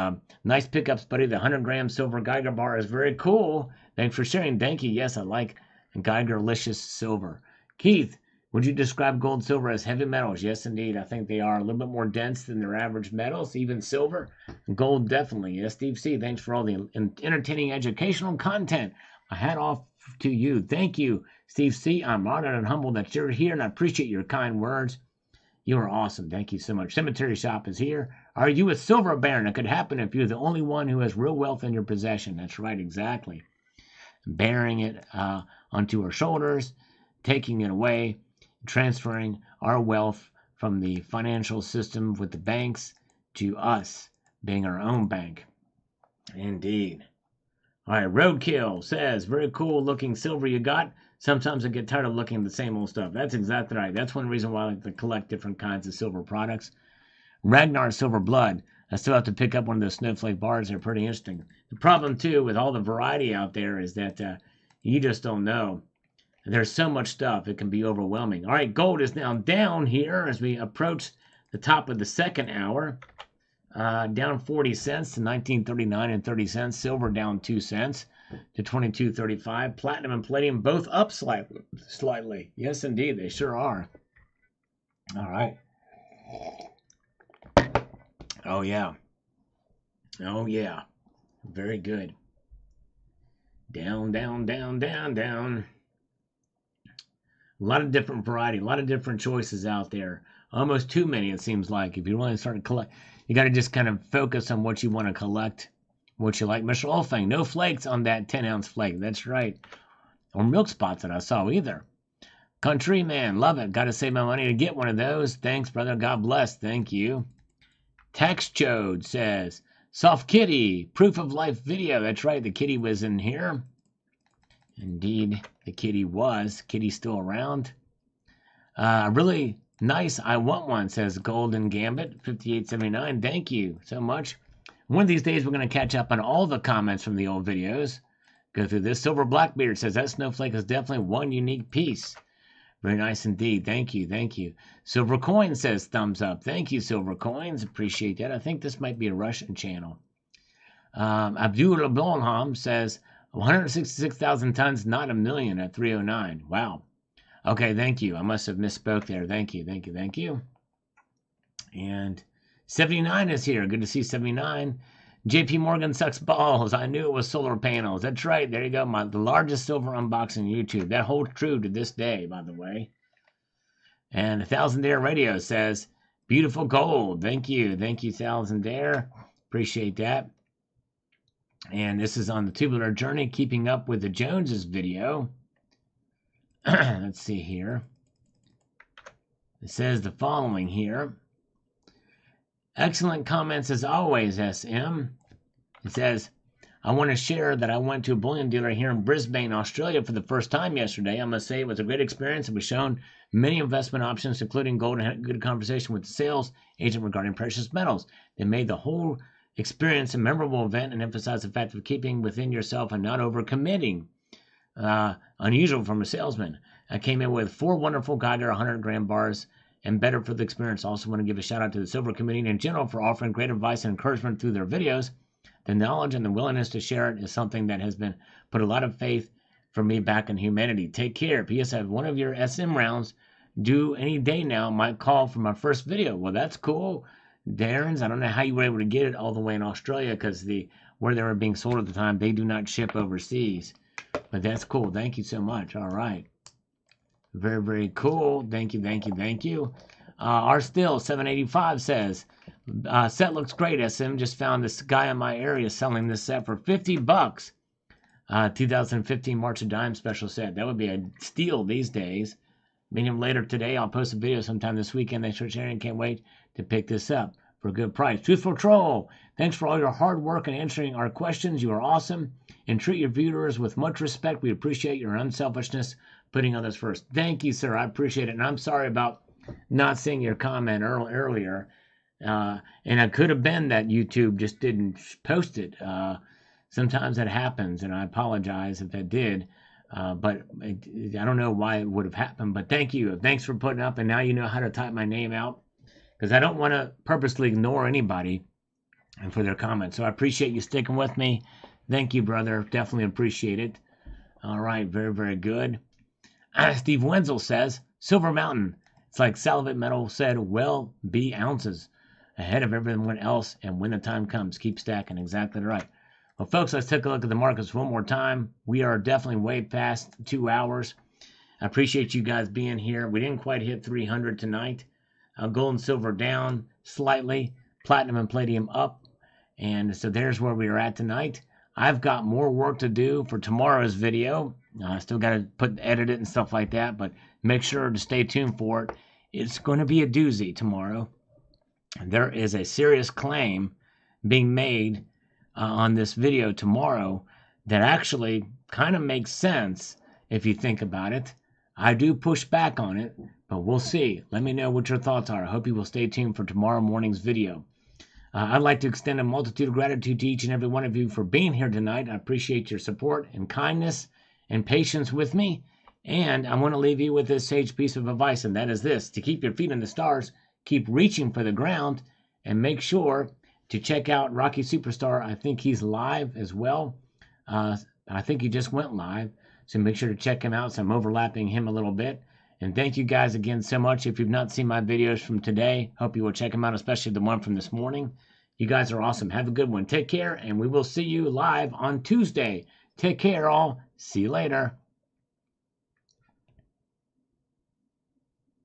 nice pickups, buddy. The 100-gram silver Geiger bar is very cool. Thanks for sharing. Thank you. Yes, I like Geiger-licious silver. Keith, would you describe gold and silver as heavy metals? Yes, indeed. I think they are a little bit more dense than their average metals, even silver. Gold, definitely. Yes, Steve C., thanks for all the entertaining educational content. A hat off to you. Thank you, Steve C. I'm honored and humbled that you're here, and I appreciate your kind words. You are awesome. Thank you so much. Cemetery Shop is here. Are you a silver baron? It could happen if you're the only one who has real wealth in your possession. That's right, exactly. Bearing it onto our shoulders, taking it away, transferring our wealth from the financial system with the banks to us being our own bank. Indeed. All right, Roadkill says, very cool looking silver you got. Sometimes I get tired of looking at the same old stuff. That's exactly right. That's one reason why I like to collect different kinds of silver products. Ragnar Silver Blood. I still have to pick up one of those snowflake bars. They're pretty interesting. The problem, too, with all the variety out there is that you just don't know. There's so much stuff, it can be overwhelming. All right, gold is now down here as we approach the top of the second hour. Down 40 cents to 19.39 and 30 cents. Silver down 2 cents to 22.35. Platinum and palladium both up slightly. Yes, indeed, they sure are. All right. Oh, yeah. Oh, yeah. Very good. Down, down, down, down, down. A lot of different variety, a lot of different choices out there. Almost too many, it seems like. If you want to start to collect, you got to just kind of focus on what you want to collect, what you like. Mr. Olfang, no flakes on that 10-ounce flake. That's right. Or milk spots that I saw either. Countryman, love it. Got to save my money to get one of those. Thanks, brother. God bless. Thank you. Tax Chode says, Soft Kitty, proof of life video. That's right. The kitty was in here. Indeed, the kitty was. Kitty's still around. Really nice. I want one, says Golden Gambit, 58.79. Thank you so much. One of these days, we're going to catch up on all the comments from the old videos. Go through this. Silver Blackbeard says that snowflake is definitely one unique piece. Very nice indeed. Thank you. Thank you. Silver Coin says thumbs up. Thank you, Silver Coins. Appreciate that. I think this might be a Russian channel. Abdul Blomham says 166,000 tons, not a million at 309. Wow. Okay, thank you. I must have misspoke there. Thank you, thank you, thank you. And 79 is here. Good to see 79. JP Morgan sucks balls. I knew it was solar panels. That's right. There you go. The largest silver unboxing YouTube. That holds true to this day, by the way. And 1000 Radio says, beautiful gold. Thank you. Thank you, 1000 Appreciate that. And this is on the Tubular Journey, keeping up with the Joneses video. Let's see here. It says the following here. Excellent comments as always, SM. It says, I want to share that I went to a bullion dealer here in Brisbane, Australia for the first time yesterday. I must say it was a great experience and was shown many investment options, including gold, and had a good conversation with the sales agent regarding precious metals. They made the whole experience a memorable event and emphasized the fact of keeping within yourself and not overcommitting. Unusual from a salesman. I came in with 4 wonderful Geiger 100-gram bars and better for the experience. Also want to give a shout out to the Silver Community in general for offering great advice and encouragement through their videos. The knowledge and the willingness to share it is something that has been put a lot of faith for me back in humanity. Take care. P.S. I have one of your SM rounds due any day now. Might call for my first video. Well, that's cool. Darren's, I don't know how you were able to get it all the way in Australia because where they were being sold at the time, they do not ship overseas. But that's cool. Thank you so much. All right. Very, very cool. Thank you, thank you, thank you. R Still 785 says, set looks great, SM. Just found this guy in my area selling this set for 50 bucks. 2015 March of Dime special set. That would be a steal these days. Meet him later today. I'll post a video sometime this weekend. Thanks for sharing. Can't wait to pick this up for a good price. Truthful Troll, thanks for all your hard work and answering our questions. You are awesome. And treat your viewers with much respect. We appreciate your unselfishness, putting others first. Thank you, sir. I appreciate it. And I'm sorry about not seeing your comment earlier. And it could have been that YouTube just didn't post it. Sometimes that happens, and I apologize if it did. But I don't know why it would have happened. But thank you. Thanks for putting up. And now you know how to type my name out, because I don't want to purposely ignore anybody and for their comments. So I appreciate you sticking with me. Thank you, brother. Definitely appreciate it. All right. Very, very good. Steve Wenzel says, Silver Mountain. It's like Salivate Metal said, well, be ounces ahead of everyone else. And when the time comes, keep stacking. Exactly right. Well, folks, let's take a look at the markets one more time. We are definitely way past 2 hours. I appreciate you guys being here. We didn't quite hit 300 tonight. Gold and silver down slightly. Platinum and palladium up. And so there's where we are at tonight. I've got more work to do for tomorrow's video. I still got to edit it and stuff like that, but make sure to stay tuned for it. It's going to be a doozy tomorrow. There is a serious claim being made on this video tomorrow that actually kind of makes sense if you think about it. I do push back on it, but we'll see. Let me know what your thoughts are. I hope you will stay tuned for tomorrow morning's video. I'd like to extend a multitude of gratitude to each and every one of you for being here tonight. I appreciate your support and kindness and patience with me. And I want to leave you with this sage piece of advice, and that is this: to keep your feet in the stars, keep reaching for the ground, and make sure to check out Rocky Superstar. I think he's live as well. I think he just went live, so make sure to check him out. So I'm overlapping him a little bit. And thank you guys again so much. If you've not seen my videos from today, hope you will check them out, especially the one from this morning. You guys are awesome. Have a good one. Take care, and we will see you live on Tuesday. Take care, all. See you later.